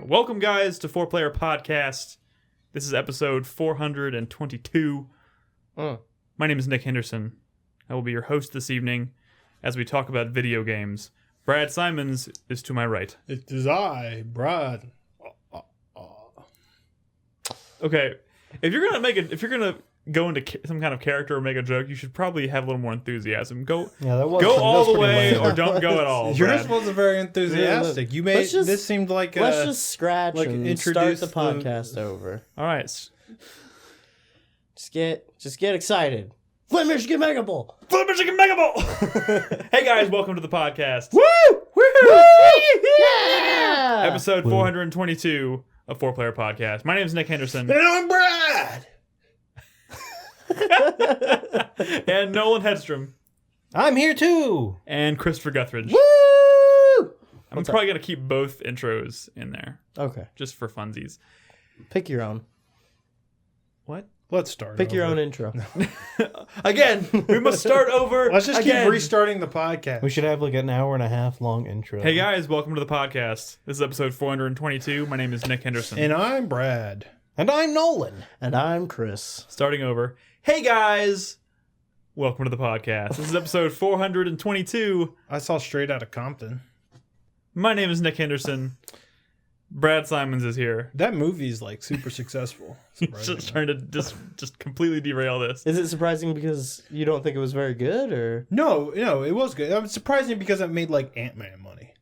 Welcome, guys, to 4Player Podcast. This is episode 422. My name is Nick Henderson. I will be your host this evening as we talk about video games. Brad Simons is to my right. It is I, Brad. Okay, if you're gonna go into some kind of character or make a joke, you should probably have a little more enthusiasm. Go all the way or don't go at all. Yours wasn't very enthusiastic. You made this seemed like let's just scratch like and start the podcast over. All right, just get excited. Flip Michigan Mega Bowl. Flip Michigan Mega Bowl. Hey guys, welcome to the podcast. Woo! Woohoo! Yeah! Episode 422 of 4Player Podcast. My name is Nick Henderson. And I'm Brad. And Nolan Hedstrom. I'm here too. And Christopher Guthridge. Woo! I'm probably going to keep both intros in there. Okay. Just for funsies. Pick your own. What? Let's start. Pick your own intro. Again, we must start over. Let's just again. keep restarting the podcast. We should have like an hour and a half long intro. Hey guys, welcome to the podcast. This is episode 422. My name is Nick Henderson. And I'm Brad. And I'm Nolan. And I'm Chris. Starting over. Hey guys, welcome to the podcast. This is episode 422. I saw Straight Outta Compton. My name is Nick Henderson. Brad Simons is here. That movie's like super successful. Just trying to just completely derail this. Is it surprising because you don't think it was very good, or No, it was good. It was surprising because it made like Ant-Man money.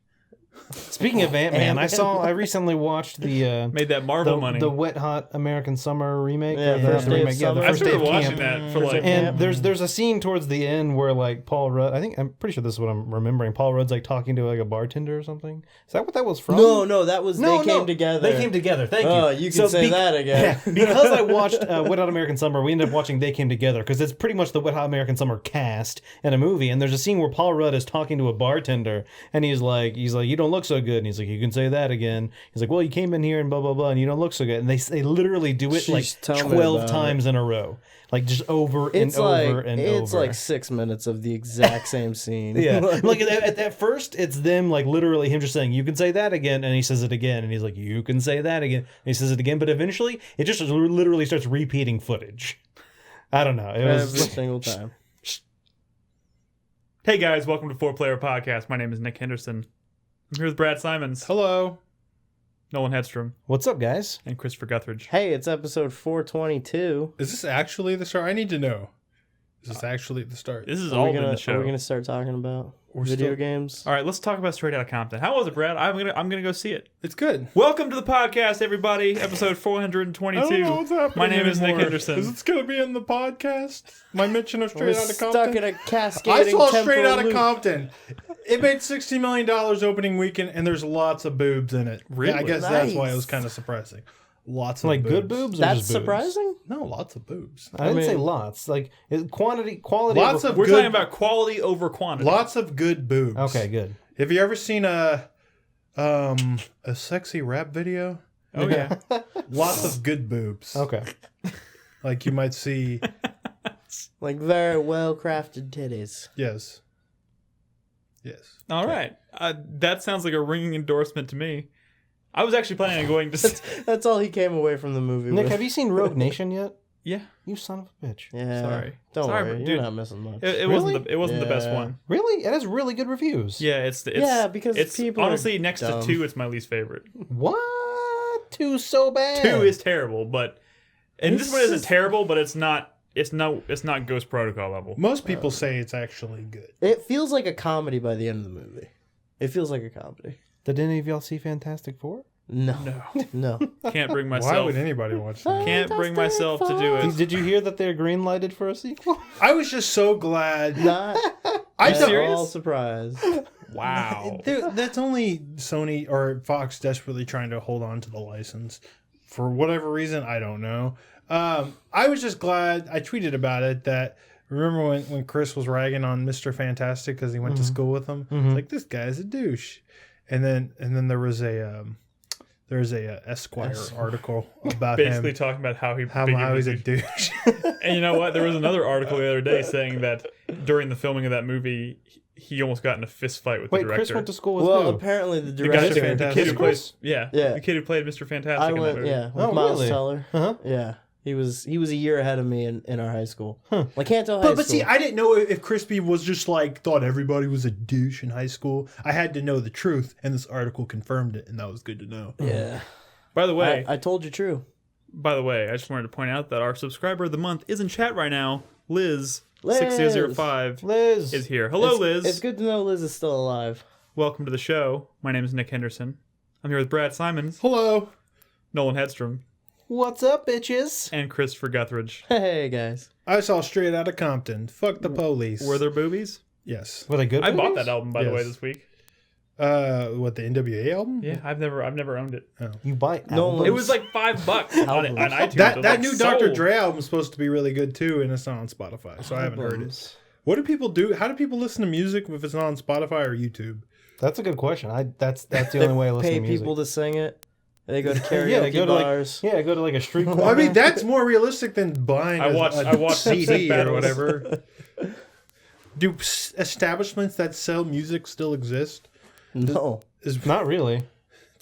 Speaking of Ant-Man, I recently watched the Made that Marvel money. The Wet Hot American Summer remake. Yeah, First Day of Summer. I First Day started of watching Camp. that for like. And there's a scene towards the end where like Paul Rudd, I'm pretty sure this is what I'm remembering. Paul Rudd's like talking to like a bartender or something. Is that what that was from? No, that was They Came Together. They Came Together. Thank you. Oh, you can say that again. Yeah, because I watched Wet Hot American Summer, we ended up watching They Came Together because it's pretty much the Wet Hot American Summer cast in a movie. And there's a scene where Paul Rudd is talking to a bartender, and he's like, you don't look so good. And he's like, you can say that again. He's like, well, you came in here and blah blah blah, and you don't look so good. And they literally do it like 12 times in a row, like just over and over and over. It's like 6 minutes of the exact same scene. Yeah, like at first it's them like literally him just saying, you can say that again, and he says it again, and he's like, you can say that again, and he says it again, but eventually it just literally starts repeating footage. I don't know. It was every single time. Hey guys, welcome to 4Player Podcast. My name is Nick Henderson. I'm here with Brad Simons, Hello. Nolan Hedstrom, What's up, guys? and Christopher Guthridge. Hey, it's episode 422. Is this actually the start? I need to know. Is this actually the start? This is all been the Are show. we gonna start talking about We're video still- games? All right, let's talk about Straight Outta Compton. How was it, Brad? I'm gonna go see it. It's good. Welcome to the podcast, everybody. Episode 422. I don't know what's happening My name is Nick anymore. Henderson. Is this going to be in the podcast? My mention of We're Straight Outta stuck Compton? in a I cascading saw temporal Straight Outta loop. Compton. It made $60 million opening weekend, and there's lots of boobs in it. Really? Yeah, I guess that's why it Nice. was kind of surprising. Lots of Like boobs. good boobs? Or That's just boobs? surprising. No, lots of boobs. I didn't say mean- lots. Like quality. Lots of We're good, talking about quality over quantity. lots of good boobs. Okay, good. Have you ever seen a sexy rap video? Oh yeah. Lots of good boobs. Okay. Like you might see. Like very well crafted titties. Yes. All right. That sounds like a ringing endorsement to me. I was actually planning on going to. That's all he came away from the movie Nick, with. have you seen Rogue Nation yet? Yeah. You son of a bitch. Yeah. Sorry. Don't Sorry, worry, dude. you're not missing much. It Really? wasn't the best Yeah. one. Really? It has really good reviews. Yeah, it's because it's people are honestly next dumb. to 2, it's my least favorite. What? 2 so bad. 2 is terrible, but and this one isn't It's- terrible, but it's not Ghost Protocol level. Most people say it's actually good. It feels like a comedy by the end of the movie. It feels like a comedy. Did any of y'all see Fantastic Four? No. No. Can't bring Why myself. would anybody watch that? Can't bring myself to do it. Did you hear that they're green-lighted for a sequel? I was just so glad. Not I at don't. serious? all surprised. Wow. That's only Sony or Fox desperately trying to hold on to the license for whatever reason. I don't know. I was just glad. I tweeted about it that. Remember when Chris was ragging on Mr. Fantastic because he went to school with him? It's like, this guy's a douche. And then there was a Esquire article about Basically him. talking about how He's a douche. And you know what? There was another article the other day saying that during the filming of that movie, he almost got in a fist fight with the Wait, director. Chris went to school with Well, who? apparently the the guy, director. the kid who plays, Yeah. the kid who played Mr. Fantastic I in that went, movie. yeah, with Oh, Miles really? Teller. Uh-huh. Yeah, he was a year ahead of me in our high school. Like Canto High But School. see, I didn't know if Crispy was just like thought everybody was a douche in high school. I had to know the truth, and this article confirmed it, and that was good to know. yeah, By the way, I told you true. I just wanted to point out that our subscriber of the month is in chat right now. Liz Liz. 6005 Liz is here. Hello, Liz. It's good to know Liz is still alive. Welcome to the show. My name is Nick Henderson. I'm here with Brad Simons, Hello. Nolan Hedstrom, What's up, bitches? and Christopher Guthridge. Hey guys. I saw Straight Outta Compton. Fuck the police. Were there boobies? Yes. Were they good? I bought movies? that album, by the way, Yes. this week. What, the NWA album? Yeah, I've never owned it. You buy No, albums? It was like $5 on Albums. iTunes. That It was that like new Dr. sold. Dre album is supposed to be really good too, and it's not on Spotify, so I haven't heard it. What do people do? How do people listen to music if it's not on Spotify or YouTube? That's a good question. That's the only way I listen Pay to music. people to sing it. They go to karaoke Yeah, they go to like bars. go to like a street Well, corner. I mean, that's more realistic than buying I watched CD Battles. or whatever. Do establishments that sell music still exist? No. Not really.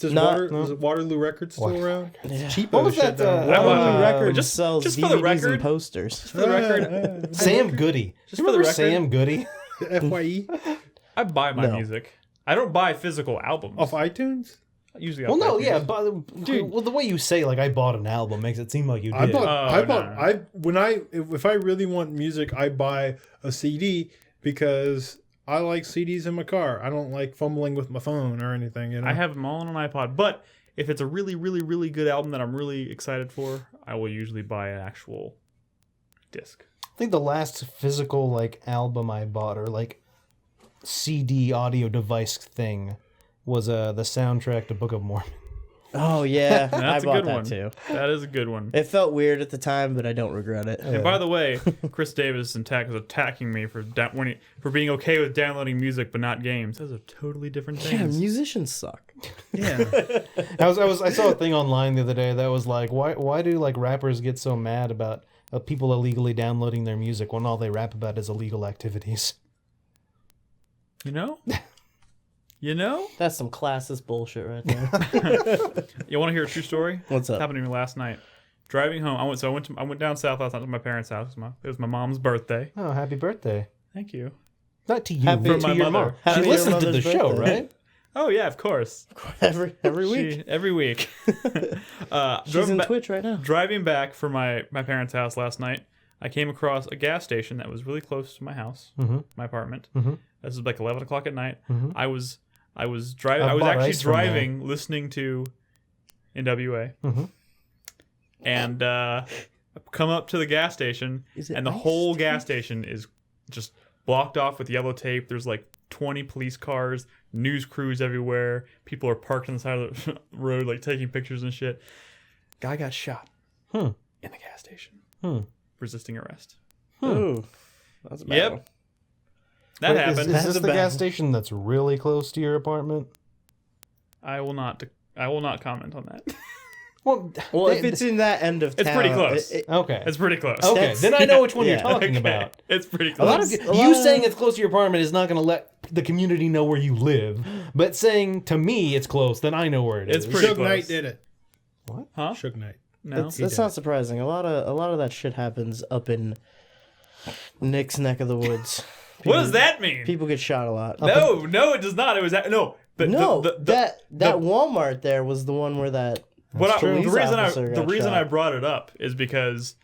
Is No. Waterloo Records still around? Yeah. Cheapo What was shit that, down I there. want- Waterloo Records just- sells just DVDs for the record- and posters. For the record, Sam Goody. Just for the Remember record. Sam Goody? FYE I buy my No. music. I don't buy physical albums. off iTunes. Usually, Well, off no, iTunes. yeah, but well, the way you say like I bought an album makes it seem like you did. I bought. Oh, I bought. no. If I really want music, I buy a CD because I like CDs in my car. I don't like fumbling with my phone or anything. You know. I have them all on an iPod. But if it's a really, really, really good album that I'm really excited for, I will usually buy an actual disc. I think the last physical like album I bought or like CD audio device thing was the soundtrack to Book of Mormon. Oh yeah, I That's a bought good that one. too. That is a good one. It felt weird at the time, but I don't regret it. And by the way, Chris Davis and Tack was attacking me for for being okay with downloading music but not games. Those are totally different Yeah, things. musicians suck. Yeah. I saw a thing online the other day that was like, why do like rappers get so mad about people illegally downloading their music when all they rap about is illegal activities? You know? You know? That's some classist bullshit right there. You want to hear a true story? What's up? Happened to me last night. Driving home, I went down south last night to my parents' house. It was my mom's birthday. Oh, happy birthday! Thank you. Not to you, Happy- but From to my your mother. mom. Happy She your listens to the mother's show, birthday. right? Oh yeah, of course. every week. Every week. She's in Twitch right now. Driving back from my parents' house last night, I came across a gas station that was really close to my house, my apartment. Mhm. This was like 11 o'clock at night. Mhm. I was driving. I I was bought actually ice from there. driving, listening to NWA, Mhm. and come up to the gas station, Is it and the iced whole tea? gas station is just blocked off with yellow tape. There's like 20 police cars, news crews everywhere. People are parked on the side of the road, like taking pictures and shit. Guy got shot in the gas station, resisting arrest. Ooh, that's a bad Yep. one. That Wait, happened. Is That's this a the bad gas one. station that's really close to your apartment? I will not comment on that. Well, Well, if it's in that end of town, It's pretty close. okay. It's pretty close. Okay, That's- then I know which one yeah. you're talking Okay, about. It's pretty A lot close. of- You saying it's close to your apartment is not going to let the community know where you live. But saying to me it's close, then I know where it is. It's pretty Suge close. Knight did it. Huh? Suge Knight. No. That's not surprising. A lot of that shit happens up in Nick's neck of the woods. What does that mean? People get shot a lot. No, it does not. It was no. But No, the that Walmart there was the one where that. the police officer the got reason shot. I brought it up is because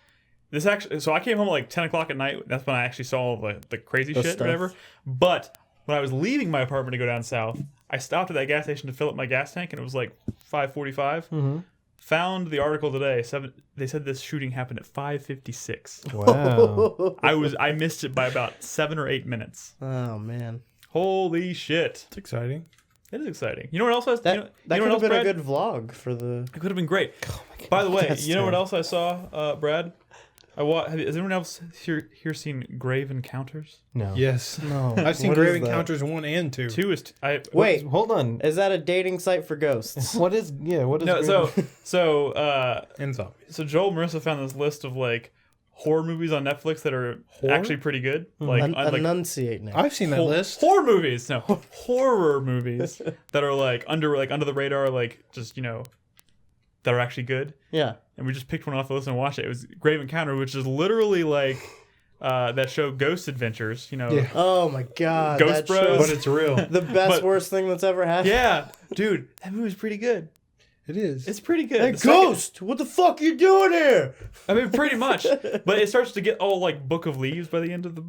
this actually. So I came home at like 10 o'clock at night. That's when I actually saw all the crazy The shit, stuff. whatever. But when I was leaving my apartment to go down south, I stopped at that gas station to fill up my gas tank, and it was like 5:45. Mm-hmm. Found the article today. They said this shooting happened at 5:56. Wow. I missed it by about 7 or 8 minutes. Oh man, Holy shit! It's exciting. It is exciting. You know what else? that you know could what have else, been Brad? a good vlog for the. It could have been great. By the way, That's you know what terrible. else I saw, Brad? Has anyone else here seen Grave Encounters? No. Yes. No, I've seen what Grave is that? Encounters 1 and 2. 2 is Wait, Hold on. is that a dating site for ghosts? What is no. Grave- So And zombies. Joel and Marissa found this list of like horror movies on Netflix that are Horror? actually pretty good. Like, Enunciate now. I've seen that list. horror movies. No, horror movies that are like under the radar, like just that are actually good. Yeah. And we just picked one off the list and watched it. It was Grave Encounter, which is literally like that show Ghost Adventures. Yeah. Oh my god. Ghost that Bros. show's But it's real. the best, But- worst thing that's ever happened. Yeah, dude, that movie's pretty good. It is. It's pretty good. Hey, The second- Ghost! What the fuck you doing here? I mean, pretty much. But it starts to get all like Book of Leaves by the end of the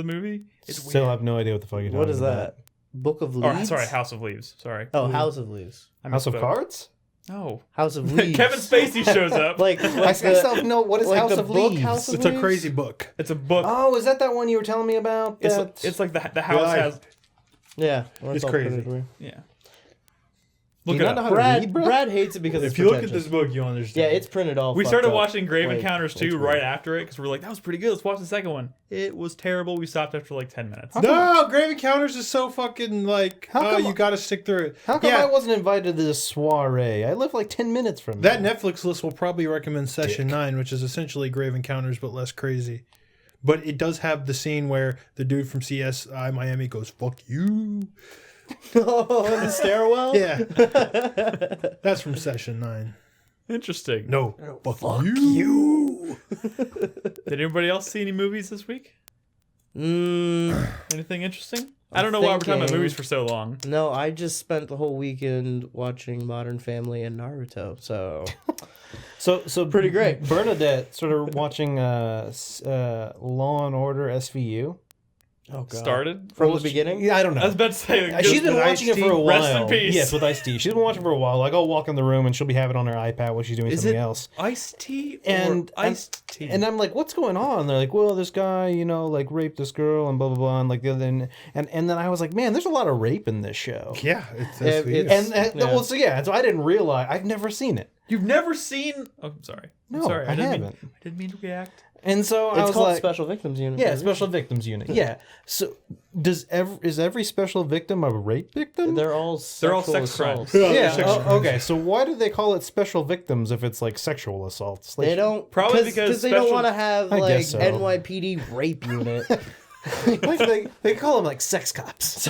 movie. It's Still weird. have no idea what the fuck you're talking What is about. that? Book of Or, Leaves? sorry, House of Leaves. Sorry. Oh, House of Leaves. I House of misspoke. Cards? No. House of Leaves. Kevin Spacey shows up. Like I still know what is like House the of book Leaves. House of It's a Leaves? crazy book. It's a book. Oh, is that one you were telling me about? It's like the house Right. has. Yeah. It's crazy. Yeah. Do Look you it not know up. how to Brad, read, bro? Brad hates it because it's If you look at pretentious. this book, you'll understand. Yeah, it's printed all We fucked started up. watching Grave Wait, Encounters that's 2 weird. right after it because we're like, that was pretty good. Let's watch the second one. It was terrible. We stopped after like 10 minutes. No, Grave Encounters is so fucking like. How come- you got to stick through it. How come Yeah, I wasn't invited to this soiree? I live like 10 minutes from that here. Netflix list will probably recommend Session 9, which is essentially Grave Encounters but less crazy. But it does have the scene where the dude from CSI Miami goes, "Fuck you." Oh, in the stairwell? Yeah, that's from Session 9. Interesting. No, fuck you. Did anybody else see any movies this week? Anything interesting? I don't know why we're talking about thinking- movies for so long. No, I just spent the whole weekend watching Modern Family and Naruto, so... So Pretty great. Bernadette sort of watching Law and Order SVU. Oh, God. Started? From the beginning? Yeah, I don't know. I was about to say. She's been with watching it Ice-T. for a while. Rest in peace. Yes, with Ice-T. She's been watching for a while. Like, I'll walk in the room and she'll be having it on her iPad while she's doing Is something it else. iced tea or And iced tea? And I'm like, what's going on? They're like, well, this guy, like raped this girl and blah blah blah, and like the other, and then I was like, man, there's a lot of rape in this show. Yeah, it's It- SVU. And Yeah. well, so I didn't realize I've never seen it. You've never seen? Oh, I'm sorry. I'm No, sorry. I didn't haven't. I didn't mean to react. And so I It's was called like, Special Victims Unit. yeah, Special Victims Unit. Yeah. So is every special victim a rape victim? They're all They're all sex assaults. crimes. Yeah, Yeah. Okay. So why do they call it special victims if it's like sexual assaults? Like, They don't... Probably because because they don't special- want to have, I like, guess so. NYPD rape unit. like they call them like sex cops.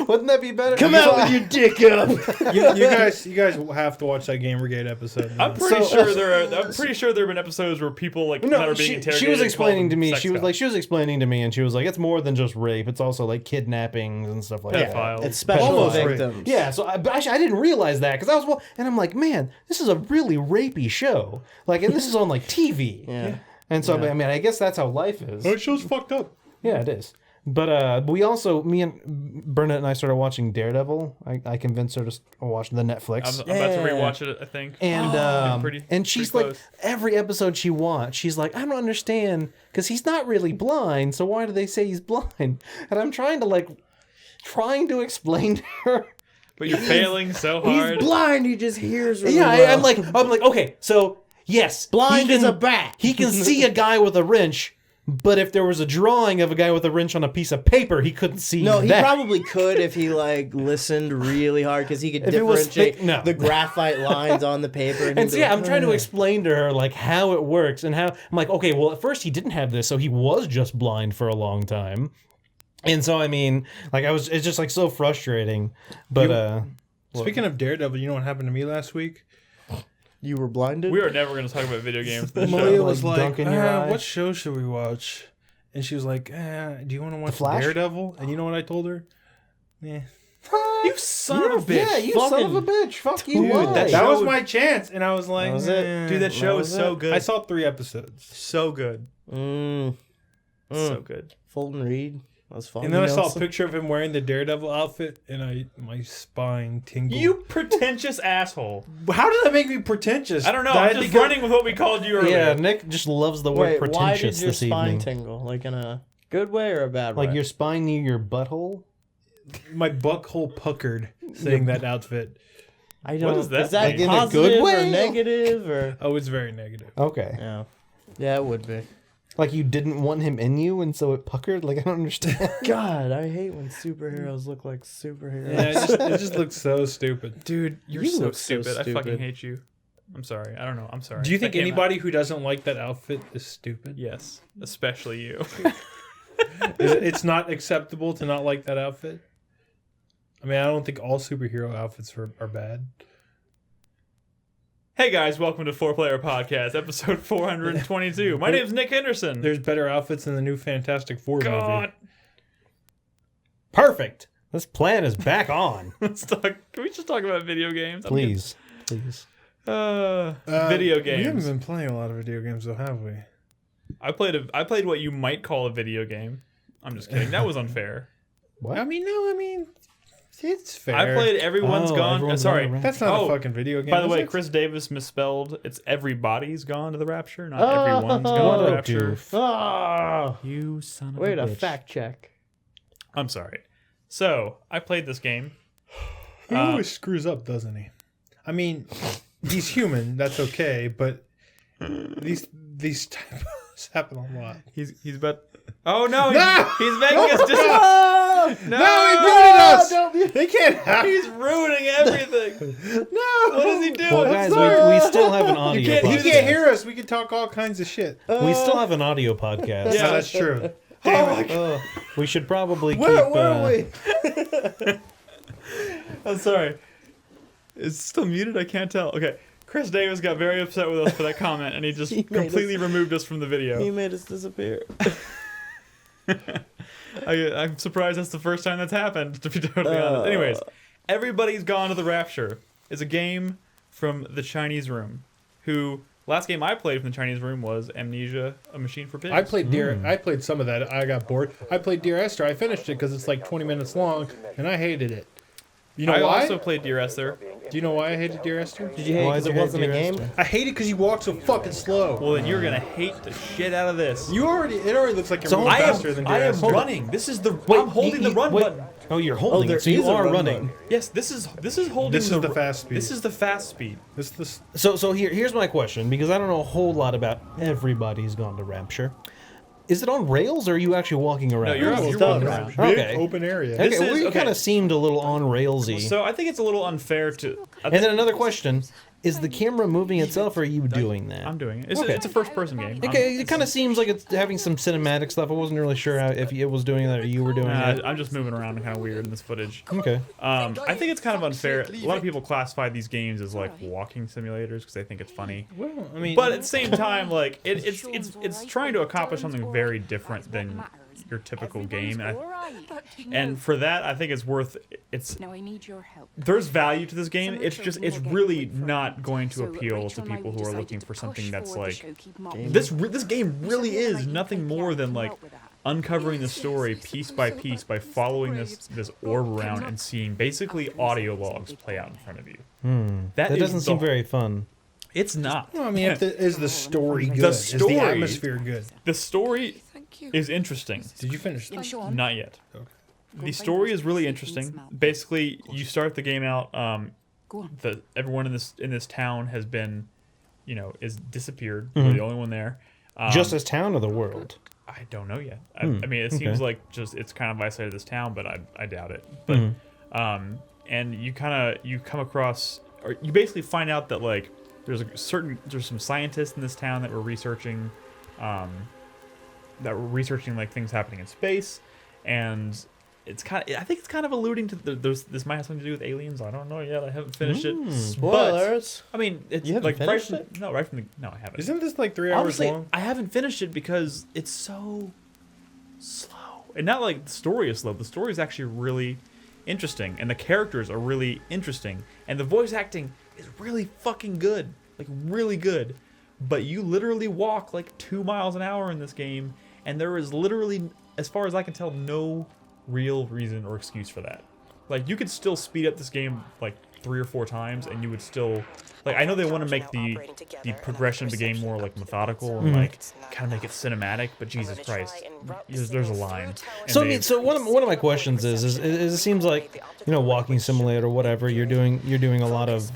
Wouldn't that be better? Come out with your dick up! you guys have to watch that Gamergate episode. I'm pretty sure there have been episodes where people like that No, are being she interrogated. was call explaining to them me. sex She was cops. explaining to me, and she was like, "It's more than just rape. It's also like kidnappings and stuff like that." Pedophiles. It's special Almost rape. victims. Yeah, so I didn't realize that because and I'm like, man, this is a really rapey show. Like, and this is on like TV. Yeah. And so I mean, I guess that's how life is. That show's fucked up. Yeah, it is. But me and Bernadette and I started watching Daredevil. I convinced her to watch the Netflix. I'm about to rewatch it, I think. And and she's pretty like, close. every episode she watched, she's like, I don't understand because he's not really blind. So why do they say he's blind? And I'm trying to explain to her. But you're failing so He's hard. blind, he just hears really Yeah, well. I'm like, okay, so yes, Blind he as a bat. He can see a guy with a wrench, but if there was a drawing of a guy with a wrench on a piece of paper, he couldn't see. No, he that. probably could if he like listened really hard because he could If it was differentiate thick- no. the graphite lines on the paper. And he'd so, be yeah, like, I'm trying to explain to her like how it works and how I'm like, okay, well, at first he didn't have this, so he was just blind for a long time. And so I mean, like it's just like so frustrating. But Speaking of Daredevil, you know what happened to me last week? You were blinded? We are never going to talk about video games. This Malia show. was Like like, dunking your eye? what show should we watch? And she was like, do you want to watch Flash? Daredevil? And you know what I told her? Yeah. You son of a bitch. yeah, you son of a bitch. Fuck you. Dude, why? that That was show- my chance. And I was like, That was it. Dude, that show was is so it. good. I saw 3 episodes. so good. So good. Fulton Reed. That was fun. And then I saw a picture of him wearing the Daredevil outfit, and my spine tingled. You pretentious asshole. How did that make me pretentious? I don't know. Did I I'm just think of- running with what we called you earlier. Yeah, Nick just loves the word Wait, why did pretentious your this spine evening. tingle? Like in a good way or a bad way? Like your spine near your butthole. My butthole puckered saying that outfit. I don't. does that is that mean? In a positive good or way? negative or? Oh, it's very negative. Okay. Yeah. Yeah, it would be. Like you didn't want him in you, and so it puckered. Like I don't understand. God, I hate when superheroes look like superheroes. Yeah, it just looks so stupid. Dude, you're You so look so stupid. I fucking stupid. hate you. I'm sorry. I don't know. I'm sorry. Do you think That came anybody who doesn't like that outfit is stupid? Yes, especially you. It's not acceptable to not like that outfit? I mean, I don't think all superhero outfits are bad. Hey guys, welcome to 4Player Podcast, episode 422. My name's Nick Henderson. There's better outfits in the new Fantastic Four movie. Perfect. This plan is back on. Let's talk. Can we just talk about video games? Please. Video games. We haven't been playing a lot of video games, though, have we? I played what you might call a video game. I'm just kidding. That was unfair. What? I mean, it's fair. I played Everyone's Gone. Everyone's Sorry. Gone to That's not a fucking video game. By the is way, it? Chris Davis misspelled. It's Everybody's Gone to the Rapture, not Everyone's Gone to the Rapture. Ah, You son of wait a a bitch. fact check. I'm sorry. So, I played this game. He always screws up, doesn't he? I mean, he's human. That's okay, but these typos happen a lot. He's about... Oh, no! No! He's making us dis... No, he ruined us! They can't have... He's ruining everything! No! What is he doing? Well, guys, we still have an audio You podcast. can't hear us. We can talk all kinds of shit. We still have an audio podcast. Yeah, that's true. We should probably Where keep... were we? I'm sorry. It's still muted? I can't tell. Okay. Chris Davis got very upset with us for that comment, and he just He made completely removed us from the video. He made us disappear. I'm surprised that's the first time that's happened, to be totally honest. Anyways, Everybody's Gone to the Rapture is a game from the Chinese Room, who... Last game I played from the Chinese Room was Amnesia: A Machine for Pigs. I played some of that. I got bored. I played Dear Esther. I finished it because it's like 20 minutes long, and I hated it. You know I why? also played Dear Esther. Do you know why I hated Dear Esther? Did you hate Why because did it you hate wasn't a Dear game? Esther? I hate it because you walk so fucking slow. Well, then you're gonna hate the shit out of this. It already looks like you're So moving I am, faster than Dear I am Esther. running. This is the. I'm holding the run button. Oh, you're holding there it, so you is a are run running. button. Yes, this is holding. This is the fast speed. This is the fast speed. So here's my question, because I don't know a whole lot about Everybody's Gone to Rapture. Is it on rails, or are you actually walking around? No, you're It's walking done. around. Big Okay. open area. This Okay, is- we okay. kind of seemed a little on railsy. So I think it's a little unfair to. And then another question: is the camera moving itself, or are you doing that? I'm doing it. It's, Okay. it's a first-person game. Okay, it kind of seems like it's having some cinematic stuff. I wasn't really sure if it was doing that or you were doing it. I'm just moving around kind of weird in this footage. Okay. I think it's kind of unfair. A lot of people classify these games as like walking simulators because they think it's funny. Well, I mean, But at the same time, like it's trying to accomplish something very different than your typical game, and for that, I think it's worth. It's Now I need your help. there's value to this game. It's really not going to appeal to people who are looking for something that's like this game really is nothing more than like uncovering the story piece by piece by following this orb around and seeing basically audio logs play out in front of you. That is doesn't seem the- very fun. It's not. I mean, is the story good? Is story- the atmosphere good? The story Thank you. is interesting. Did you finish it? Sean. Not yet. The story is really interesting. Basically, you start the game out. Go on. Everyone in this town has been, is disappeared. We're the only one there. Just as town or the world? I don't know yet. I mean, it seems like it's kind of isolated this town, but I doubt it. But and you come across, or you basically find out that like there's some scientists in this town that were researching like things happening in space, and I think it's kind of alluding to this might have something to do with aliens. I don't know yet. I haven't finished it. But Spoilers. I mean, it's You haven't like finished right from the no, I haven't. Isn't this like 3 hours Honestly, long? I haven't finished it because it's so slow. And not like the story is slow. The story is actually really interesting, and the characters are really interesting, and the voice acting is really fucking good, like really good. But you literally walk like 2 miles an hour in this game, and there is literally, as far as I can tell, no real reason or excuse for that. Like, you could still speed up this game like 3 or 4 times, and you would still, like, I know they want to make the progression of the game more like methodical and like kind of make it cinematic, but Jesus Christ, there's a line. So I mean, so one of my questions is it seems like, walking simulator or whatever, you're doing a lot of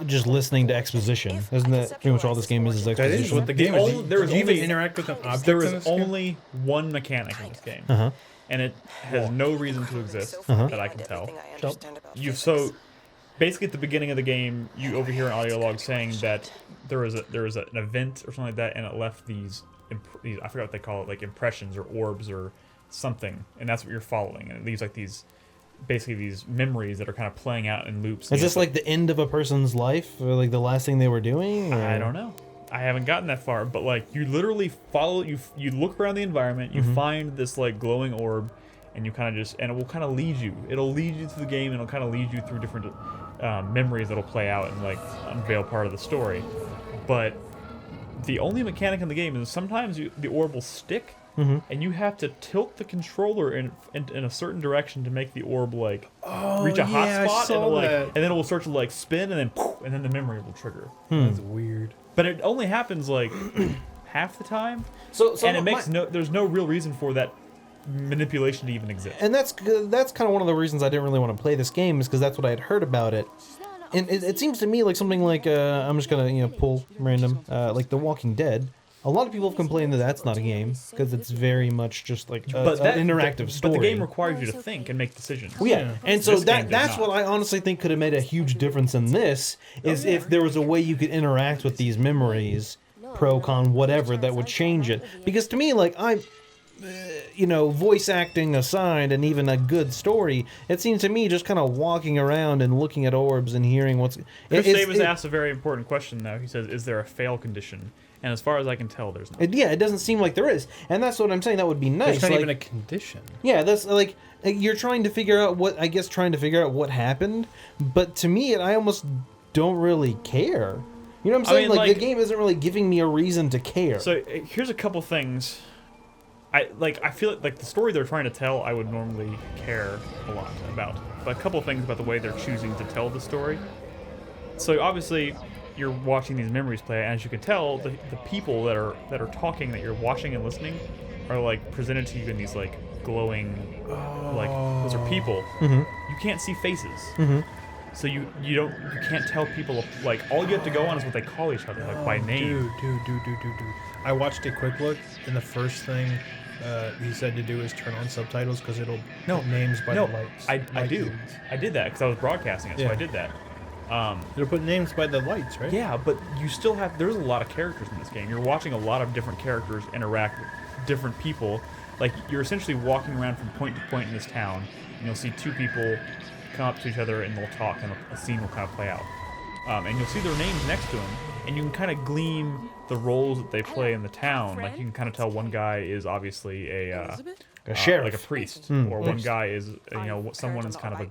just listening to exposition. Isn't that pretty much all this game is That exposition? is what the The game only- is. there Do is you even only- interact with an object There in is this game? only one mechanic in this game, Uh-huh. and it has no reason to exist that I can tell. basically at the beginning of the game, you overhear an audio log saying that there was an event or something like that, and it left these I forgot what they call it, like impressions or orbs or something, and that's what you're following, and it leaves like these memories that are kind of playing out in loops. Is this like the end of a person's life, or like the last thing they were doing? Or? I don't know. I haven't gotten that far, but like you literally follow you look around the environment, you find this like glowing orb, and you kind of and it will kind of lead you. It'll lead you through the game, and it'll kind of lead you through different memories that'll play out and like unveil part of the story. But the only mechanic in the game is sometimes the orb will stick, and you have to tilt the controller in a certain direction to make the orb like reach a hot spot, and then it will start to like spin, and then the memory will trigger. That's weird. But it only happens like half the time, So and it makes there's no real reason for that manipulation to even exist. And that's kind of one of the reasons I didn't really want to play this game, is because that's what I had heard about it. And it seems to me like something like I'm just gonna pull random like The Walking Dead. A lot of people have complained that that's not a game because it's very much just like an interactive story. But the game requires you to think and make decisions. Well, yeah, and so This game does that's not. what I honestly think could have made a huge difference in this, is if there was a way you could interact with these memories, pro, con, whatever, that would change it. Because to me, like, voice acting aside and even a good story, it seems to me just kind of walking around and looking at orbs and hearing what's... Chris Davis asked a very important question, though. He says, is there a fail condition? And as far as I can tell, there's not. It doesn't seem like there is. And that's what I'm saying. That would be nice. It's not like, even a condition. Yeah, that's like you're trying to figure out what happened, but to me, I almost don't really care. You know what I'm saying? mean, like the game isn't really giving me a reason to care. So here's a couple things. I feel like the story they're trying to tell, I would normally care a lot about. But a couple things about the way they're choosing to tell the story. So obviously, you're watching these memories play, and as you can tell, the people that are talking, that you're watching and listening, are like presented to you in these like glowing, like those are people. You can't see faces, so you can't tell people. Like all you have to go on is what they call each other, like by name. Dude. I watched a quick look, and the first thing he said to do is turn on subtitles because it'll put names by the lights. I light do. leads. I did that because I was broadcasting it, so Yeah. I did that. It'll put names by the lights, right? Yeah, but you still have. There's a lot of characters in this game. You're watching a lot of different characters interact with different people. Like you're essentially walking around from point to point in this town, and you'll see two people come up to each other and they'll talk, and a scene will kind of play out. And you'll see their names next to them, and you can kind of glean the roles that they play in the town. Like you can kind of tell one guy is obviously a sheriff, like a priest, or one guy is someone is kind of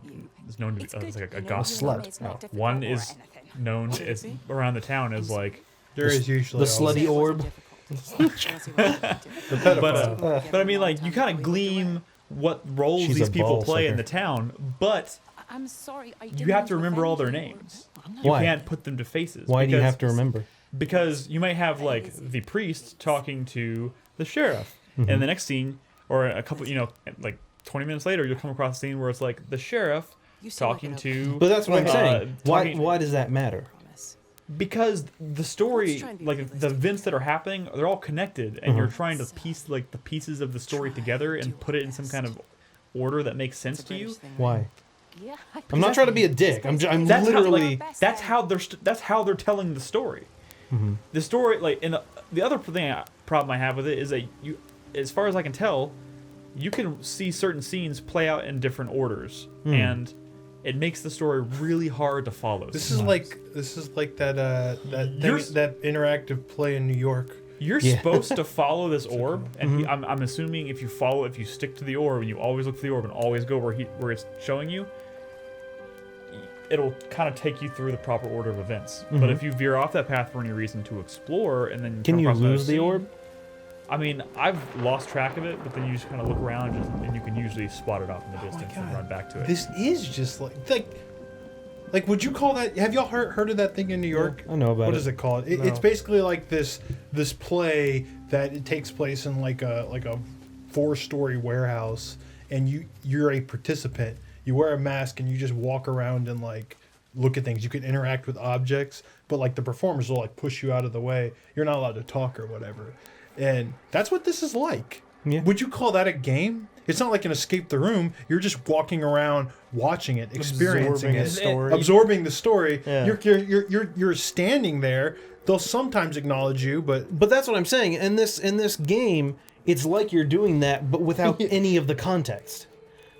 is known to be like a gospel. slut. One is known as around the town as like There is usually the slutty orb. but I mean, like you kind of glean what roles She's these a people ball play in sucker. the town, but I'm sorry. you have to remember all their names. You Why? can't put them to faces. Why do you because- have to remember? Because you might have like the priest talking to the sheriff, and the next scene, or a couple, like 20 minutes later, you'll come across a scene where it's like the sheriff talking to. But that's what I'm saying. talking- Why does that matter? Because the story, like the events that are happening, they're all connected, and you're trying to piece like the pieces of the story together and put it in some kind of order that makes sense to you. Why? Yeah, I'm not trying to be a dick. I'm That's literally. that's how they're telling the story. The story, like, and the other problem I have with it is that you, as far as I can tell, you can see certain scenes play out in different orders, and it makes the story really hard to follow. This is like that interactive play in New York. You're supposed to follow this orb, and I'm assuming if you stick to the orb and you always look for the orb and always go where it's showing you, it'll kind of take you through the proper order of events. But if you veer off that path for any reason to explore, and then Can come you across another lose the scene- orb? I mean, I've lost track of it, but then you just kind of look around, and you can usually spot it off in the distance and run back to it. This is just like would you call that? Have y'all heard of that thing in New York? I know about What it. is it called? It's basically like this play that it takes place in like a 4-story warehouse, and you're a participant. You wear a mask and you just walk around and like look at things. You can interact with objects, but like the performers will like push you out of the way. You're not allowed to talk or whatever. And that's what this is like. Yeah. Would you call that a game? It's not like an escape the room. You're just walking around, watching it, experiencing Absorbing it, a story. absorbing the story. Yeah. You're standing there. They'll sometimes acknowledge you, but But that's what I'm saying. In this game, it's like you're doing that, but without any of the context.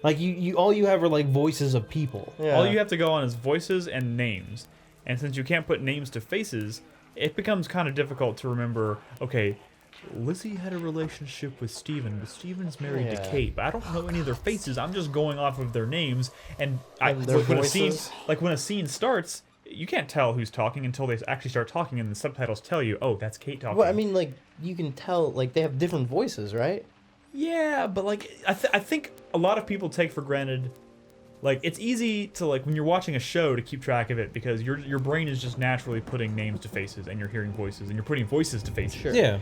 Like you all you have are like voices of people. Yeah. All you have to go on is voices and names. And since you can't put names to faces, it becomes kind of difficult to remember, okay, Lizzie had a relationship with Steven, but Steven's married to Yeah. Kate. But I don't know any of their faces. I'm just going off of their names. And their when a scene voices. when a scene starts, you can't tell who's talking until they actually start talking, and the subtitles tell you, oh, that's Kate talking. Well, I mean, like, you can tell, like, they have different voices, right? Yeah, but like I think a lot of people take for granted, like it's easy to like when you're watching a show to keep track of it because your brain is just naturally putting names to faces and you're hearing voices and you're putting voices to faces. Sure. Yeah.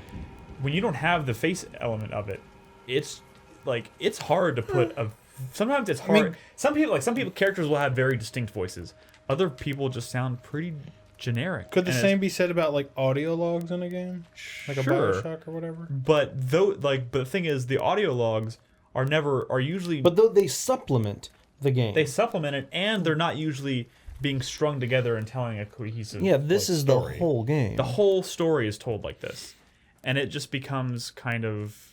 When you don't have the face element of it, it's like it's hard to put a. Sometimes it's hard. Some people characters will have very distinct voices. Other people just sound pretty generic. could the And same be said about like audio logs in a game, like a Sure. Bioshock or whatever? But the thing is, the audio logs are usually But though they supplement the game. they supplement it, and they're not usually being strung together and telling a cohesive. yeah, this like, is story. the whole game. The whole story is told like this, and it just becomes kind of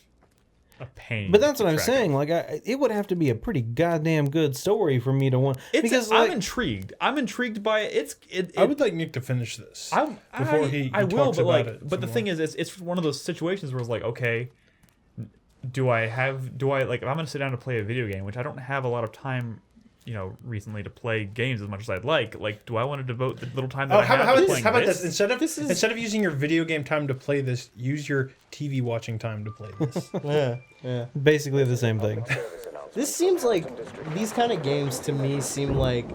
a pain. But that's to what I'm track saying. Like, it would have to be a pretty goddamn good story for me to want. Because like, I'm intrigued. I'm intrigued by it. I would like Nick to finish this before he I will, talks but about like, it. but the some thing more. is, it's one of those situations where it's like, okay, do I like if I'm gonna sit down to play a video game, which I don't have a lot of time, recently to play games as much as I'd like do I want to devote the little time that I how have about to this? playing How about this? this? Instead of using your video game time to play this, use your TV watching time to play this. Yeah. basically the same thing. This seems like, these kind of games to me seem like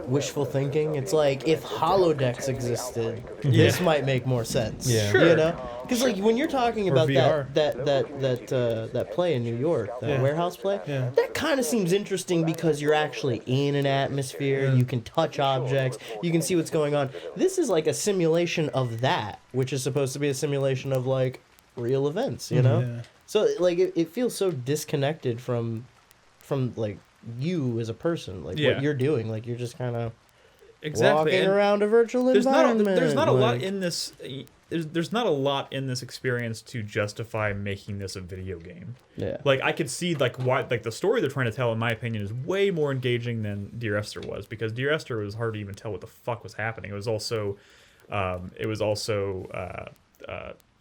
wishful thinking. It's like, if holodecks existed, this might make more sense. Yeah. Sure. You know? Because like when you're talking about VR. that play in New York, that warehouse play, Yeah. that kind of seems interesting because you're actually in an atmosphere. You can touch objects. You can see what's going on. This is like a simulation of that, which is supposed to be a simulation of like real events. You know? Yeah. So like it feels so disconnected from like you as a person, like Yeah. what you're doing. Like you're just kind of Exactly. walking and around a virtual there's environment. not a lot like- in this. There's not a lot in this experience to justify making this a video game. Yeah. Like I could see like why like the story they're trying to tell, in my opinion, is way more engaging than Dear Esther was, because Dear Esther was hard to even tell what the fuck was happening. It was also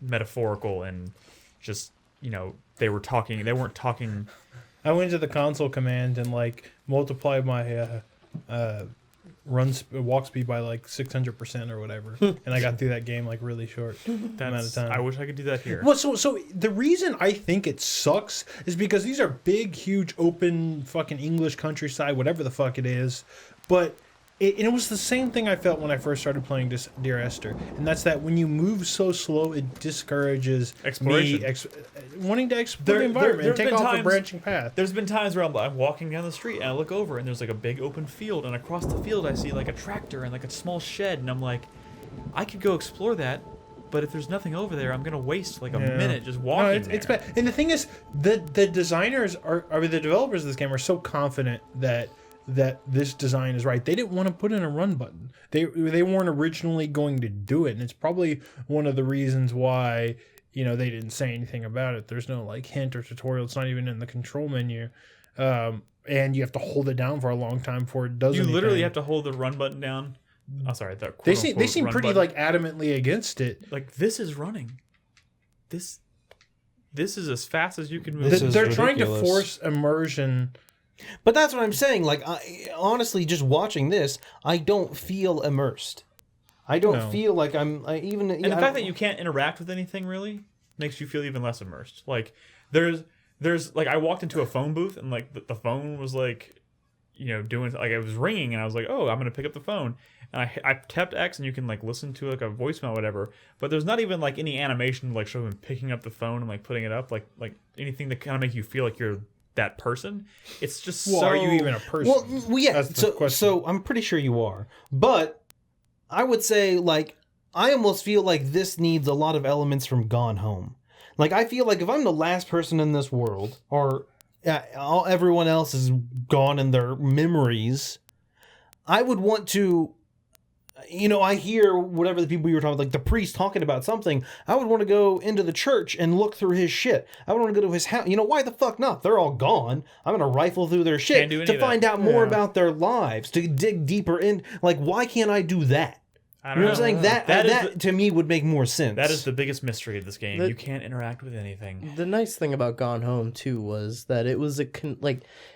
metaphorical and just they weren't talking. I went to the console command and like multiplied my walk speed by like 600% or whatever, and I got through that game like really short amount of time. I wish I could do that here. Well, so the reason I think it sucks is because these are big, huge, open, fucking English countryside, whatever the fuck it is. But it was the same thing I felt when I first started playing Dear Esther, and that's that when you move so slow, it discourages Exploration. me wanting to explore the environment and there's take been off a times- branching path. There's been times where I'm walking down the street and I look over and there's like a big open field, and across the field I see like a tractor and like a small shed, and I'm like, I could go explore that, but if there's nothing over there, I'm gonna waste like a minute just walking. No, it's there. bad. And the thing is, the designers the developers of this game are so confident that this design is right. They didn't want to put in a run button. They weren't originally going to do it, and it's probably one of the reasons why they didn't say anything about it. There's no like hint or tutorial. It's not even in the control menu, and you have to hold it down for a long time before it does. You anything. literally have to hold the run button down. Oh, sorry, the They seem quote-unquote run pretty button. like adamantly against it. Like this is running. This is as fast as you can move. This is They're trying to ridiculous. force immersion. But that's what I'm saying. Like, honestly, just watching this, I don't feel immersed. I don't No. feel like I'm even. And the fact that you can't interact with anything really makes you feel even less immersed. Like there's like I walked into a phone booth and like the phone was like doing like it was ringing, and I was like, oh, I'm gonna pick up the phone, and I tapped X and you can like listen to like a voicemail or whatever, but there's not even like any animation to like show him picking up the phone and like putting it up, like anything that kind of make you feel like you're that person. It's just Well, so. are you even a person? Well, yeah. That's the question. So I'm pretty sure you are, but I would say like I almost feel like this needs a lot of elements from Gone Home. Like I feel like if I'm the last person in this world, or everyone else is gone in their memories, I would want to, I hear whatever the people you were talking about, like the priest talking about something. I would want to go into the church and look through his shit. I would want to go to his house. Why the fuck not? They're all gone. I'm going to rifle through their shit to find out more about their lives, to dig deeper in. Like, why can't I do that? I don't know. What I'm saying? That to me would make more sense. That is the biggest mystery of this game. You can't interact with anything. The nice thing about Gone Home too was that it was it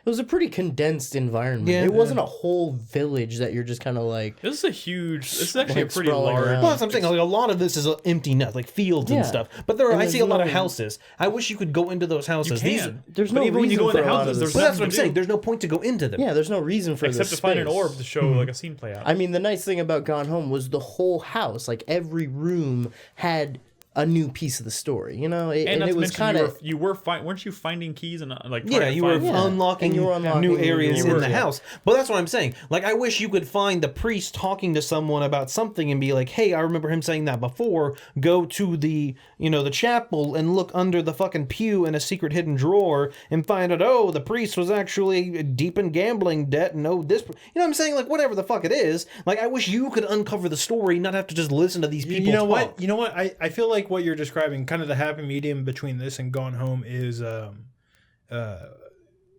was a pretty condensed environment. Yeah. It wasn't a whole village that you're just kind of like. This is actually Like a pretty sprawling large. around. Well, that's what I'm saying. Like, a lot of this is empty net, like fields and Yeah. stuff. But I see a lot of houses. I wish you could go into those houses. You can. There's But no even when you reason go into for a lot houses, of there's this. But that's nothing what I'm to saying. do. There's no point to go into them. Yeah, there's no reason for Except this to find an space. orb to show like a scene play out. I mean, the nice thing about Gone Home was the whole house, like every room had a new piece of the story, and not it to was mention kind of weren't you finding keys and like Yeah, trying to you were find- unlocking And you were unlocking new areas new in the areas. house. But that's what I'm saying. Like, I wish you could find the priest talking to someone about something and be like, "Hey, I remember him saying that before. Go to the the chapel and look under the fucking pew in a secret hidden drawer and find out, oh, the priest was actually deep in gambling debt and this. You know what I'm saying? Like, whatever the fuck it is. Like, I wish you could uncover the story, not have to just listen to these people. You know talk. what? I feel like what you're describing, kind of the happy medium between this and Gone Home, is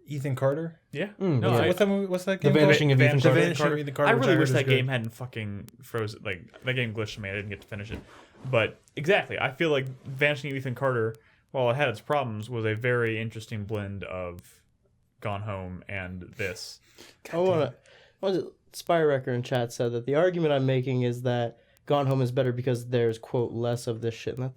Ethan Carter. Yeah. No, I- what's that movie? What's that The game? Vanishing of Ethan The Carter. Vanishing of Ethan Carter. I which really heard wish is that good. game hadn't fucking frozen. Like, that game glitched to me. I didn't get to finish it. But exactly, I feel like Vanishing of Ethan Carter, while it had its problems, was a very interesting blend of Gone Home and this. Spire Wrecker in chat said that the argument I'm making is that Gone Home is better because there's quote less of this shit. And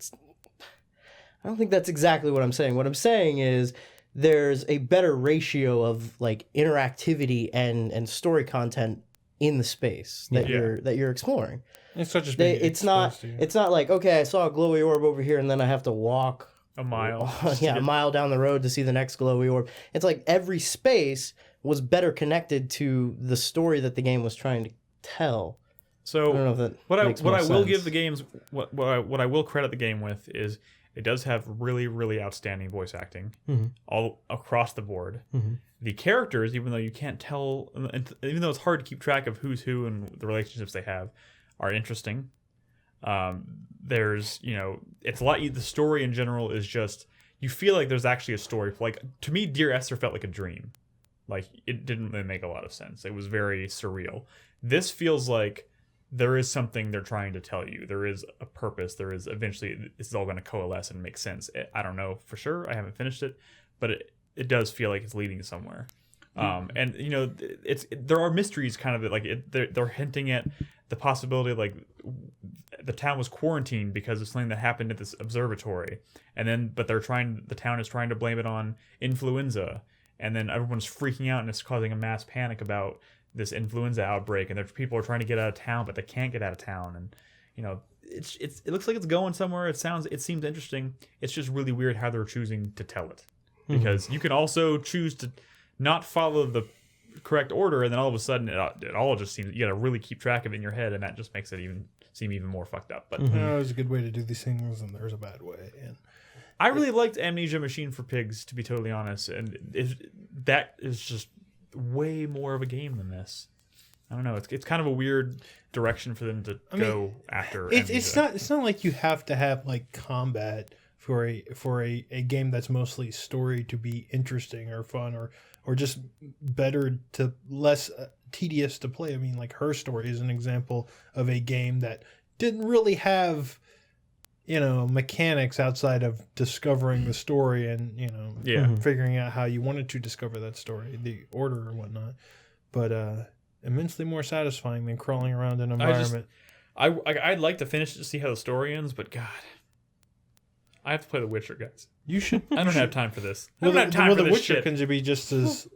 I don't think that's exactly what I'm saying. What I'm saying is there's a better ratio of like interactivity and story content in the space that you're exploring. It's such a It's not like, okay, I saw a glowy orb over here and then I have to walk A mile. a mile down the road to see the next glowy orb. It's like every space was better connected to the story that the game was trying to tell. So I don't know if that what makes I will more give sense. the games what I will credit the game with is it does have really, really outstanding voice acting all across the board. The characters, even though you can't tell, even though it's hard to keep track of who's who and the relationships they have, are interesting. There's, it's a lot. The story in general is just, you feel like there's actually a story. Like, to me, Dear Esther felt like a dream. Like, it didn't really make a lot of sense. It was very surreal. This feels like there is something they're trying to tell you. There is a purpose. There is eventually, this is all going to coalesce and make sense. I don't know for sure. I haven't finished it, but it does feel like it's leading somewhere. And there are mysteries kind of like they're hinting at the possibility of like the town was quarantined because of something that happened at this observatory, but the town is trying to blame it on influenza, and then everyone's freaking out and it's causing a mass panic about this influenza outbreak, and people are trying to get out of town but they can't get out of town, and it looks like it's going somewhere. It seems interesting. It's just really weird how they're choosing to tell it, because you can also choose to not follow the correct order, and then all of a sudden it all just seems, you gotta really keep track of it in your head, and that just makes it seem even more fucked up. But There's a good way to do these things, and there's a bad way. And I really liked Amnesia Machine for Pigs, to be totally honest, and that is just way more of a game than this. I don't know. It's kind of a weird direction for them to go after. it's not like you have to have like combat for a game that's mostly story to be interesting or fun or just better to less tedious to play. I mean, like Her Story is an example of a game that didn't really have mechanics outside of discovering the story and figuring out how you wanted to discover that story, the order and whatnot, but immensely more satisfying than crawling around an environment. I'd like to finish it to see how the story ends, but God, I have to play The Witcher, guys. You should. I don't have time for this. I don't have time for The this Witcher shit. can be just as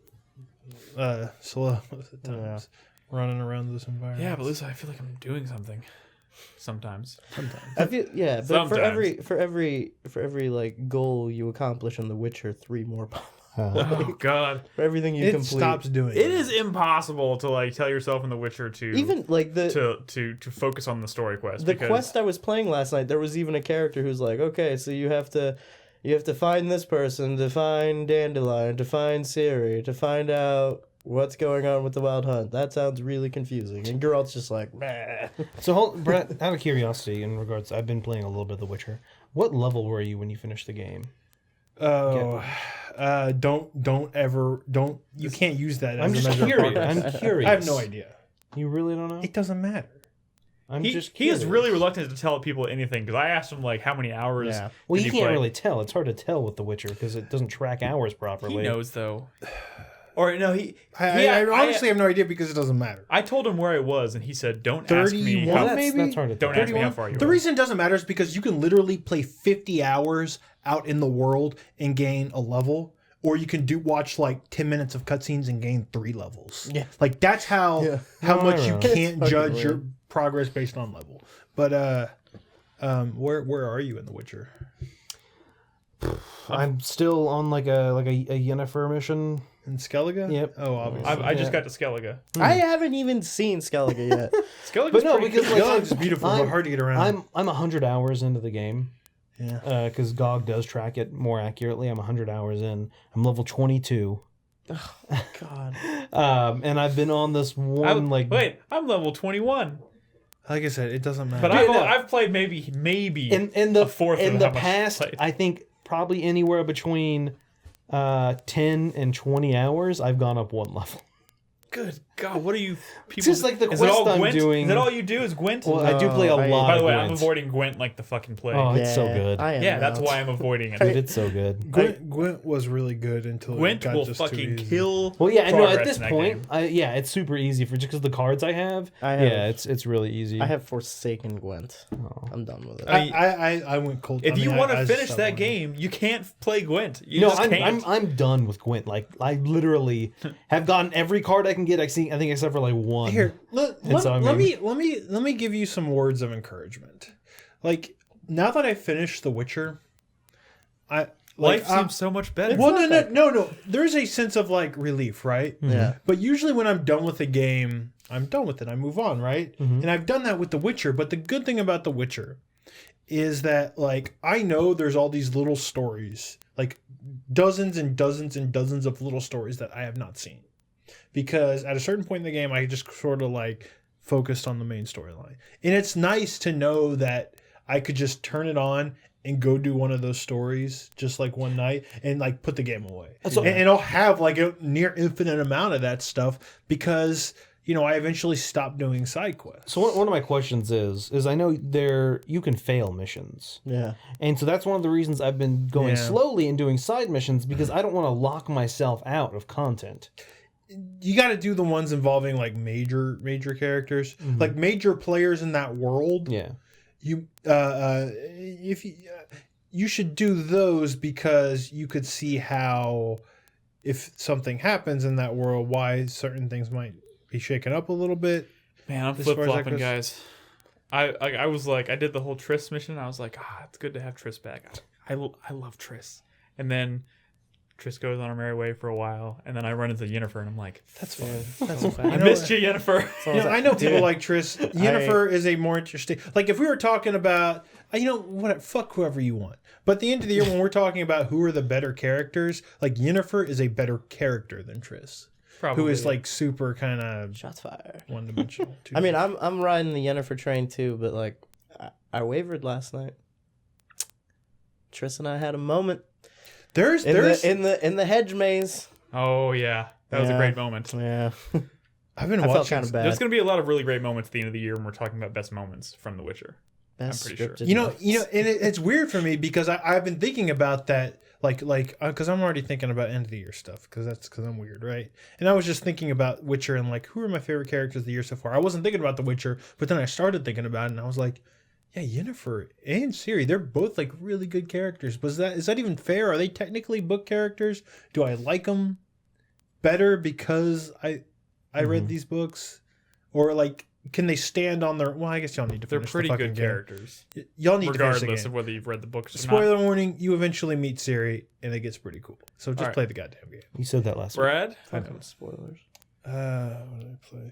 slow at times, running around this environment. Yeah, but at least I feel like I'm doing something. Sometimes. I feel but Sometimes. for every like goal you accomplish in The Witcher, 3 more pop. Oh God! For everything you it complete, stops doing It is impossible to like tell yourself in The Witcher to even like to focus on the story quest. The because quest I was playing last night, there was even a character who's like, okay, so you have to You have to find this person, to find Dandelion, to find Siri, to find out what's going on with the Wild Hunt. That sounds really confusing. And Geralt's just like, meh. So, Brett, out of curiosity, in regards, I've been playing a little bit of The Witcher. What level were you when you finished the game? Oh, don't. You can't use that. I'm as just a measure of curious. progress. I'm curious. I have no idea. You really don't know? It doesn't matter. He is really reluctant to tell people anything because I asked him like how many hours. Yeah. Well, did you he can't play? really tell. It's hard to tell with The Witcher because it doesn't track hours properly. He knows though. Or no, I honestly have no idea because it doesn't matter. I told him where I was, and he said, "Don't ask me. 31 How, That's, maybe? that's hard to tell. don't ask me how far you The are." reason it doesn't matter is because you can literally play 50 hours out in the world and gain a level, or you can watch like 10 minutes of cutscenes and gain 3 levels. Yeah. Like that's how Yeah. much you It's can't fucking judge weird. your progress based on level. But where are you in The Witcher? I'm still on like a Yennefer mission. In Skellige? Yep. Oh, obviously. I just got to Skellige. I haven't even seen Skellige yet. Skellige's But no, pretty because cool. like, Skellige's beautiful, but hard to get around. I'm 100 hours into the game. Yeah. Because GOG does track it more accurately. I'm 100 hours in. I'm level 22. God. And I've been on this one wait, I'm level 21, Like I said, it doesn't matter. but I've played maybe in the a fourth in of the how much past. I've played. I think probably anywhere between 10 and 20 hours. I've gone up one level. Good God, what are you people? Just like the is it all quest I'm Gwent? doing- Is that all you do is Gwent? Well, I do play a No, lot. By the of way, I'm Gwent. avoiding Gwent like the fucking plague. Oh, it's so Yeah, good. I am yeah, that's out. why I'm avoiding it. Dude, it's so good. Gwent was really good until Gwent it got will just too fucking easy. kill. Well, yeah, I know. At progress this in that point, game. it's super easy for just because the cards I have. have- Yeah, it's really easy. I have forsaken Gwent. I'm done with it. I went cold. If you want to finish stopped that playing. game, you can't play Gwent. You No, just can't. I'm done with Gwent. Like I literally have gotten every card I can get. I think except for like one. Here, let so, I me give you some words of encouragement. Like now that I finished The Witcher, Life seems so much better. well, no. There's a sense of like relief, right? Yeah. But usually when I'm done with a game, I'm done with it. I move on, right? And I've done that with The Witcher. But the good thing about The Witcher is that like I know there's all these little stories, like dozens and dozens and dozens of little stories that I have not seen. Because at a certain point in the game, I just sort of like focused on the main storyline. And it's nice to know that I could just turn it on and go do one of those stories just like one night and like put the game away. And I'll have like a near infinite amount of that stuff because, I eventually stopped doing side quests. So one of my questions is I know you can fail missions. Yeah. And so that's one of the reasons I've been going slowly and doing side missions because I don't want to lock myself out of content. You got to do the ones involving like major characters, like major players in that world. Yeah. You should do those because you could see how if something happens in that world, why certain things might be shaken up a little bit. Man, I'm As far flip as that flopping, goes. guys. I was like, I did the whole Triss mission. And I was like, it's good to have Triss back. I love Triss. And then Triss goes on her merry way for a while, and then I run into Yennefer, and I'm like, That's fine. That's fine. I missed you, Yennefer. I know people like Triss. Yennefer is a more interesting. Like if we were talking about, what? Fuck whoever you want. But at the end of the year, when we're talking about who are the better characters, like Yennefer is a better character than Triss, Probably, who is yeah. like super kind of Shots fired. one dimensional. I mean, I'm riding the Yennefer train too, but like, I wavered last night. Triss and I had a moment there's in the hedge maze. Oh yeah, that was a Yeah. great moment. Yeah. I've been I felt watching. kind of bad. There's gonna be a lot of really great moments at the end of the year when we're talking about best moments from The Witcher. Best I'm pretty sure. scripted And notes. it's weird for me because I've been thinking about that, because I'm already thinking about end of the year stuff because I'm weird, right? And I was just thinking about Witcher and like who are my favorite characters of the year so far. I wasn't thinking about The Witcher, but then I started thinking about it and I was like, yeah, Yennefer and Ciri, they're both like really good characters. But is that even fair? Are they technically book characters? Do I like them better because I read these books, or like? Can they stand on their? Well, I guess y'all need to. They're Finish pretty the fucking good game. characters, Y'all need to finish the regardless game. of whether you've read the books or Spoiler not. warning: you eventually meet Ciri, and it gets pretty cool. So just All right. play the goddamn game. You said that last week. Brad, Fucking spoilers. What did I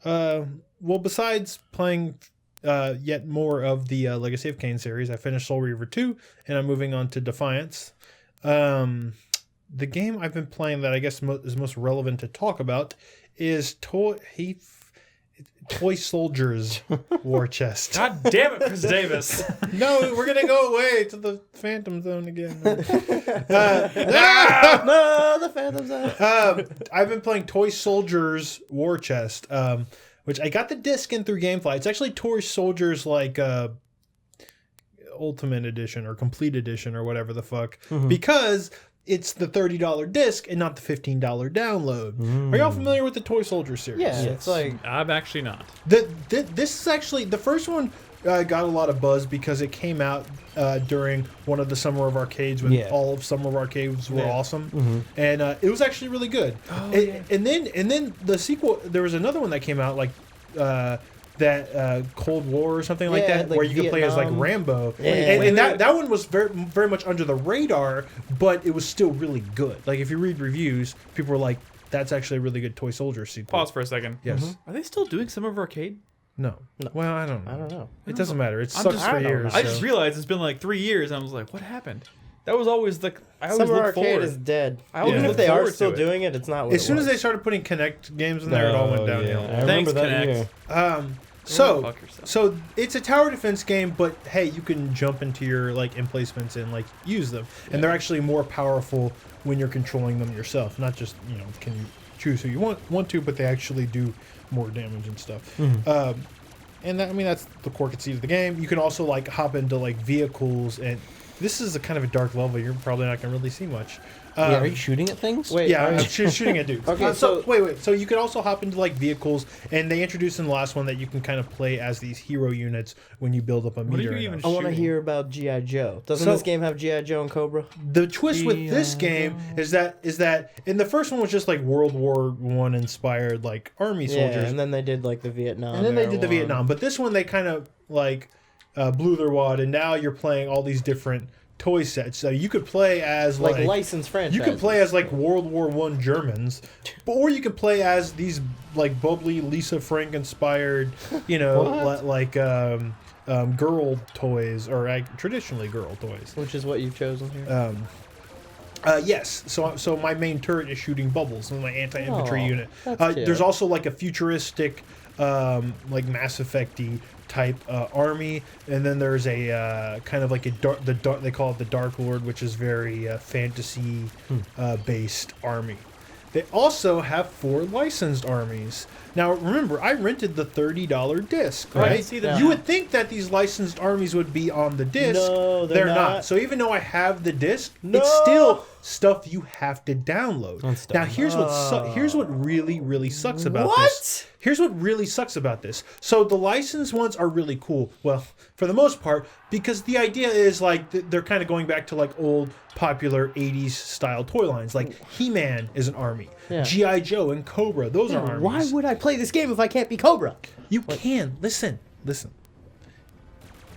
play? Well, besides playing yet more of the Legacy of Kain series. I finished Soul Reaver 2, and I'm moving on to Defiance. The game I've been playing that I guess is most relevant to talk about is Toy Soldiers War Chest. God damn it, Chris Davis. No, we're gonna go away to the Phantom Zone again. No, the Phantom Zone. I've been playing Toy Soldiers War Chest, which I got the disc in through GameFly. It's actually Toy Soldiers like Ultimate Edition or Complete Edition or whatever the fuck, because it's the $30 disc and not the $15 download. Are y'all familiar with the Toy Soldiers series? Yeah, it's like I'm actually not. This is actually the first one. Got a lot of buzz because it came out during one of the Summer of Arcades when all of Summer of Arcades were awesome, and it was actually really good. And then the sequel, there was another one that came out like that Cold War or something like that, like where you could play as like Rambo, and that one was very very much under the radar, but it was still really good. Like if you read reviews, people were like, "That's actually a really good Toy Soldiers sequel." Pause for a second. Yes. Are they still doing Summer of Arcade? No. Well, I don't know. I don't know. It doesn't matter. It sucks for years. I just realized it's been like 3 years, and I was like, what happened? That was always the. I always Summer look Arcade forward. is dead. always Even look if they are forward still to it. doing it, it's not what As it soon as was. they started putting Kinect games in there, it all went downhill. I Thanks, remember that Kinect. year. Fuck yourself. So it's a tower defense game, but hey, you can jump into your like emplacements and like use them, and they're actually more powerful when you're controlling them yourself. Not just can you choose who you want to, but they actually do more damage and stuff. And that, that's the core conceit of the game. You can also like hop into like vehicles, and this is a kind of a dark level. You're probably not gonna really see much. Are you shooting at things? Wait, Yeah, are I'm you- shooting at dudes. Okay, so so- wait. So you can also hop into like vehicles, and they introduced in the last one that you can kind of play as these hero units when you build up a are meter. you and even up. I want to shooting? hear about G.I. Joe. Doesn't So- this game have G.I. Joe and Cobra? The twist with this game is that in the first one was just like World War I inspired like army soldiers, Yeah, and then they did like the Vietnam. and then they era did the one. Vietnam. But this one they kind of like blew their wad, and now you're playing all these different toy sets. So you could play as like licensed franchise. you could play as like World War I Germans, or you could play as these like bubbly Lisa Frank inspired, girl toys or traditionally girl toys. which is what you've chosen here. Yes. So my main turret is shooting bubbles in my anti-infantry Oh, unit. that's cute. There's also like a futuristic, like Mass Effect-y type army, and then there's a kind of like they call it the Dark Lord, which is very fantasy based army. They also have 4 licensed armies. Now, remember, I rented the $30 disc, Right, right? see that. You would think that these licensed armies would be on the disc. No, they're not. So even though I have the disc, No. it's still stuff you have to download. That's Now, dumb. here's what really, really sucks about What? this. Here's what really sucks about this. So the licensed ones are really cool. Well, for the most part, because the idea is like they're kind of going back to like old popular 80s style toy lines. Like He-Man is an army. Yeah. G.I. Joe and Cobra, those are armies. Why would I play this game if I can't be Cobra? You can. Listen.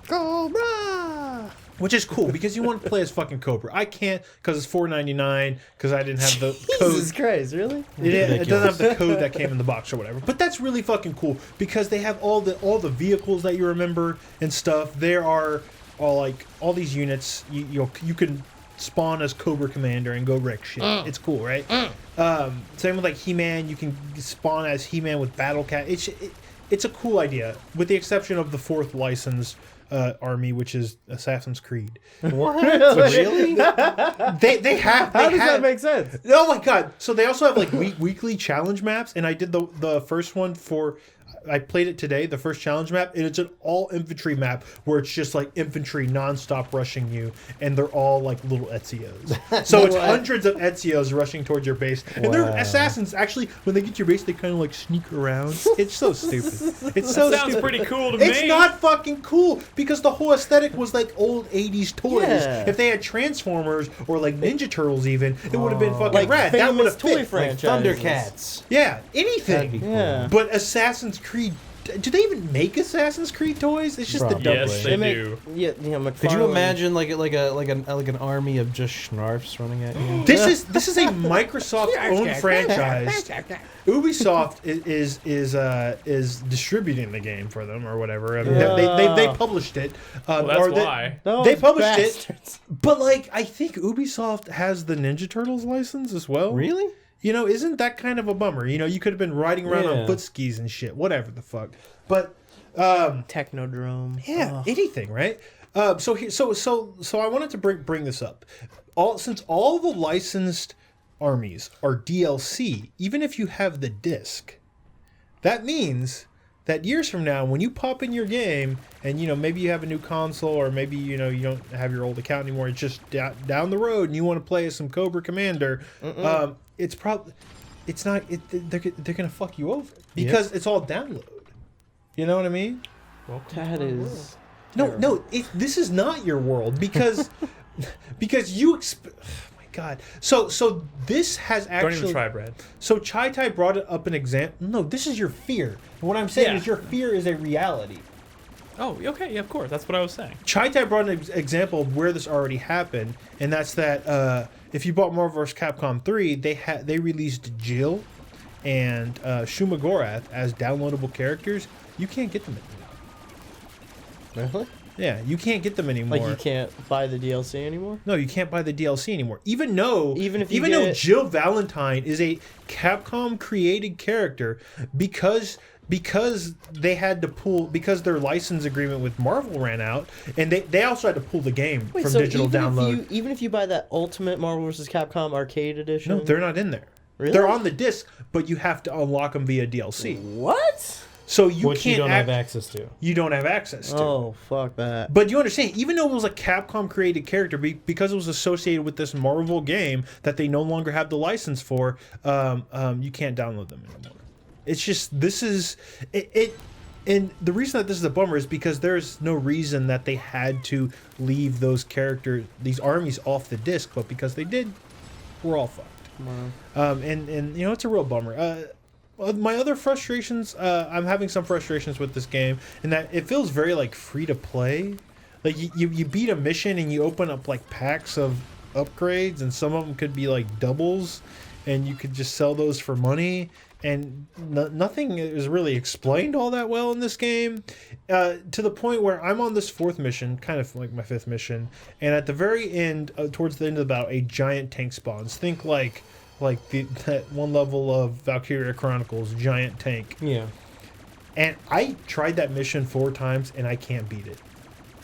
Cobra! Which is cool because you want to play as fucking Cobra. I can't because it's $4.99 because I didn't have the code. Jesus Christ, really? It doesn't have the code that came in the box or whatever. But that's really fucking cool because they have all the vehicles that you remember and stuff. There are all these units. You can spawn as Cobra Commander and go wreck shit. It's cool, right? Same with like He-Man. You can spawn as He-Man with Battle Cat. It's a cool idea, with the exception of the 4th licensed army, which is Assassin's Creed. What? Really? They have. How does that make sense? Oh my god! So they also have like weekly challenge maps, and I did the first one for. I played it today, the first challenge map, and it's an all infantry map where it's just like infantry nonstop rushing you, and they're all like little Ezio's. So it's hundreds of Ezio's rushing towards your base, and they're assassins. Actually, when they get to your base, they kind of like sneak around. It's so stupid. It's so Sounds stupid. pretty cool to me. It's not fucking cool because the whole aesthetic was like old 80s toys. Yeah. If they had Transformers or like Ninja Turtles even, it would have been fucking Like rad. That would famous have toy fit. franchises. Thundercats. Yeah, That'd be anything. cool. Yeah. But Assassin's Creed Do they even make Assassin's Creed toys? It's just Probably. the Yes, dumbest they shit. do. Yeah, Could you McFarlane- imagine like an army of just Schnarfs running at you? This is a Microsoft owned franchise. Ubisoft is distributing the game for them or whatever. I mean, they published it. Well, that's or why. they published bastards. it. But like, I think Ubisoft has the Ninja Turtles license as well. Really? You know, isn't that kind of a bummer? You know, you could have been riding around on Yeah. foot skis and shit, whatever the fuck. But Technodrome. yeah, anything, right? So I wanted to bring this up. Since all the licensed armies are DLC, even if you have the disc, that means that years from now, when you pop in your game and maybe you have a new console or maybe you don't have your old account anymore, it's just down the road and you want to play as some Cobra Commander, it's probably they're gonna fuck you over because it's all download. You know what I mean? That is. No, this is not your world because you. Oh my God. So this has actually. Don't even try, Brad. So Chai Tai brought up an example. No, this is your fear. And what I'm saying is your fear is a reality. Oh, okay, yeah, of course. That's what I was saying. Chai Tai brought an example of where this already happened, and that's that if you bought Marvel vs. Capcom 3, they released Jill and Shuma Gorath as downloadable characters. You can't get them anymore. Really? Yeah, you can't get them anymore. Like you can't buy the DLC anymore? No, you can't buy the DLC anymore. Even though Jill Valentine is a Capcom created character because they had to pull because their license agreement with Marvel ran out, and they also had to pull the game from digital download. Even if you buy that Ultimate Marvel vs. Capcom Arcade Edition? No, they're not in there. Really? They're on the disc, but you have to unlock them via DLC. What? So you Which can't you don't have access to. You don't have access to. Oh, fuck that. But you understand, even though it was a Capcom created character, because it was associated with this Marvel game that they no longer have the license for, you can't download them anymore. It's just, this is it. And the reason that this is a bummer is because there's no reason that they had to leave those characters, these armies off the disc, but because they did, we're all fucked. And it's a real bummer. My other frustrations, I'm having some frustrations with this game in that it feels very like free to play. Like you beat a mission and you open up like packs of upgrades, and some of them could be like doubles, and you could just sell those for money. And nothing is really explained all that well in this game, to the point where I'm on this fourth mission, kind of like my fifth mission, and at the very end, towards the end of the battle, a giant tank spawns. Think like that one level of Valkyria Chronicles, giant tank. Yeah. And I tried that mission 4 times and I can't beat it.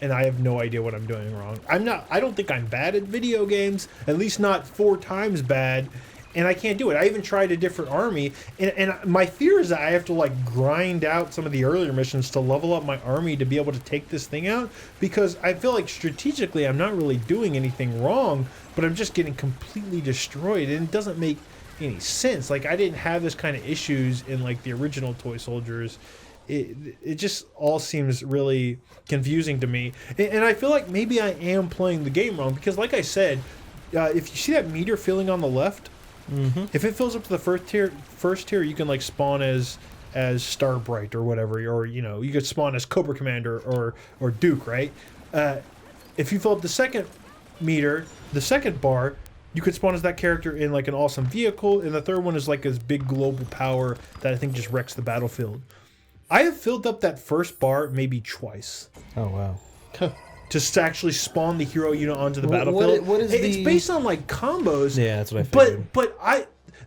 And I have no idea what I'm doing wrong. I don't think I'm bad at video games, at least not 4 times bad. And I can't do it. I even tried a different army, and my fear is that I have to like grind out some of the earlier missions to level up my army to be able to take this thing out, because I feel like strategically I'm not really doing anything wrong, but I'm just getting completely destroyed, and it doesn't make any sense. Like, I didn't have this kind of issues in like the original Toy Soldiers. It just all seems really confusing to me, and I feel like maybe I am playing the game wrong, because like I said, if you see that meter filling on the left, if it fills up to the first tier, you can like spawn as Starbright or whatever, or you could spawn as Cobra Commander or Duke, right? If you fill up the second meter, the second bar, you could spawn as that character in like an awesome vehicle, and the third one is like this big global power that I think just wrecks the battlefield. I have filled up that first bar maybe twice. Oh wow. To actually spawn the hero unit onto the battlefield. What is it's based on like combos. Yeah, that's what I figured. But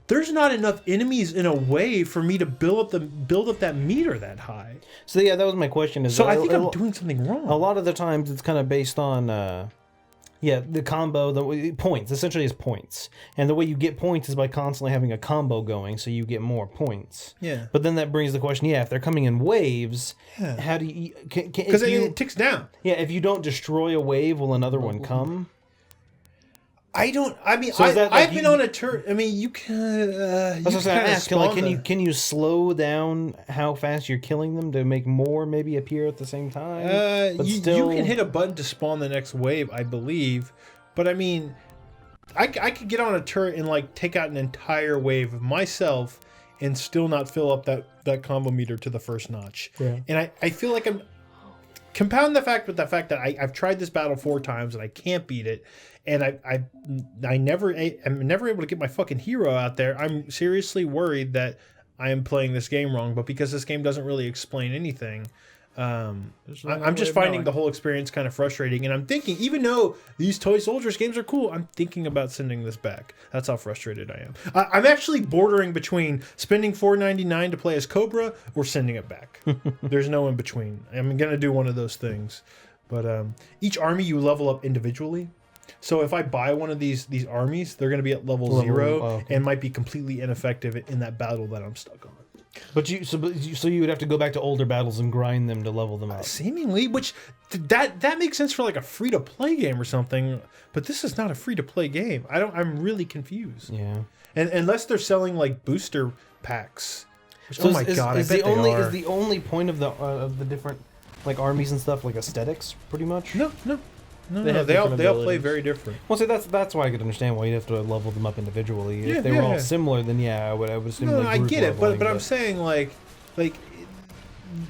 there's not enough enemies in a way for me to build up that meter that high. So yeah, that was my question. So I think I'm doing something wrong. A lot of the times it's kind of based on the combo, the points. Essentially is points. And the way you get points is by constantly having a combo going, so you get more points. Yeah. But then that brings the question, if they're coming in waves, how do you... Because it ticks down. Yeah, if you don't destroy a wave, will another one come? I've been on a turn. I mean, you can. That's what I'm asking. Like, can you slow down how fast you're killing them to make more maybe appear at the same time? You can hit a button to spawn the next wave, I believe. But I mean, I could get on a turret and like take out an entire wave of myself and still not fill up that combo meter to the first notch. Yeah. And I feel like I'm compound the fact with the fact that I've tried this battle 4 times and I can't beat it, and I'm never able to get my fucking hero out there. I'm seriously worried that I am playing this game wrong, but because this game doesn't really explain anything, I'm just finding the whole experience kind of frustrating. And I'm thinking, even though these Toy Soldiers games are cool, I'm thinking about sending this back. That's how frustrated I am. I'm actually bordering between spending $4.99 to play as Cobra or sending it back. There's no in between. I'm gonna do one of those things. But each army you level up individually. So if I buy one of these armies, they're going to be at level 0 and might be completely ineffective in that battle that I'm stuck on. But you would have to go back to older battles and grind them to level them up. Seemingly, which that makes sense for like a free to play game or something. But this is not a free to play game. I'm really confused. Yeah. And unless they're selling like booster packs. Which, So oh my god! I bet they are. Is the only point of the different like armies and stuff like aesthetics, pretty much? No. have They all different play abilities. very different. Well, see, that's why I could understand why you'd have to level them up individually. Yeah, If they were all yeah. similar, then I would assume. No, like I group get it, but leveling, I'm saying like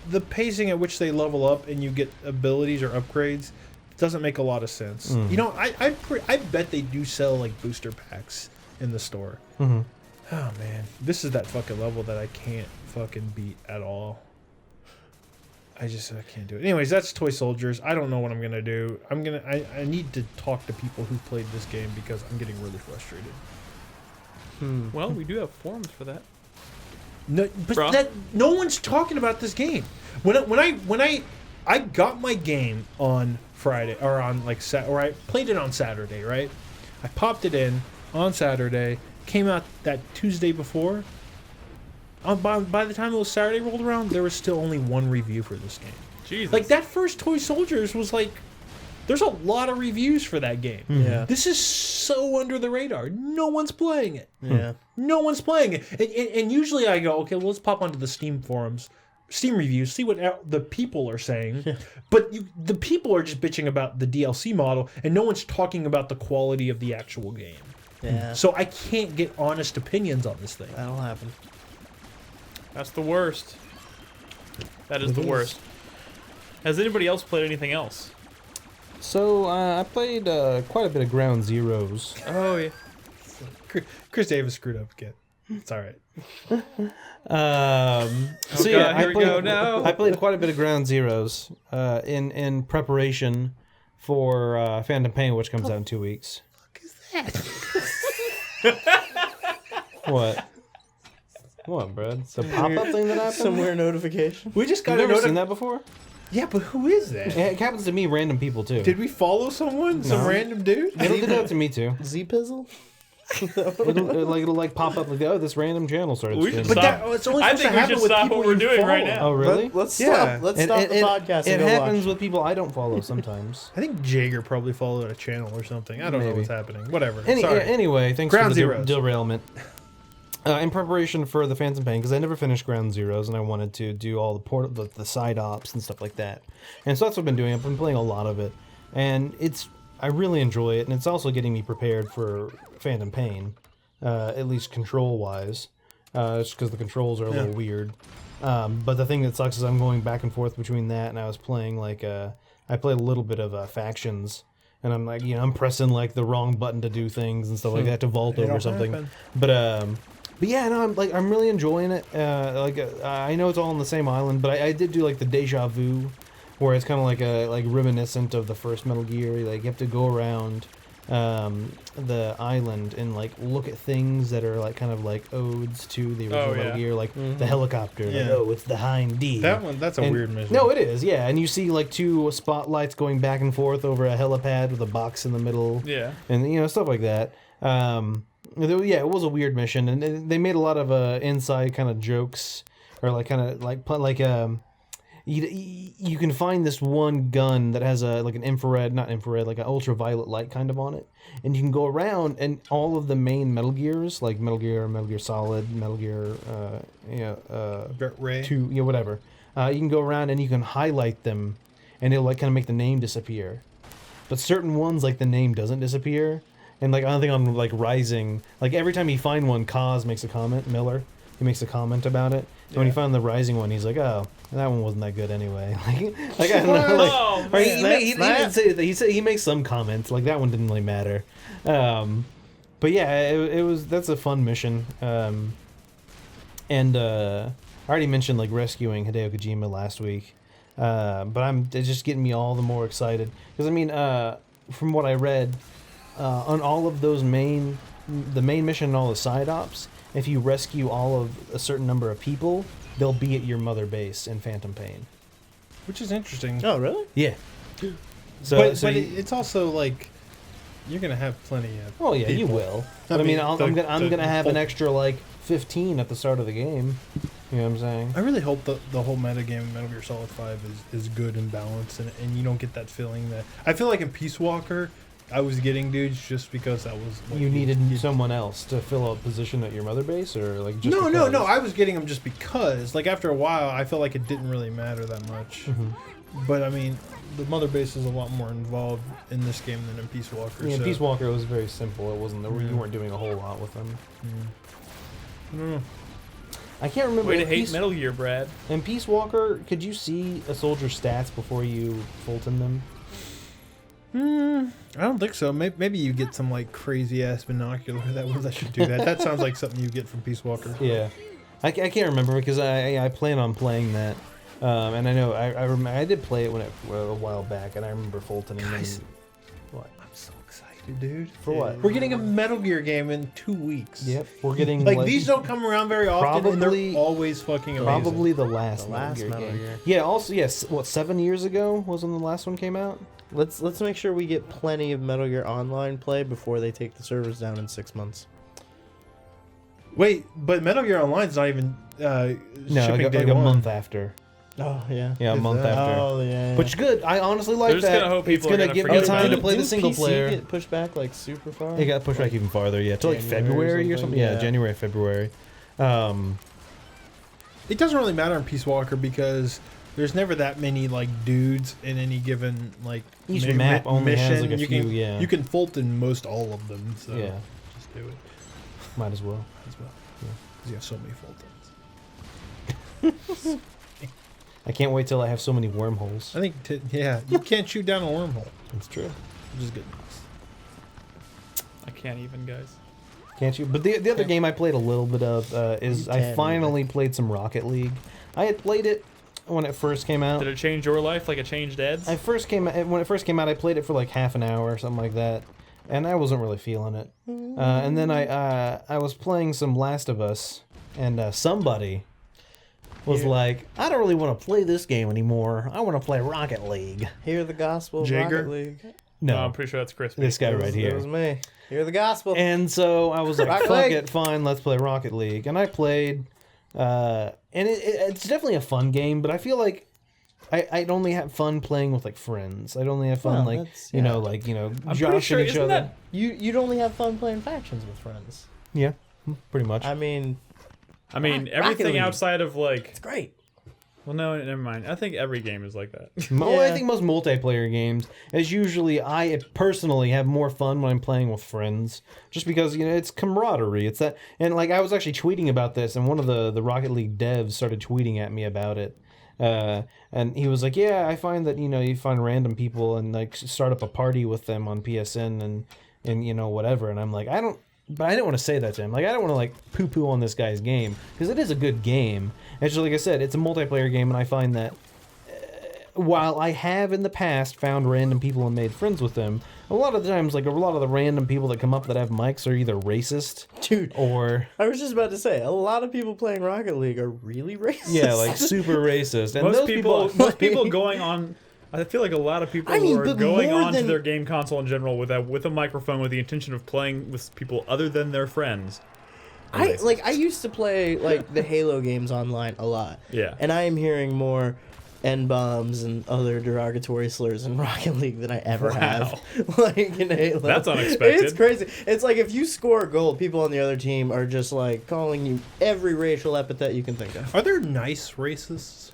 the pacing at which they level up and you get abilities or upgrades doesn't make a lot of sense. You know, I bet they do sell like booster packs in the store. Mhm. Oh man, this is that fucking level that I can't fucking beat at all. I can't do it. Anyways, that's Toy Soldiers. I don't know what I'm gonna do. I need to talk to people who played this game because I'm getting really frustrated. Well, we do have forums for that. No, but Bruh. no one's talking about this game. When I got my game on Friday or on like or I played it on Saturday, right? I popped it in on Saturday, came out that Tuesday before. By the time it was Saturday rolled around, there was still only one review for this game. Jesus. Like that first Toy Soldiers was like, there's a lot of reviews for that game. Yeah. This is so under the radar. No one's playing it. Yeah. No one's playing it. And usually I go, okay, well, let's pop onto the Steam forums, Steam reviews, see what the people are saying. But the people are just bitching about the DLC model, and no one's talking about the quality of the actual game. Yeah. So I can't get honest opinions on this thing. That'll happen. That's the worst. That is the worst. Has anybody else played anything else? So I played quite a bit of Ground Zeroes. Oh, yeah. Chris Davis screwed up again. It's all right. So God, here I we played, go, no. I played quite a bit of Ground Zeroes in preparation for Phantom Pain, which comes out in 2 weeks. What is that? What? What, Brad? It's a pop-up thing that happens? Some weird notification. We just You've got never seen that before? Yeah, but who is that? It happens to me, random people, too. Did we follow someone? Some random dude? It'll do that to me, too. Z-Pizzle? It'll pop up like, oh, this random channel started We should streaming. stop. It's only I supposed think to we happen should with stop people what we're you doing right follow. now. Oh, really? Let's Yeah. stop. Let's stop the podcast It and go happens watch. with people I don't follow sometimes. I think Jaeger probably followed a channel or something. I don't know Maybe. what's happening. Whatever. Sorry. Anyway, thanks Ground for the Zeroes. derailment. In preparation for the Phantom Pain, because I never finished Ground Zeroes, and I wanted to do all the side ops and stuff like that. And so that's what I've been doing. I've been playing a lot of it, and I really enjoy it, and it's also getting me prepared for Phantom Pain, at least control-wise, just because the controls are a little weird. But the thing that sucks is I'm going back and forth between that, and I was playing I played a little bit of Factions. And I'm like, I'm pressing like the wrong button to do things and stuff like that to vault over It'll something. happen. But yeah, no, I'm really enjoying it. I know it's all on the same island, but I did do like the deja vu, where it's kind of like reminiscent of the first Metal Gear. Like you have to go around the island and like look at things that are like kind of like odes to the original Metal Gear, like the helicopter. Like, Yeah. oh, it's the Hind D. That's a And- weird mission. No, it is, yeah. And you see like two spotlights going back and forth over a helipad with a box in the middle. Yeah. And stuff like that. It was a weird mission, and they made a lot of inside kind of jokes, or like kind of like you can find this one gun that has like an not infrared, like an ultraviolet light kind of on it, and you can go around and all of the main Metal Gears, like Metal Gear Solid, Metal Gear, Ray. 2, whatever. You can go around and you can highlight them, and it'll like kind of make the name disappear. But certain ones, like the name doesn't disappear, and like I think on like Rising, like every time you find one, Kaz makes a comment, Miller. he makes a comment about it. And when he found the Rising one, he's like, "Oh, that one wasn't that good anyway." like I don't know. Like, Oh, or man. he didn't say that. He said he makes some comments like that one didn't really matter. But yeah, that's a fun mission. And I already mentioned like rescuing Hideo Kojima last week. But it's just getting me all the more excited because I mean, from what I read, on all of those the main mission and all the side ops, if you rescue all of a certain number of people, they'll be at your mother base in Phantom Pain. Which is interesting. Oh, really? Yeah. But it's also like you're gonna have plenty of. Oh yeah, you people. will. But I mean, I'm gonna have an full- extra like 15 at the start of the game. You know what I'm saying? I really hope the whole meta game of Metal Gear Solid 5 is good and balanced, and you don't get that feeling that I feel like in Peace Walker, I was getting dudes just because that was what You needed someone else to fill a position at your mother base, or like just no. because? I was getting them just because. Like after a while, I felt like it didn't really matter that much. But I mean, the mother base is a lot more involved in this game than in Peace Walker. Yeah, so. Peace Walker was very simple. It wasn't you weren't doing a whole lot with them. I don't know. I can't remember. Way to in hate Peace, Metal Gear, Brad. in Peace Walker, could you see a soldier's stats before you Fulton them? I don't think so. Maybe you get some like crazy ass binocular that should do that. That sounds like something you get from Peace Walker. Yeah, I can't remember because I plan on playing that, and I know I did play it a while back, and I remember Fultoning Guys. them. What? I'm so excited, dude. For what? We're getting a Metal Gear game in 2 weeks. Yep, we're getting Like these don't come around very often, and Probably- they're always fucking amazing. probably the last Metal Metal Gear Gear. game. Yeah. Also, yes. What 7 years ago was when the last one came out? Let's make sure we get plenty of Metal Gear Online play before they take the servers down in 6 months. Wait, but Metal Gear Online's not even No, shipping like day a one. month after. Oh yeah. Yeah, a Is month that- after. Oh yeah. Which is good. I honestly like They're just that. gonna hope It's people are gonna gonna give me forget time about to it. play the Didn't single PC player. get pushed back like super far? It got pushed back even farther. Yeah, till like January or February or something. something, Yeah, yeah. January, February. It doesn't really matter in Peace Walker because there's never that many like dudes in any given like Each map only mission. has, like, a you few, can, yeah. You can Fulton most all of them. So Yeah, just do it might as well. as well. Because you have so many Fultons. I can't wait till I have so many wormholes. I think you can't shoot down a wormhole, That's true. which is good. I can't even, guys. Can't you? But the other game I played a little bit of is You I can, finally played some Rocket League. I had played it when it first came out. Did it change your life like it changed Ed's? When it first came out, I played it for like half an hour or something like that, and I wasn't really feeling it. And then I was playing some Last of Us, and somebody was like, "I don't really want to play this game anymore. I want to play Rocket League." Hear the gospel of Jagger? Rocket League. No, I'm pretty sure that's Crispy. this guy It right was- here. It was me. Hear the gospel. And so I was like, Rocket fuck League. it, fine, let's play Rocket League. And I played, and it's definitely a fun game, but I feel like I'd only have fun playing with like friends. I'd only have fun Well, like, that's- you know, yeah. like, you know, I'm pretty joshing sure, each isn't other. that... You'd only have fun playing factions with friends. Yeah, pretty much. I mean, I mean, Rocket everything League. outside of like... it's great. Well, no, never mind. I think every game is like that. I Yeah. think most multiplayer games is usually I personally have more fun when I'm playing with friends, just because you know it's camaraderie. It's that, and like I was actually tweeting about this, and one of the Rocket League devs started tweeting at me about it, and he was like, "Yeah, I find that you find random people and like start up a party with them on PSN and you know whatever," and I'm like, But I didn't want to say that to him. Like, I don't want to, like, poo-poo on this guy's game. Because it is a good game. And just like I said, it's a multiplayer game, and I find that while I have in the past found random people and made friends with them, a lot of the times, like, a lot of the random people that come up that have mics are either racist Dude, or... I was just about to say, a lot of people playing Rocket League are really racist. Yeah, like, super racist. And most those people going on... I feel like a lot of people I mean, are but going more on to than- their game console in general with a microphone with the intention of playing with people other than their friends. I used to play like the Halo games online a lot. Yeah. And I am hearing more N-bombs and other derogatory slurs in Rocket League than I ever have. Like in Halo. That's unexpected. It's crazy. It's like if you score a goal, people on the other team are just like calling you every racial epithet you can think of. Are there nice racists?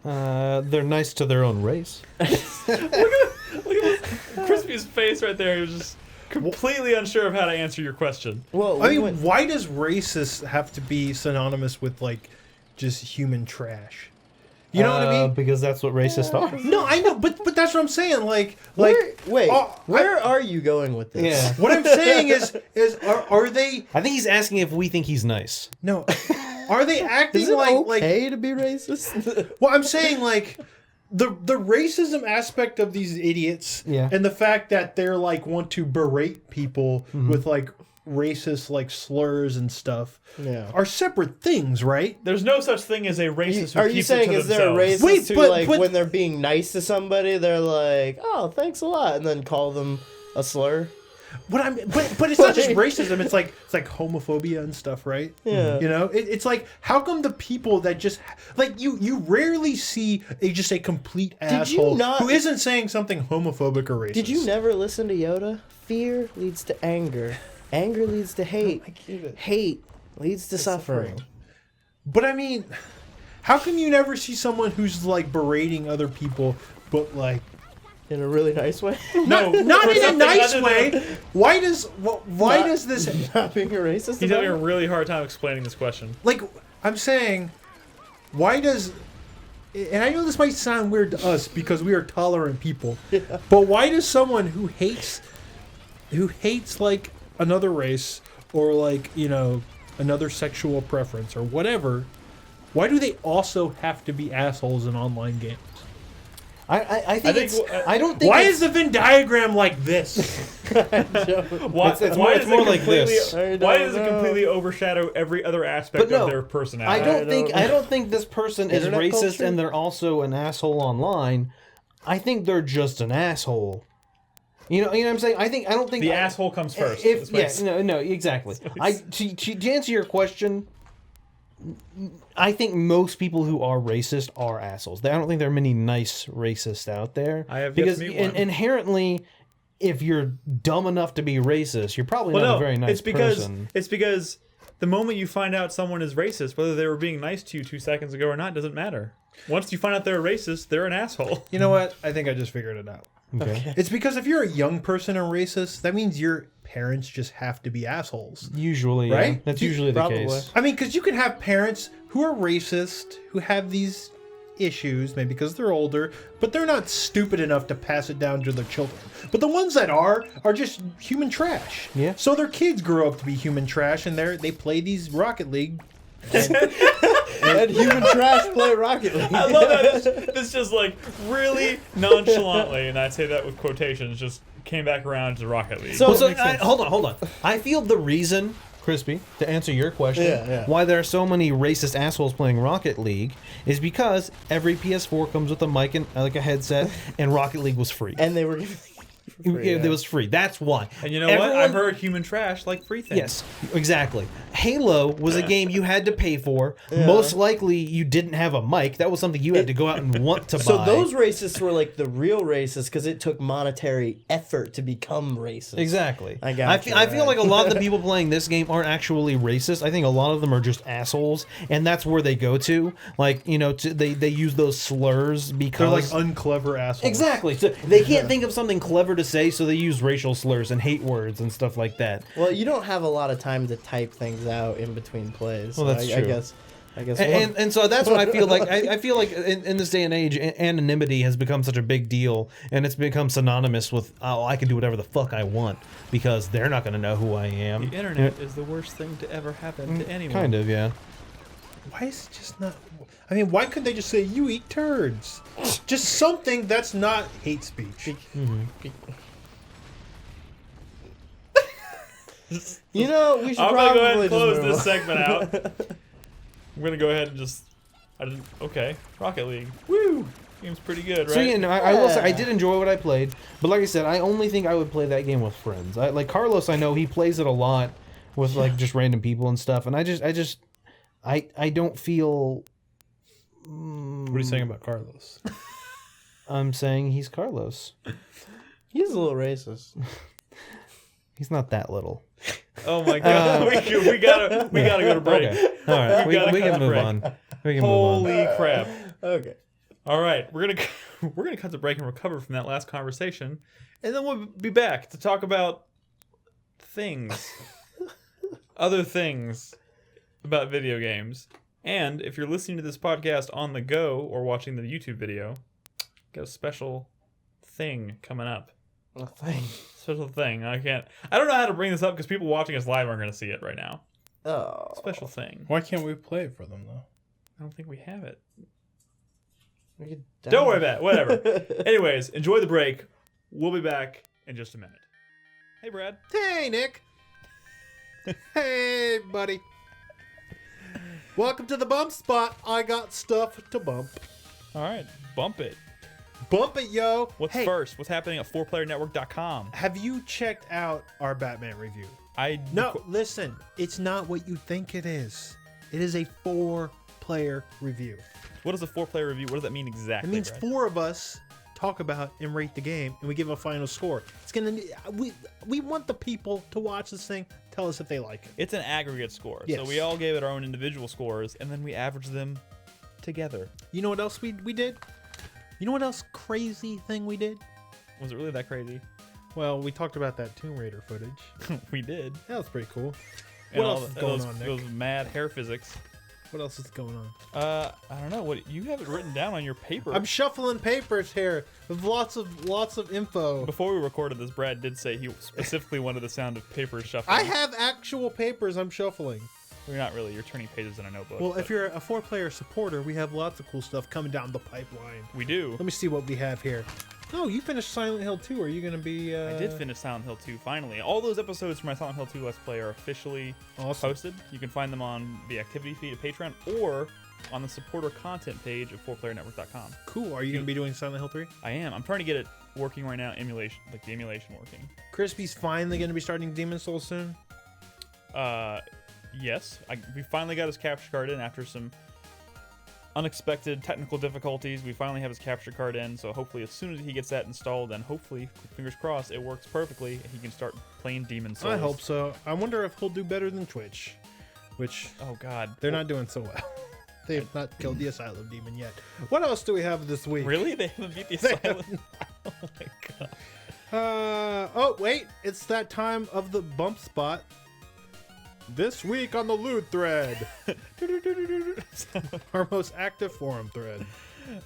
they're nice to their own race. Look at Crispy's face right there. He was just... completely unsure of how to answer your question. Well, I we mean, went- why does racist have to be synonymous with like just human trash? You know what I mean? Because that's what racists are. No, I know, but that's what I'm saying. Like, where are you going with this? Yeah. what I'm saying is are they I think he's asking if we think he's nice. no? Are they acting Is it like okay to be racist? Well, I'm saying like the racism aspect of these idiots, Yeah. and the fact that they're like want to berate people Mm-hmm. with like racist like slurs and stuff, Yeah. are separate things, right? There's no such thing as a racist who Are you keeps saying it to is there a themselves. racist Wait, who but- like but- when they're being nice to somebody they're like, oh, thanks a lot, and then call them a slur? But it's not just racism. It's like homophobia and stuff, right? Yeah. You know, it's like how come the people that just like you rarely see just a complete you asshole not- who isn't saying something homophobic or racist. Did you never listen to Yoda? Fear leads to anger. Anger leads to hate. Hate leads to suffering. But I mean, how come you never see someone who's like berating other people, but like In a really nice way. not in a something nice other way? than- Why does this Not being a racist. He's about having a it? really hard time explaining this question. like? I'm saying, why does? And I know this might sound weird to us because we are tolerant people, but why does someone who hates like another race or like another sexual preference or whatever, why do they also have to be assholes in online games? I think think- I don't think Why it's- is the Venn diagram like this? Why, It's why more- does it's more it like completely, this. I Why don't does it know. completely overshadow every other aspect But no, of their personality? I don't think this person is Internet racist culture? and they're also an asshole online. I think they're just an asshole. You know what I'm saying? I don't think The asshole comes first. If That's what yes, it's- no, exactly. To answer your question, I think most people who are racist are assholes. I don't think there are many nice racists out there. I have yet to because meet one. inherently, if you're dumb enough to be racist, you're probably not a very nice person. It's because the moment you find out someone is racist, whether they were being nice to you 2 seconds ago or not, doesn't matter. Once you find out they're racist, they're an asshole. You know what? I think I just figured it out. Okay. It's because if you're a young person and racist, that means your parents just have to be assholes. Usually, Right? yeah. That's usually the Probably. case. I mean, because you can have parents who are racist, who have these issues, maybe because they're older, but they're not stupid enough to pass it down to their children. But the ones that are just human trash. Yeah. So their kids grow up to be human trash, and they play these Rocket League. And human trash play Rocket League. I love that. This just like really nonchalantly, and I say that with quotations, just came back around to Rocket League. So- Well, so makes sense. hold on. I feel the reason, Crispy, to answer your question, Yeah. why there are so many racist assholes playing Rocket League is because every PS4 comes with a mic and like a headset, and Rocket League was free. And they were giving It was free. That's why. And you know what? I've heard human trash like free things. Yes, exactly. Halo was a game you had to pay for. Most likely, you didn't have a mic. That was something you had to go out and want to So buy. those racists were like the real racists because it took monetary effort to become racist. Exactly. I got you, I feel right. like a lot of the people playing this game aren't actually racist. I think a lot of them are just assholes, and that's where they go to. Like, they use those slurs They're because like unclever assholes. exactly. So they can't think of something clever to say, so they use racial slurs and hate words and stuff like that. Well, you don't have a lot of time to type things out in between plays. Well, that's I true. guess. And so that's what I feel like. I feel like in this day and age, anonymity has become such a big deal, and it's become synonymous with, oh, I can do whatever the fuck I want because they're not going to know who I am. The internet is the worst thing to ever happen to anyone. Kind of, yeah. Why is it just not? I mean, why couldn't they just say you eat turds? Just something that's not hate speech. You know, we should I'm gonna probably go ahead and just close move this on. segment out. I'm gonna go ahead and just. Okay, Rocket League. Woo! Game's pretty good, right? So yeah, no, I will say I Yeah. did enjoy what I played, but like I said, I only think I would play that game with friends. Like Carlos, I know he plays it a lot with like just random people and stuff, and I don't feel. What are you saying about Carlos? I'm saying he's Carlos. He's a little racist. He's not that little. Oh my god, we gotta go to break. Okay, all right, gotta we cut can the move break. on. We can move on. Holy crap! Okay. All right, we're gonna cut the break and recover from that last conversation, and then we'll be back to talk about things, other things about video games. And if you're listening to this podcast on the go or watching the YouTube video, got a special thing coming up. A thing. Special thing. I don't know how to bring this up because people watching us live aren't going to see it right now. Oh. Special thing. Why can't we play it for them though? I don't think we have it. We could Don't worry about it. Whatever. Anyways, enjoy the break. We'll be back in just a minute. Hey, Brad. Hey, Nick. Hey, buddy. Welcome to the bump spot. I got stuff to bump. All right. Bump it. Bump it, yo. What's Hey, first? What's happening at 4playernetwork.com? have you checked out our Batman review? I No, listen. It's not what you think it is. It is a 4-player review. What is a 4-player review? What does that mean exactly? It means Brad? 4 of us talk about and rate the game, and we give a final score. It's gonna. We want the people to watch this thing. Tell us if they like it. It's an aggregate score. Yes. So we all gave it our own individual scores, and then we average them together. You know what else we did? You know what else crazy thing we did? Was it really that crazy? Well, we talked about that Tomb Raider footage. We did. That was pretty cool. And What all else is the- going those, on, Nick? Those mad hair physics. What else is going on? I don't know. What you have it written down on your paper. I'm shuffling papers here with lots of info. Before we recorded this, Brad did say he specifically wanted the sound of paper shuffling. I have actual papers I'm shuffling. You're not really. You're turning pages in a notebook. Well, but if you're a 4-player supporter, we have lots of cool stuff coming down the pipeline. we do. Let me see what we have here. Oh, you finished Silent Hill 2. Are you going to be... I did finish Silent Hill 2 finally. All those episodes from my Silent Hill 2 Let's Play are officially Awesome. posted. You can find them on the activity feed at Patreon or on the supporter content page at 4playernetwork.com. Cool. Are you going to be doing Silent Hill 3? I am. I'm trying to get it working right now. Emulation, like the emulation working. Crispy's finally going to be starting Demon's Souls soon. Yes. We finally got his capture card in after some unexpected technical difficulties. We finally have his capture card in, so hopefully as soon as he gets that installed, then hopefully, fingers crossed, it works perfectly and he can start playing Demon's Souls. I hope so. I wonder if he'll do better than Twitch, which Oh, God. they're not doing so well. They have not killed the Asylum Demon yet. What else do we have this week? Really? They haven't beat the They Asylum? Oh, my God. Oh, wait. It's that time of the bump spot. This week on the Loot thread. Our most active forum thread.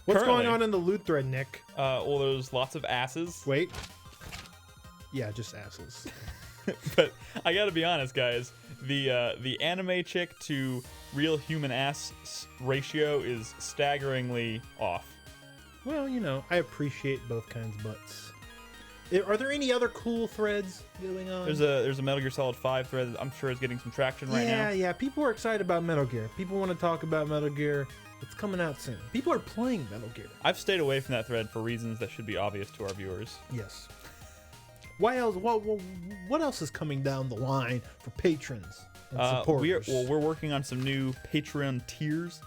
What's Currently. going on in the Loot thread, Nick? Well, there's lots of asses. Wait. Yeah, just asses. But I gotta be honest, guys. The anime chick to real human ass ratio is staggeringly off. Well, you know, I appreciate both kinds of butts. Are there any other cool threads going on? There's a Metal Gear Solid 5 thread that I'm sure is getting some traction right now. Yeah. People are excited about Metal Gear. People want to talk about Metal Gear. It's coming out soon. People are playing Metal Gear. I've stayed away from that thread for reasons that should be obvious to our viewers. Yes. Why else? What else is coming down the line for patrons and supporters? We're working on some new Patreon tiers.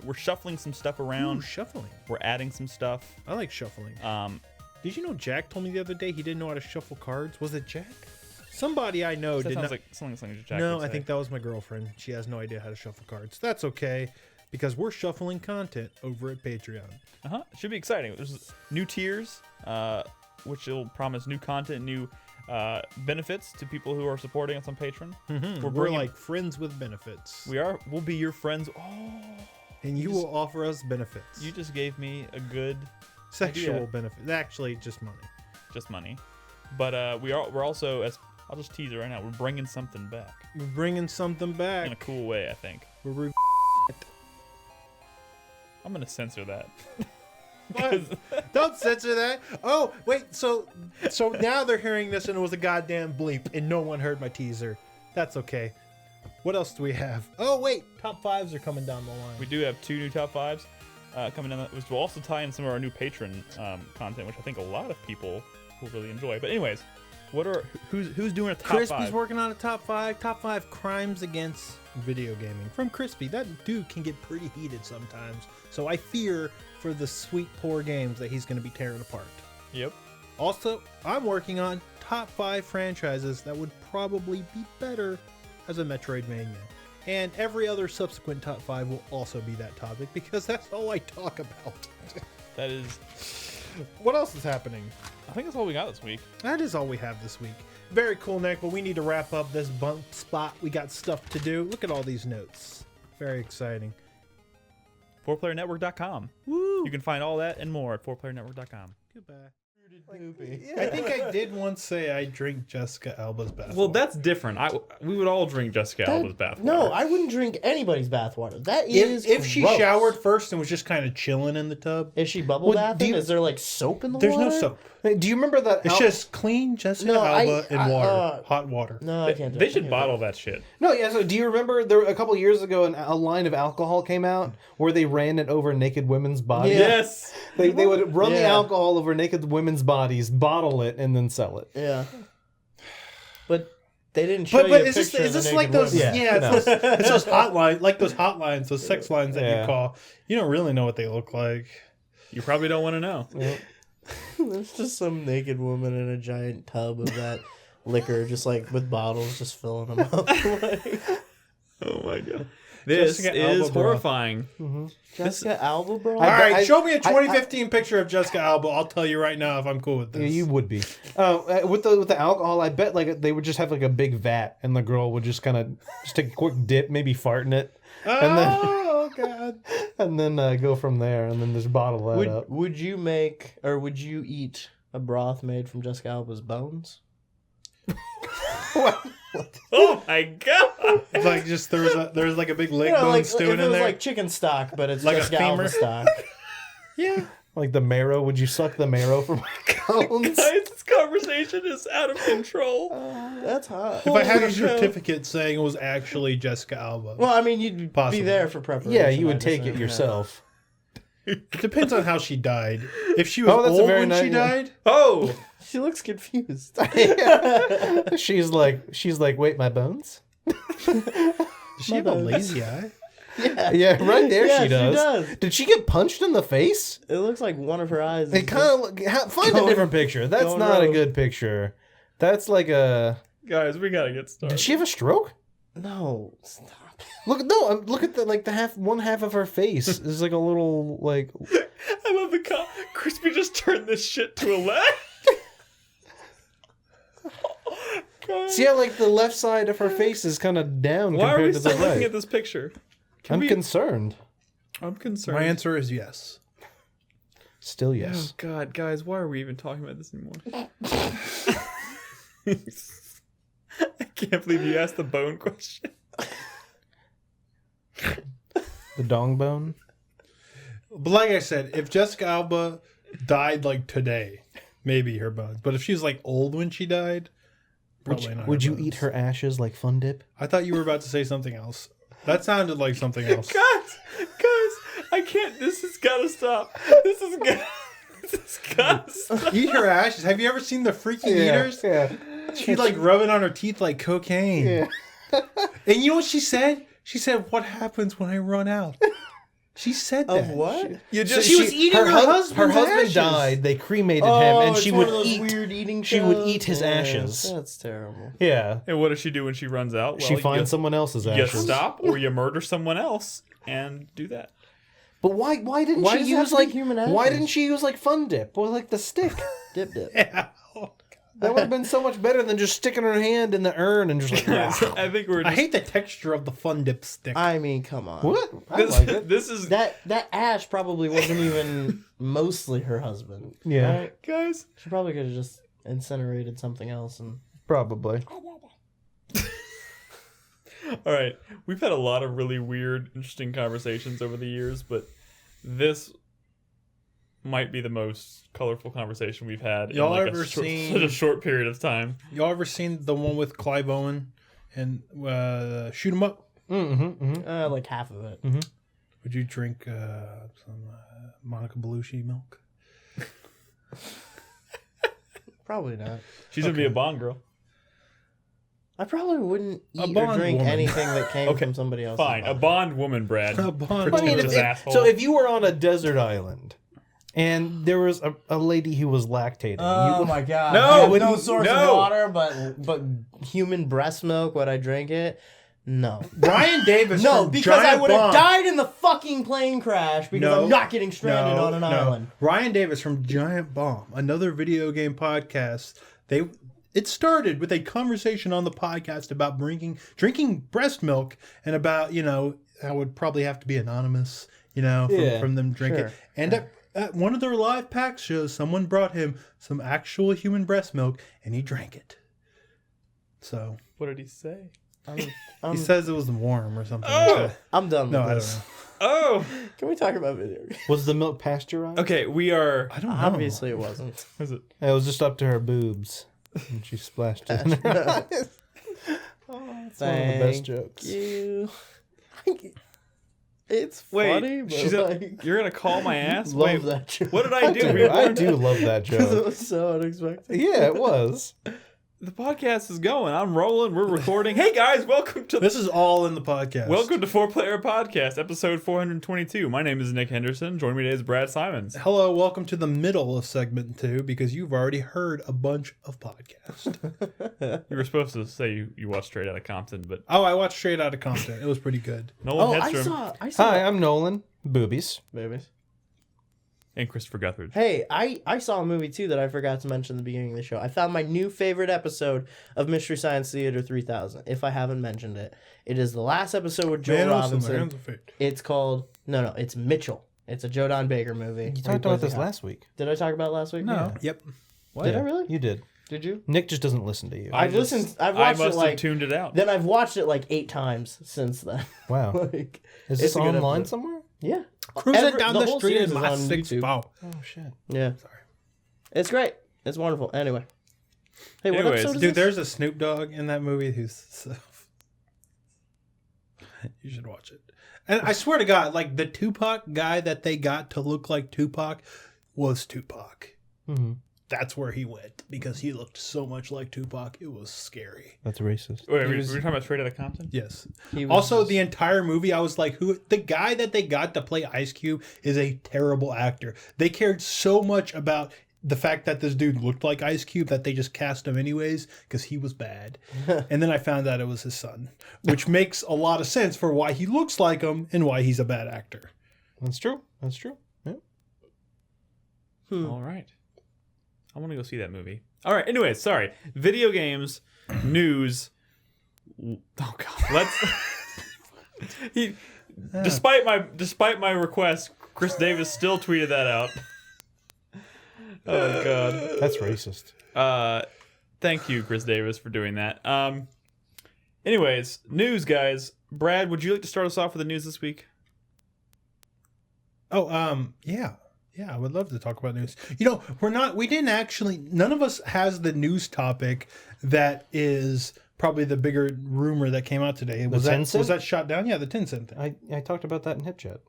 We're shuffling some stuff around. Ooh, shuffling. We're adding some stuff. I like shuffling. Um, Did you know Jack told me the other day he didn't know how to shuffle cards? Was it Jack? Somebody I know that did sounds not. like something Jack No, would I say. think that was my girlfriend. She has no idea how to shuffle cards. That's okay, because we're shuffling content over at Patreon. It should be exciting. There's new tiers, which will promise new content, new benefits to people who are supporting us on Patreon. We're bringing- like friends with benefits. We'll be your friends. Oh, And you will offer us benefits. you just gave me a good Sexual idea. benefits. Actually, just money. just money. But we're also, as I'll just tease it right now, we're bringing something back We're bringing something back. in a cool way. I think We're I'm gonna censor that. What? Don't censor that. Oh, wait. So now they're hearing this and it was a goddamn bleep and no one heard my teaser. That's okay. What else do we have? Oh, wait. Top 5s are coming down the line. We do have 2 new top 5s coming down, which will also tie in some of our new patron content, which I think a lot of people will really enjoy. But anyways, who's doing a top Crispy's 5? working on a top 5. Top 5 crimes against video gaming. From Crispy. That dude can get pretty heated sometimes. So I fear for the sweet, poor games that he's going to be tearing apart. Yep. Also, I'm working on top 5 franchises that would probably be better as a Metroidvania. And every other subsequent top 5 will also be that topic because that's all I talk about. That is What else is happening? I think that's all we got this week. That is all we have this week. Very cool, Nick, but we need to wrap up this bump spot. We got stuff to do. Look at all these notes. Very exciting. 4playernetwork.com. Woo! You can find all that and more at 4playernetwork.com. Goodbye. I think I did once say I drink Jessica Alba's bathwater. Well, that's different. We would all drink Jessica Alba's bathwater. No, I wouldn't drink anybody's bathwater. That is if she gross. showered first and was just kind of chilling in the tub. Is she bubble bathing? Is there like soap in the There's water? no soap. Hey, do you remember that? It's just clean Jessica No, Alba in I- water, hot water. No, I can't do They it. should bottle that shit. No, yeah. So, do you remember there a couple years ago a line of alcohol came out where they ran it over naked women's bodies? Yeah. Yes. They would run the Yeah. alcohol over naked women's bodies, bottle it, and then sell it. Yeah. But they didn't show But you a is picture this of the like naked those? women. Yeah, no. it's those hotlines, like those hotlines, those sex lines that Yeah. you call. You don't really know what they look like. You probably don't want to know. There's just some naked woman in a giant tub of that liquor, just like with bottles, just filling them up. Like, Oh my god. This Jessica is Alba, bro. horrifying. Jessica Alba, bro. All right, I- show me a 2015 picture of Jessica Alba. I'll tell you right now if I'm cool with Yeah, this. you would be. With the alcohol, I bet like they would just have like a big vat, and the girl would just kind of just take a quick dip, maybe fart in it, and then Oh god! and then go from there, and then just bottle that up. Would you make or would you eat a broth made from Jessica Alba's bones? Oh my god. It's like just there's like a big leg You know, bone like stewing if it in was there. like chicken stock, but it's Like a Jessica Alba femur? stock. Yeah. Like the marrow, would you suck the marrow from my bones? Guys, this conversation is out of control. That's hot. If I had a Holy cow. certificate saying it was actually Jessica Alba, Well, I mean, you'd Possibly. be there for preparation. Yeah, you I would take assume, it yeah. yourself. it depends on how she died. If she was Oh, that's a old very when nice- she died, Oh. She looks confused. She's like, wait, my bones? does she have a lazy eye? Yeah, right there Yeah, she does. Did she get punched in the face? It looks like one of her eyes. It kind of find a Going- different picture. That's going not a rogue. good picture. That's like a. Guys, we gotta get started. Did she have a stroke? No, stop. Look at one half of her face is like a little like. I love the Crispy just turned this shit to a left. See how like the left side of her face is kind of down Why are we compared to the still looking right. at this picture? I'm we- concerned. I'm concerned. My answer is yes. Still Oh yes. god, guys, why are we even talking about this anymore? I can't believe you asked the bone question. The dong bone. But like I said, if Jessica Alba died like today, maybe her bones. But if she was like old when she died, probably not. Would her you bones. eat her ashes like Fun Dip? I thought you were about to say something else. That sounded like something else. Guys, I can't. This has gotta stop. This has gotta stop. Eat her ashes. Have you ever seen the Freaky Eaters? Yeah. She's like rubbing on her teeth like cocaine. Yeah. And you know what she said? She said, "What happens when I run out?" She said that. Of what? You So just she was eating her husband's Her husband ashes. died. They cremated Oh, him, and it's she one would of those eat. weird eating. she would shows? eat his Yeah, ashes. That's terrible. Yeah. And what does she do when she runs out? She Well, finds someone else's You ashes. stop or you murder someone else and do that. But why didn't Why she does it have use to be like human why ashes? didn't she use like Fun Dip or like the stick? Dip. Yeah. That would have been so much better than just sticking her hand in the urn and just like I think we're I just, hate the texture of the Fun Dip stick. I mean, come on. what? I like it. this is That ash probably wasn't even mostly her husband. Yeah. Right? guys. She probably could have just incinerated something else and. Probably. All right, we've had a lot of really weird, interesting conversations over the years, but this might be the most colorful conversation we've had Y'all in like ever seen- such a short period of time. Y'all ever seen the one with Clive Owen and Shoot 'Em Up? Like half of it. Would you drink some Monica Bellucci milk? Probably not. She's gonna be a Bond girl. I probably wouldn't A eat or Bond drink woman. anything that came Okay, from somebody else. Fine, a Bond woman, Brad. A Bond I mean, Pretentious asshole. so if you were on a desert island and there was a lady who was lactating, you, my god! No, I have no wouldn't- source no. of water, but human breast milk. Would I drink it? No. Ryan Davis. No, from because I Giant would have Bomb. died in the fucking plane crash because No, I'm not getting stranded on an island. Ryan Davis from Giant Bomb, another video game podcast. It started with a conversation on the podcast about drinking breast milk and about, I would probably have to be anonymous, from them drinking. Sure. And at one of their live pack shows, someone brought him some actual human breast milk and he drank it. So. What did he say? He says it was warm or something like that. I'm done with No, I don't this. know. Oh, Can we talk about video games? Was the milk pasteurized? okay. We are. I don't know. Obviously it wasn't. Was it? It was just up to her boobs, and she splashed it in her eyes. It's one of the best jokes. You. It's Wait, funny, but she's you're gonna call my ass? love Wait, that joke. what did I do? I Reborn? do love that Because it joke. was so unexpected. Yeah, it was. The podcast is going. I'm rolling. We're recording. Hey guys, welcome to This is all in the podcast. welcome to 4Player Podcast, episode 422. My name is Nick Henderson. Joining me today is Brad Simons. Hello, welcome to the middle of segment 2 because you've already heard a bunch of podcasts. You were supposed to say you watched Straight Outta Compton, but Oh, I watched Straight Outta Compton. It was pretty good. Nolan Oh, Hedstrom I saw. Hi, I'm Nolan. Boobies. Babies. and Christopher Guthridge. Hey, I saw a movie too that I forgot to mention at the beginning of the show. I found my new favorite episode of Mystery Science Theater 3000. If I haven't mentioned it, it is the last episode with Joel Robinson. It's called it's Mitchell. It's a Joe Don Baker movie. You talked about this last week. Did I talk about it last week? No. Yep. Did I really? You did. Did you? Nick just doesn't listen to you. I've watched I it must like have tuned it out. then I've watched it like 8 times since then. Wow. Like, Is it's this a good online episode. somewhere? Yeah. Cruising down the whole street series in is my on 6 YouTube. Wow. Oh, shit. Yeah. Sorry. It's great. It's wonderful. Anyway. Hey, what Anyways, episode is Dude, this? there's a Snoop Dogg in that movie who's so... You should watch it. And I swear to God, like the Tupac guy that they got to look like Tupac was Tupac. Mm-hmm. That's where he went because he looked so much like Tupac. It was scary. That's racist. Wait, were you talking about Straight Outta Compton? Yes. He was Also, just- the entire movie, I was like, the guy that they got to play Ice Cube is a terrible actor. They cared so much about the fact that this dude looked like Ice Cube that they just cast him anyways because he was bad. And then I found out it was his son, which makes a lot of sense for why he looks like him and why he's a bad actor. That's true. That's true. Yeah. All right. I want to go see that movie. All right. Anyways, sorry. Video games, news. Oh God. Let's. Despite my request, Chris Davis still tweeted that out. Oh God. That's racist. Thank you, Chris Davis, for doing that. Anyways, news, guys. Brad, would you like to start us off with the news this week? Oh, yeah. Yeah, I would love to talk about news. None of us has the news topic that is probably the bigger rumor that came out today. Was Tencent? that shot down? Yeah, the Tencent thing. I talked about that in Hip Chat.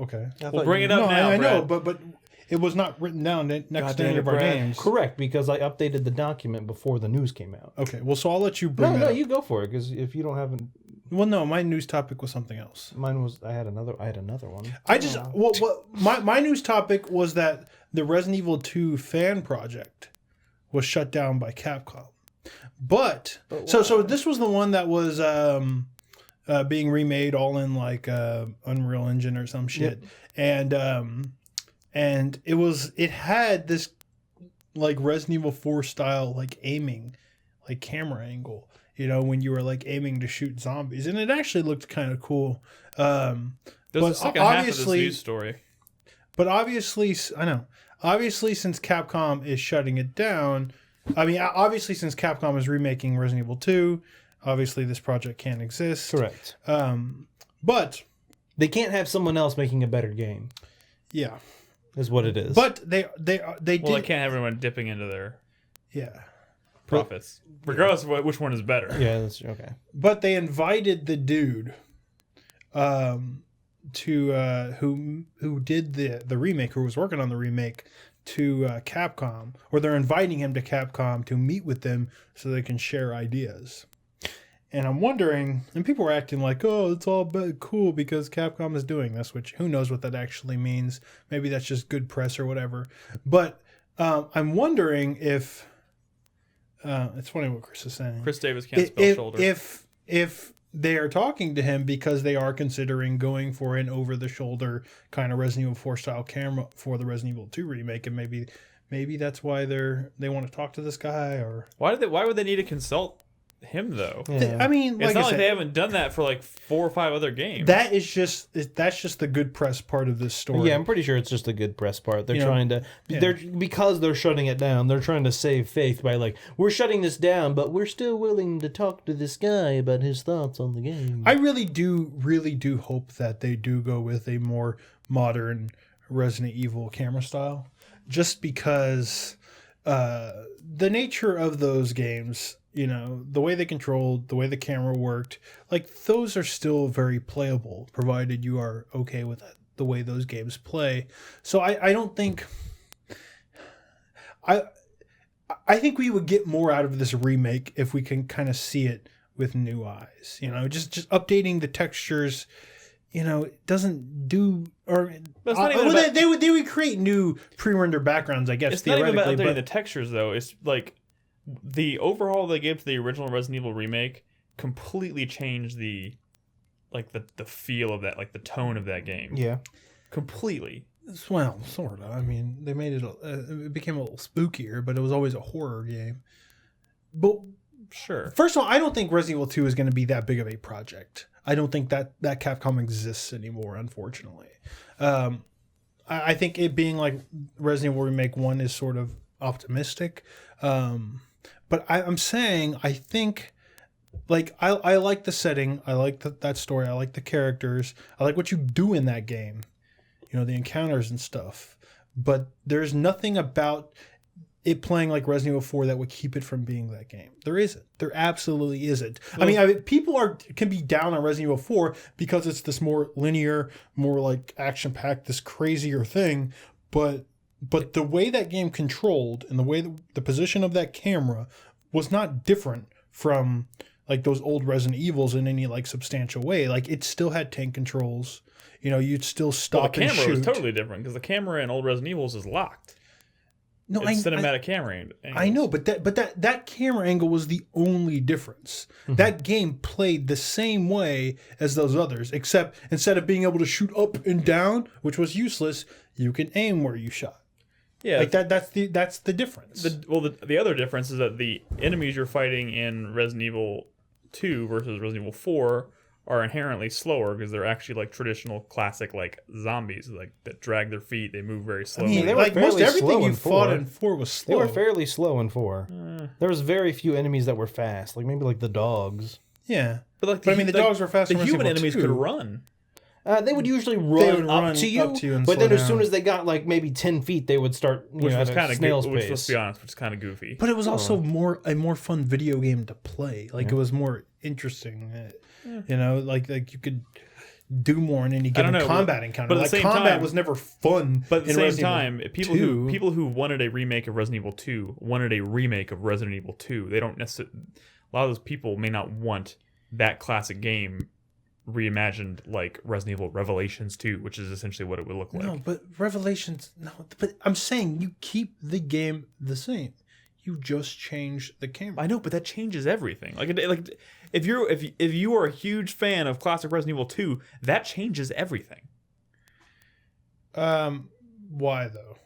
Okay. We'll bring it up now, I know, Brad. but it was not written down next to damn any it, of our Brad. names. Correct, because I updated the document before the news came out. Okay, well, so I'll let you bring No, that up. you go for it, because if you don't have... Well, no, my news topic was something else. Mine was... I had another one. My news topic was that the Resident Evil 2 fan project was shut down by Capcom. But so this was the one that was being remade all in like Unreal Engine or some shit. Yep. And it had this like Resident Evil 4 style like aiming, like camera angle, when you were like aiming to shoot zombies, and it actually looked kind of cool. There's a second half of this news story. But obviously, I know. Obviously, since Capcom is shutting it down, since Capcom is remaking Resident Evil 2, obviously this project can't exist. Correct. But they can't have someone else making a better game, yeah, is what it is. but they They can't have everyone dipping into their yeah. profits, regardless of which one is better. Yeah, that's okay. But they invited the dude, to who did the remake, who was working on the remake, to Capcom, or they're inviting him to Capcom to meet with them so they can share ideas. And I'm wondering, and people were acting like, oh, it's all cool because Capcom is doing this, which who knows what that actually means. Maybe that's just good press or whatever. But I'm wondering if it's funny what Chris is saying. Chris Davis can't spell shoulder. if they are talking to him because they are considering going for an over-the-shoulder kind of Resident Evil 4 style camera for the Resident Evil 2 remake, and maybe that's why they want to talk to this guy. Or Why would they need to consult him though? Yeah. I mean, It's like not I like said, they haven't done that for like 4 or 5 other games. that's just the good press part of this story. Yeah, I'm pretty sure it's just the good press part. They're You know, trying to, because they're shutting it down. They're trying to save faith by like, we're shutting this down, but we're still willing to talk to this guy about his thoughts on the game. I really do hope that they do go with a more modern Resident Evil camera style, just because the nature of those games, the way they controlled, the way the camera worked, like those are still very playable, provided you are okay with the way those games play. So I don't think I think we would get more out of this remake if we can kind of see it with new eyes. Just updating the textures. It doesn't do, or they would create new pre-rendered backgrounds, I guess. It's not even theoretically, about updating the but textures though. It's like the overhaul they gave to the original Resident Evil remake completely changed the feel of that, like the tone of that game. Yeah. Completely. well, sort of. I mean, they made it. It became a little spookier, but it was always a horror game. But Sure. first of all, I don't think Resident Evil 2 is going to be that big of a project. I don't think that Capcom exists anymore, unfortunately. I think it being like Resident Evil Remake 1 is sort of optimistic. But I'm saying, I think, like, I like the setting. I like that story. I like the characters. I like what you do in that game. The encounters and stuff. But there's nothing about it playing like Resident Evil 4 that would keep it from being that game. There isn't. There absolutely isn't. Well, I mean, people can be down on Resident Evil 4 because it's this more linear, more like action-packed, this crazier thing. But the way that game controlled and the way the position of that camera was not different from like those old Resident Evils in any like substantial way. Like it still had tank controls. You'd still stop the and camera shoot. was totally different because the camera in old Resident Evils is locked. No, It's cinematic camera angles. I know, but that camera angle was the only difference. Mm-hmm. That game played the same way as those others, except instead of being able to shoot up and down, which was useless, you can aim where you shot. Yeah, Like that's the difference. the other difference is that the enemies you're fighting in Resident Evil 2 versus Resident Evil 4 are inherently slower because they're actually like traditional classic like zombies, like that drag their feet, they move very I slowly. mean, they were like most fairly everything slow you in fought 4. in 4 was They slow. were fairly slow in 4. There was very few enemies that were fast, like maybe like the dogs. Yeah, but I mean, the dogs were faster. The in human Resident enemies Evil could 2. run. They would usually They run, would up, run to you, up to you and but slow then as soon down. as they got like maybe 10 feet, they would start, Which was kind of snail's which, pace. let's be honest, which is kind of goofy. But it was also a more fun video game to play. Like it was more interesting. Like you could do more in any given know, combat encounter. but at Like the same combat time- was never fun. But at the in same Resident time, Evil 2. people who wanted a remake of Resident Evil 2 wanted a remake of Resident Evil 2. They don't necessarily. A lot of those people may not want that classic game reimagined like Resident Evil Revelations 2, which is essentially what it would look like. No, but Revelations. No, but I'm saying you keep the game the same. You just change the camera. I know, but that changes everything. Like if you are a huge fan of classic Resident Evil 2, that changes everything. Why though?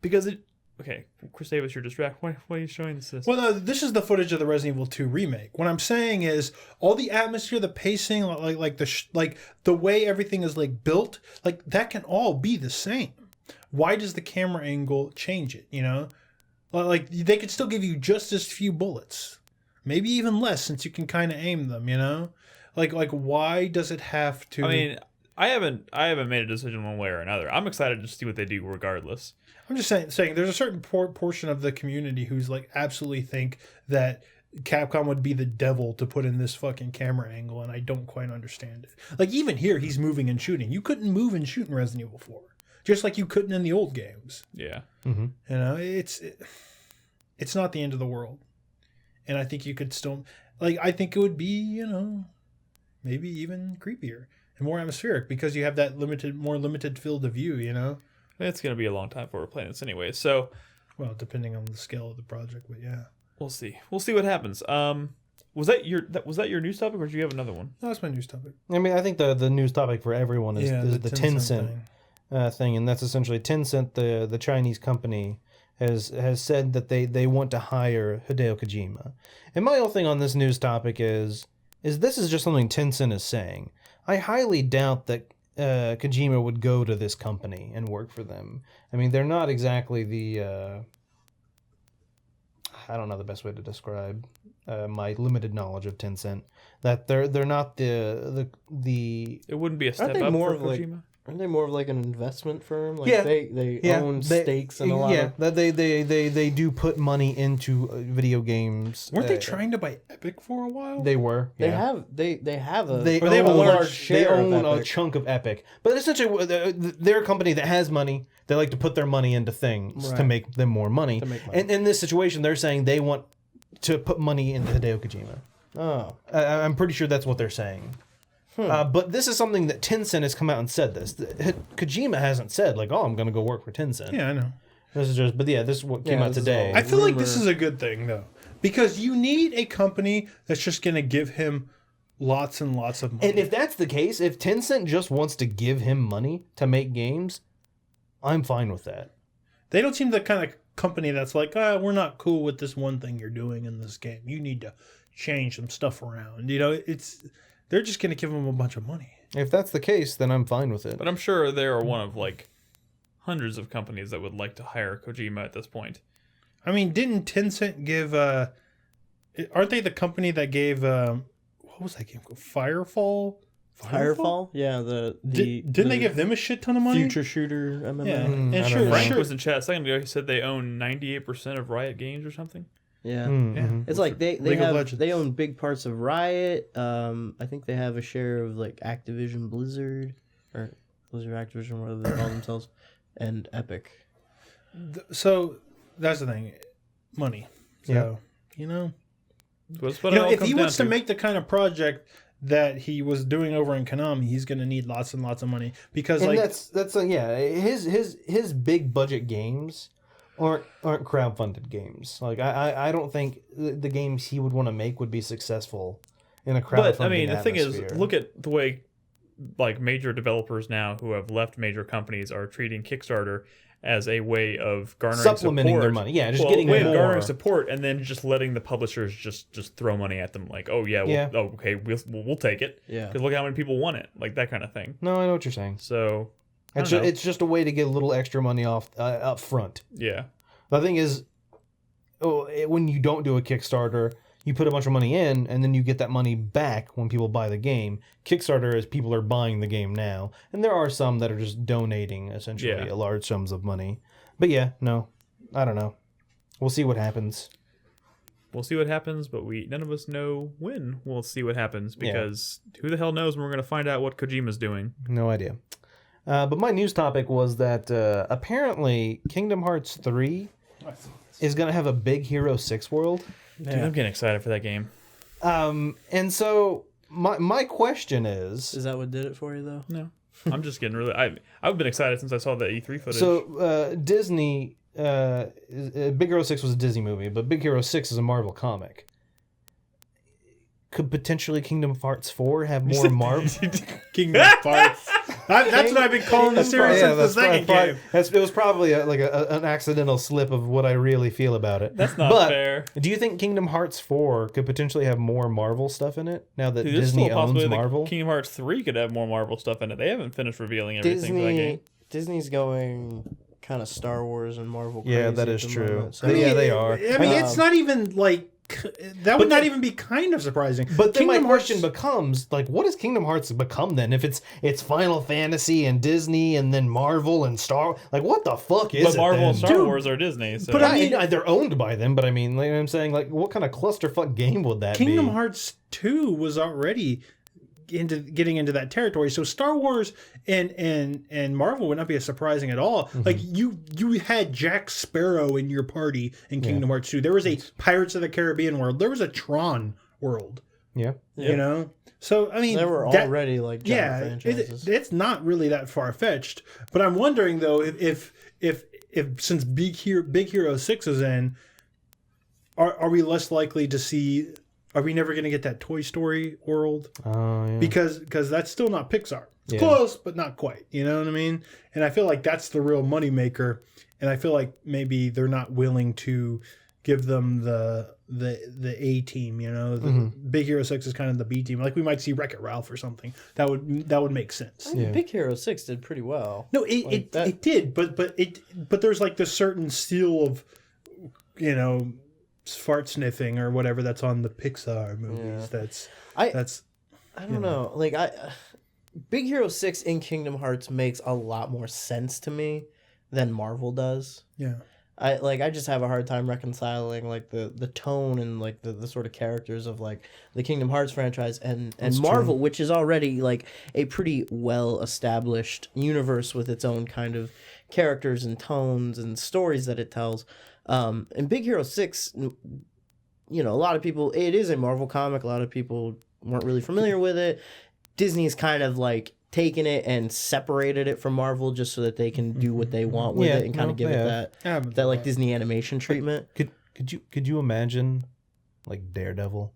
Because it. Okay, Chris Davis, you're distracted. Why are you showing this? Well, no, this is the footage of the Resident Evil 2 remake. What I'm saying is all the atmosphere, the pacing, like the way everything is like built, like that can all be the same. Why does the camera angle change it? Like they could still give you just as few bullets, maybe even less, since you can kind of aim them. Like why does it have to? I mean, I haven't made a decision one way or another. I'm excited to see what they do regardless. I'm just saying there's a certain portion of the community who's like absolutely think that Capcom would be the devil to put in this fucking camera angle, and I don't quite understand it. Like even here, he's moving and shooting. You couldn't move and shoot in Resident Evil 4, just like you couldn't in the old games. Yeah. Mm-hmm. It's not the end of the world, and I think you could still I think it would be maybe even creepier and more atmospheric because you have that more limited field of view. It's going to be a long time before we're playing this anyway. So, Well, depending on the scale of the project, but yeah. we'll see. We'll see what happens. Was that your news topic, or did you have another one? No, that's my news topic. I mean, I think the news topic for everyone is the Tencent thing, and that's essentially Tencent, the Chinese company, has said that they want to hire Hideo Kojima. And my whole thing on this news topic is this is just something Tencent is saying. I highly doubt that Kojima would go to this company and work for them. I mean, they're not exactly the I don't know the best way to describe my limited knowledge of Tencent. That they're not the. It wouldn't be a step they up more for of like- Kojima. Aren't they more of like an investment firm? Like Yeah. they own stakes in a lot of... that they do put money into video games. Weren't they trying to buy Epic for a while? They were. They yeah. have they have a They they have a own- large share They own of a Epic. chunk of Epic, but essentially they're a company that has money. They like to put their money into things to Right. make them more money. To make money. And in this situation, they're saying they want to put money into Hideo Kojima. Oh, I'm pretty sure that's what they're saying. But this is something that Tencent has come out and said this. Kojima hasn't said, like, oh, I'm going to go work for Tencent. Yeah, I know. This is just, but yeah, this is what came out this is today. all- I feel like this Rumor. is a good thing, though, because you need a company that's just going to give him lots and lots of money. And if that's the case, if Tencent just wants to give him money to make games, I'm fine with that. They don't seem the kind of company that's like, we're not cool with this one thing you're doing in this game. You need to change some stuff around. You know, they're just going to give him a bunch of money. If that's the case, then I'm fine with it. But I'm sure they are one of like hundreds of companies that would like to hire Kojima at this point. I mean, didn't Tencent give? Aren't they the company that gave? What was that game called? Firefall? Yeah, Didn't they give them a shit ton of money? future shooter MMA? Yeah, I and don't sure, know. Frank sure. was in chat a second ago. He said they own 98% of Riot Games or something. Yeah. Mm-hmm. It's like they League of have Legends. they own big parts of Riot. I think they have a share of like Activision Blizzard or Blizzard Activision, whatever they call themselves, and Epic. So that's the thing, money. So you know, That's what it all if comes he down wants to make the kind of project that he was doing over in Konami, he's going to need lots and lots of money because, And like, that's yeah, his big budget games aren't crowdfunded games. Like I don't think the games he would want to make would be successful in a crowdfunding But I mean, the thing atmosphere. is, look at the way like major developers now who have left major companies are treating Kickstarter as a way of garnering supplementing support. their money. Yeah, just Well, getting a way of more. garnering support, and then just letting the publishers just throw money at them. Like, oh yeah, Yeah. okay, we'll take it. Yeah. Because look how many people want it. Like that kind of thing. No, I know what you're saying. So I It's don't know. it's just a way to get a little extra money off up front. Yeah. The thing is, when you don't do a Kickstarter, you put a bunch of money in, and then you get that money back when people buy the game. Kickstarter is people are buying the game now, and there are some that are just donating essentially Yeah. large sums of money. But yeah, no, I don't know. We'll see what happens. We'll see what happens, but none of us know when we'll see what happens because who the hell knows when we're going to find out what Kojima's doing. No idea. But my news topic was that apparently Kingdom Hearts 3 is going to have a Big Hero 6 world. Dude, I'm getting excited for that game. And so my question Is that what did it for you though? No. I'm just getting really... I've been excited since I saw the E3 footage. So Disney, Big Hero 6 was a Disney movie, but Big Hero 6 is a Marvel comic. Could potentially Kingdom Hearts 4 have more Marvel? Kingdom Hearts. That's what I've been calling the series since the second game. It was probably an accidental slip of what I really feel about it. That's not But fair. do you think Kingdom Hearts 4 could potentially have more Marvel stuff in it now that Dude, there's Disney still a owns possibility that Marvel? Kingdom Hearts 3 could have more Marvel stuff in it. They haven't finished revealing everything for that game. Disney's going kind of Star Wars and Marvel. Yeah, crazy that at is the true. moment, so- Yeah, they are. I mean, it's not even like that would not even be kind of surprising. But then Kingdom my question becomes, like, what does Kingdom Hearts become then? If it's Final Fantasy and Disney and then Marvel and Star, like, what the fuck is But it Marvel then? and Star Wars are Disney. So. but I mean- they're owned by them, but I mean, like, I'm saying, like, what kind of clusterfuck game would that Kingdom be? Hearts 2 was already getting into that territory. So Star Wars and Marvel would not be as surprising at all. Mm-hmm. Like you had Jack Sparrow in your party in Kingdom Hearts 2. There was a Pirates of the Caribbean world. There was a Tron world. Yeah. You know? So I mean They were already like giant franchises. it's not really that far fetched. But I'm wondering though if since Big Hero 6 is in, are we less likely to see are we never going to get that Toy Story world? Oh, yeah. Because that's still not Pixar. It's Yeah. close, but not quite. You know what I mean? And I feel like that's the real moneymaker. And I feel like maybe they're not willing to give them the A team. You know, the Big Hero 6 is kind of the B team. Like we might see Wreck-It Ralph or something. That would make sense. I mean, Big Hero 6 did pretty well. No, it did, but there's like this certain seal of, you know, fart sniffing or whatever that's on the Pixar movies. Yeah. I don't know. Like Big Hero 6 in Kingdom Hearts makes a lot more sense to me than Marvel does. Yeah. I just have a hard time reconciling like the tone and like the sort of characters of like the Kingdom Hearts franchise and Marvel, which is already like a pretty well established universe with its own kind of characters and tones and stories that it tells. And Big Hero 6, you know, a lot of people, it is a Marvel comic. A lot of people weren't really familiar with it. Disney's kind of like taken it and separated it from Marvel just so that they can do what they want with it and kind of give it that like Disney animation treatment. Could you imagine like Daredevil?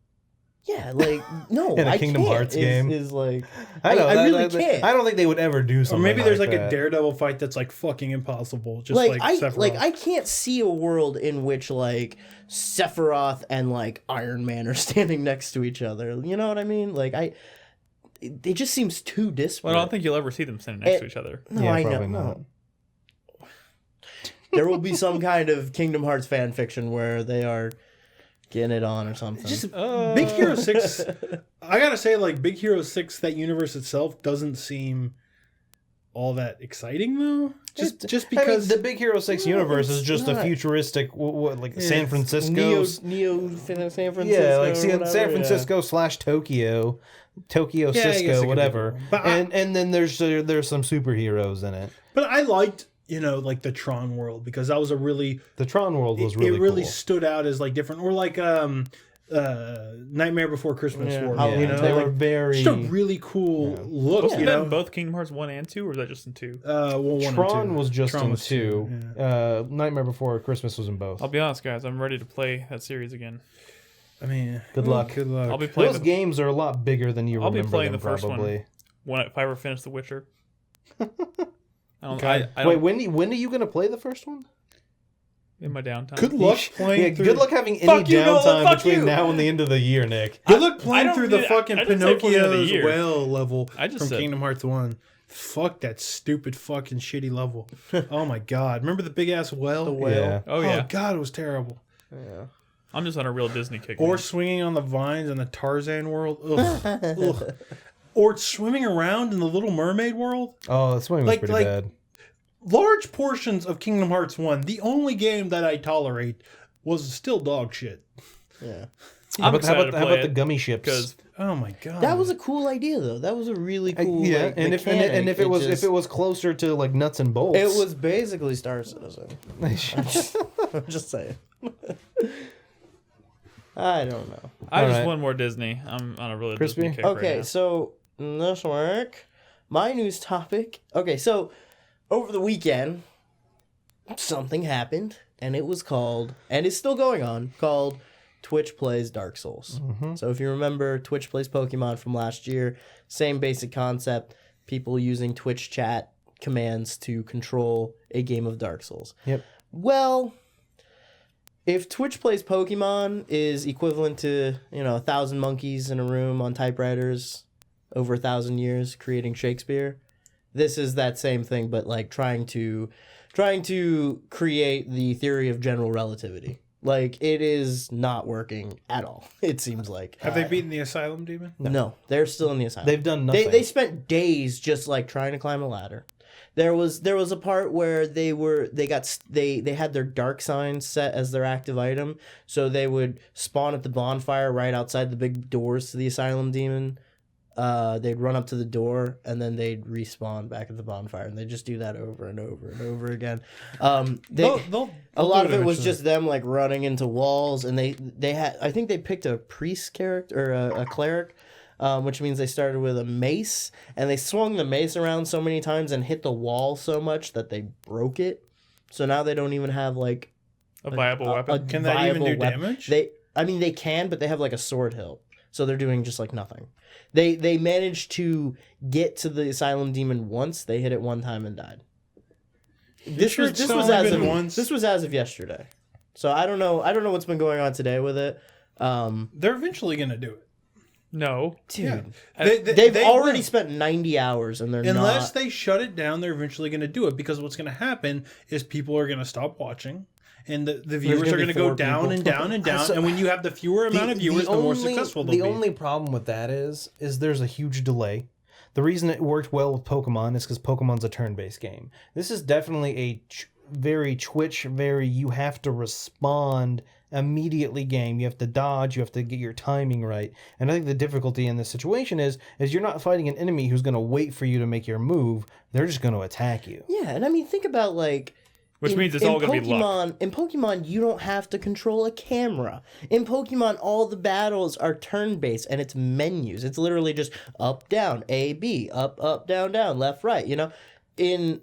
Yeah, like no, in a Kingdom Hearts game is like I really can't. I don't think they would ever do something. Or maybe there's like that. a Daredevil fight that's like fucking impossible. Just I can't see a world in which like Sephiroth and like Iron Man are standing next to each other. You know what I mean? Like it just seems too disparate. Well, I don't think you'll ever see them standing next to each other. No, Yeah, I know. probably not. No. There will be some kind of Kingdom Hearts fan fiction where they are getting it on or something. Just Big Hero 6. I gotta say, like Big Hero 6, that universe itself doesn't seem all that exciting though. Just because the Big Hero 6 universe is just a futuristic, San Francisco, Neo San Francisco. Yeah, like whatever, San Francisco / Tokyo, Cisco, whatever. But and then there's some superheroes in it. But I liked, you know, like the Tron world because that was The Tron world was really it really cool. stood out as like different, or like Nightmare Before Christmas Yeah, world. Halloween You know, They like, were very. just a really cool look. Wasn't You that know, in both Kingdom Hearts 1 and 2, or was that just in 2? well, 1 and Tron 2. was just Tron in was 2. yeah. Nightmare Before Christmas was in both. I'll be honest, guys. I'm ready to play that series again. I mean, Good luck. Good luck. I'll be playing. Those games are a lot bigger than you I'll be remember playing them, the first probably. one if I ever finish The Witcher. I don't. Okay. I Wait, don't when are you going to play the first one? in my downtime. Good luck playing. Yeah, through, good luck having any Fuck you, Nolan, downtime fuck between you. now and the end of the year, Nick. Good luck I playing don't through the need- fucking I didn't say before the end of the Pinocchio's year. whale level I just from said- Kingdom Hearts 1. Fuck that stupid fucking shitty level. Oh my god. Remember the big ass whale? The whale. Yeah. Oh yeah. Oh god, it was terrible. Yeah. I'm just on a real Disney kick. Or man. swinging on the vines in the Tarzan world. Ugh. Ugh. Or swimming around in the Little Mermaid world. Oh, that swimming was Like- pretty like- bad. Large portions of Kingdom Hearts 1, the only game that I tolerate was still dog shit. Yeah. I'm excited to how play about the it gummy ships? because Oh my god. That was a cool idea though. That was a really cool yeah, like, and if mechanic. if it was closer to like nuts and bolts, it was basically Star Citizen. I'm just saying. I don't know. I just Alright. want more Disney. I'm on a really Crispy? Disney kick right Okay, now. so this work. My news topic. Okay, so over the weekend, something happened, and it was called, and it's still going on, called Twitch Plays Dark Souls. So if you remember Twitch Plays Pokemon from last year, same basic concept, people using Twitch chat commands to control a game of Dark Souls. Yep. Well, if Twitch Plays Pokemon is equivalent to, 1,000 monkeys in a room on typewriters over 1,000 years creating Shakespeare, this is that same thing, but like trying to create the theory of general relativity. Like, it is not working at all, it seems like. Have they beaten the Asylum Demon? No, they're still in the asylum. they've done nothing. They spent days just like trying to climb a ladder. There was a part where they had their dark signs set as their active item, so they would spawn at the bonfire right outside the big doors to the Asylum Demon. They'd run up to the door and then they'd respawn back at the bonfire, and they just do that over and over and over again. They'll A lot of do it was eventually. just them like running into walls, and they had, I think they picked a priest character or a cleric, which means they started with a mace, and they swung the mace around so many times and hit the wall so much that they broke it. So now they don't even have like a viable weapon. Can that even viable do weapon. damage? I mean, they can, but they have like a sword hilt. So they're doing just like nothing. They managed to get to the Asylum Demon once. They hit it one time and died. This was as of yesterday. So I don't know what's been going on today with it. They're eventually gonna do it. No. Dude, Yeah. they've already spent 90 hours and they're unless they shut it down, they're eventually going to do it, because what's going to happen is people are going to stop watching, and the viewers are going to go down and down and down. And when you have the fewer amount of viewers, the more successful they'll be. The only problem with that is there's a huge delay. The reason it worked well with Pokemon is because Pokemon's a turn-based game. This is definitely a very Twitch, you have to respond immediately game. You have to dodge, you have to get your timing right. And I think the difficulty in this situation is you're not fighting an enemy who's going to wait for you to make your move. They're just going to attack you. Yeah, and I mean, think about like... Which means it's all going to be luck. In Pokemon, you don't have to control a camera. In Pokemon, all the battles are turn-based, and it's menus. It's literally just up, down, A, B, up, down, left, right, you know? In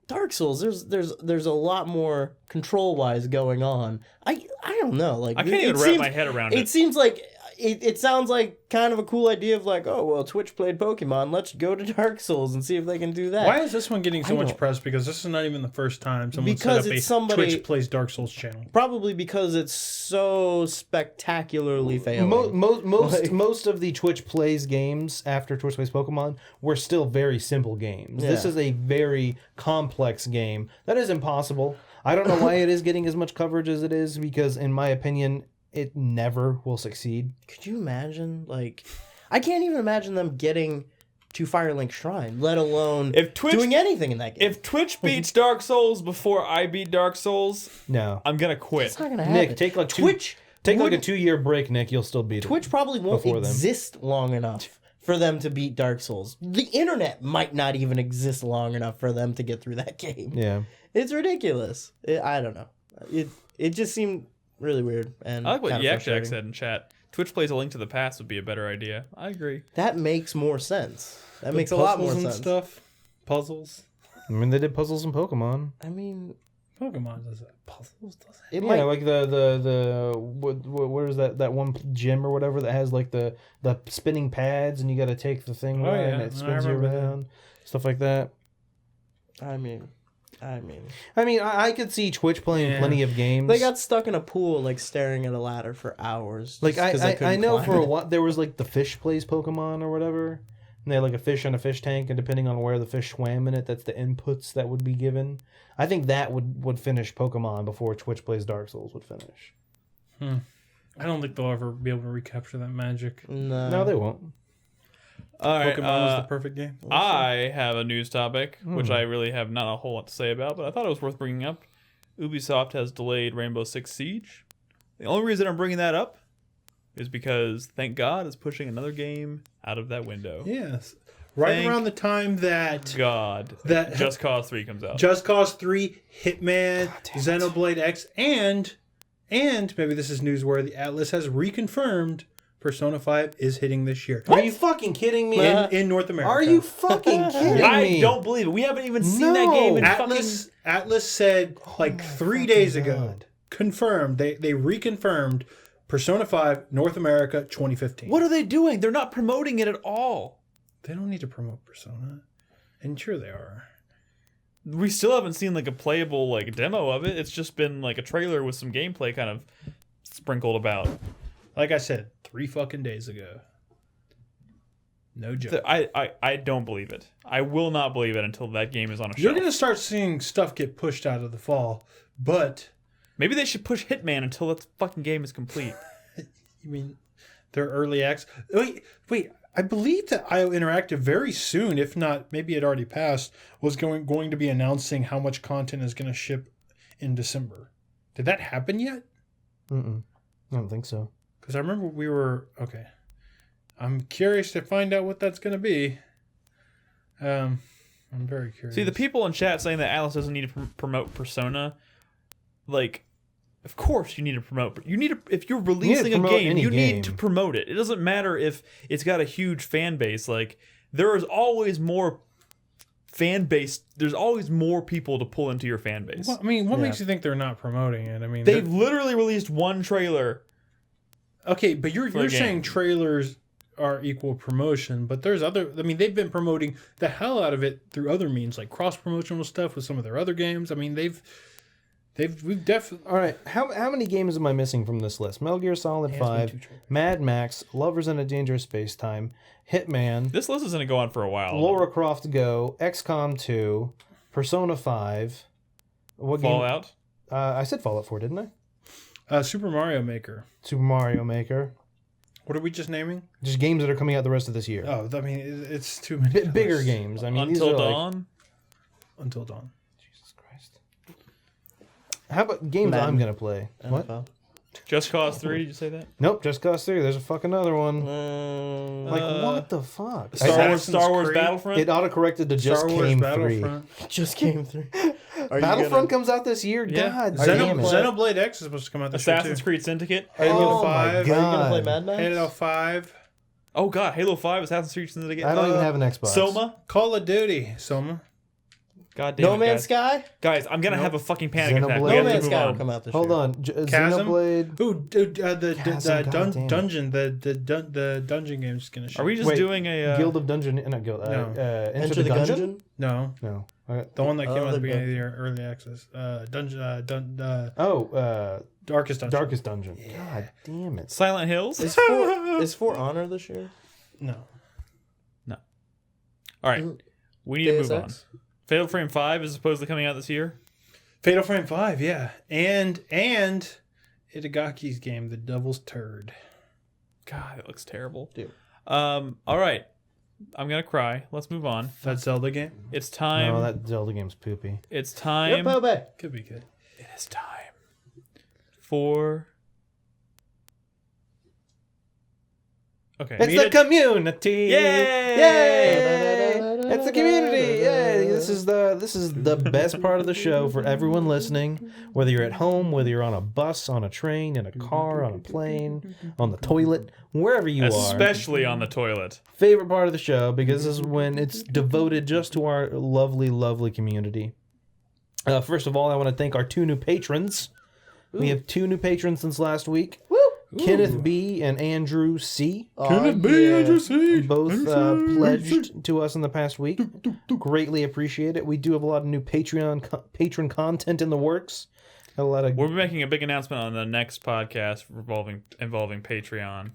Dark Souls, there's a lot more control-wise going on. I don't know. Like, I can't even wrap my head around it. It seems like... It sounds like kind of a cool idea of like, oh, well, Twitch played Pokemon. Let's go to Dark Souls and see if they can do that. Why is this one getting so much press? Because this is not even the first time someone set up a Twitch plays Dark Souls channel. Probably because it's so spectacularly failing. Most of the Twitch plays games after Twitch plays Pokemon were still very simple games. Yeah. This is a very complex game. That is impossible. I don't know why it is getting as much coverage as it is, because in my opinion, it never will succeed. Could you imagine? Like, I can't even imagine them getting to Firelink Shrine, let alone doing anything in that game. If Twitch beats Dark Souls before I beat Dark Souls, no, I'm gonna quit. It's not gonna happen. Nick, take like Twitch. Take like a 2-year break, Nick. You'll still beat it. Twitch probably won't exist long enough for them to beat Dark Souls. The internet might not even exist long enough for them to get through that game. Yeah, it's ridiculous. I don't know. It just seemed really weird, and I like what Yak Jack said in chat. Twitch plays A Link to the Past would be a better idea. I agree. That makes more sense. That makes a lot more sense. Stuff, puzzles. I mean, they did puzzles in Pokemon. I mean, Pokemon does that. Puzzles does that. It might... like the what is that one gym or whatever that has like the spinning pads, and you got to take the thing and it spins you around, stuff like that. I mean, I could see Twitch playing plenty of games. They got stuck in a pool, like staring at a ladder for hours. Like I know for a while there was like the fish plays Pokemon or whatever, and they had like a fish on a fish tank, and depending on where the fish swam in it, that's the inputs that would be given. I think that would finish Pokemon before Twitch plays Dark Souls would finish. I don't think they'll ever be able to recapture that magic. No, they won't. All right, Pokemon was the perfect game. I have a news topic, which I really have not a whole lot to say about, but I thought it was worth bringing up. Ubisoft has delayed Rainbow Six Siege. The only reason I'm bringing that up is because, thank God, it's pushing another game out of that window. Yes. Right around the time that Just Cause 3 comes out. Just Cause 3, Hitman, Xenoblade X, and maybe this is newsworthy, Atlas has reconfirmed Persona 5 is hitting this year. Are you fucking kidding me? In North America. Are you fucking kidding me? I don't believe it. We haven't even seen that game in Atlas said 3 days ago, confirmed, they reconfirmed Persona 5 North America 2015. What are they doing? They're not promoting it at all. They don't need to promote Persona. And sure they are. We still haven't seen a playable demo of it. It's just been a trailer with some gameplay kind of sprinkled about. Like I said, 3 fucking days ago. No joke. I don't believe it. I will not believe it until that game is on a shelf. You're going to start seeing stuff get pushed out of the fall, but... Maybe they should push Hitman until that fucking game is complete. You mean their early access? Wait. I believe that IO Interactive very soon, if not, maybe it already passed, was going to be announcing how much content is going to ship in December. Did that happen yet? I don't think so. Because I remember we were... Okay. I'm curious to find out what that's going to be. I'm very curious. See, the people in chat saying that Atlas doesn't need to promote Persona, of course you need to promote. If you're releasing a game, you need to promote it. It doesn't matter if it's got a huge fan base. There is always more fan base. There's always more people to pull into your fan base. Well, what makes you think they're not promoting it? They've literally released one trailer Okay, but you're the saying game. trailers are equal promotion, but there's other. I mean, they've been promoting the hell out of it through other means, like cross promotional stuff with some of their other games. I mean, we've definitely. All right, how many games am I missing from this list? Metal Gear Solid 5, Mad Max, Lovers in a Dangerous Space Time, Hitman, This list is going to go on for a while. Lara Croft Go, XCOM 2, Persona 5. What Fallout. game? I said Fallout 4, didn't I? Super Mario Maker. Super Mario Maker. What are we just naming? Just games that are coming out the rest of this year. Oh, I mean, it's too many. Bigger games. I mean, Until these are Dawn. Until Dawn. Jesus Christ. How about games Madden. I'm gonna play? What? NFL. Just Cause 3. Did you say that? Nope, Just Cause 3. There's a fucking other one. Like, what the fuck? Star Assassin's Wars Creed. Battlefront. It autocorrected to Just Star Wars Came 3. Battlefront. Just came through. Are you Battlefront gonna- comes out this year? Yeah. God damn it. Xenoblade X is supposed to come out this year Assassin's too. Creed Syndicate. Halo Oh my 5. Are you gonna play God. Mad Max? Halo 5. Oh god, Halo 5, Assassin's Creed Syndicate. I don't even have an Xbox. Soma. Call of Duty. Soma. God damn No it, Man's guys. Sky? Guys, I'm gonna have a fucking panic attack. Xenoblade. We No have to Man's move Sky on. will come out this Hold year. Chasm? on. Xenoblade. Ooh, dude, the Chasm, goddamn. dungeon, the dungeon game's gonna show. Are we just Wait, doing a Guild of Dungeon. Not Guild. No. Enter the Gungeon? No, No. the one that came out at Other the beginning of the year, early access. Darkest Dungeon. Darkest Dungeon. God damn it. Silent Hills? Is For Honor this year? No. All right, we need to Deus move on. Ex? Fatal Frame 5 is supposedly coming out this year. Fatal Frame 5, yeah, and Itagaki's game, The Devil's Turd. God, it looks terrible. Dude. All right, I'm gonna cry. Let's move on. That Zelda game It's time. No, that Zelda game's poopy. It's time. could be good. It is time for. Okay. It's the community. Yay! Yay! It's the community. Yay! This is the best part of the show for everyone listening. Whether you're at home, whether you're on a bus, on a train, in a car, on a plane, on the toilet, wherever you are. Especially on the toilet. Favorite part of the show because this is when it's devoted just to our lovely, lovely community. First of all, I want to thank our 2 new patrons. We have 2 new patrons since last week. Woo! Kenneth B. and Andrew C. Kenneth B. Andrew C. Both pledged to us in the past week. Greatly appreciate it. We do have a lot of new patron content in the works. A lot of We're making a big announcement on the next podcast involving Patreon.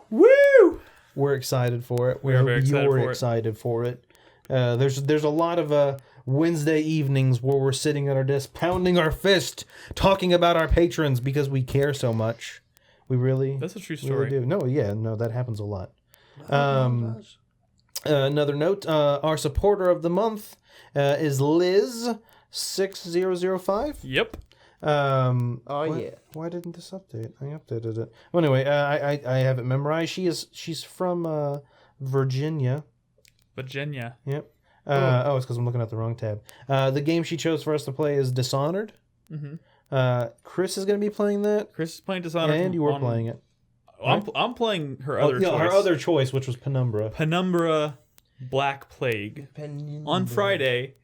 Woo! we're excited for it. We are very excited You're for it. excited for it. There's a lot of Wednesday evenings where we're sitting at our desk, pounding our fist, talking about our patrons because we care so much. We really. That's a true really story. do. No, that happens a lot. Another note: our supporter of the month is Liz6005. Yep. Why didn't this update? I updated it. Well, anyway, I have it memorized. She's from Virginia. Virginia. Yep. It's because I'm looking at the wrong tab. The game she chose for us to play is Dishonored. Mm-hmm. Chris is going to be playing that, Chris is playing Dishonored. and you were playing it. I'm playing her other choice. Her other choice, which was Penumbra. Penumbra Black Plague on Friday,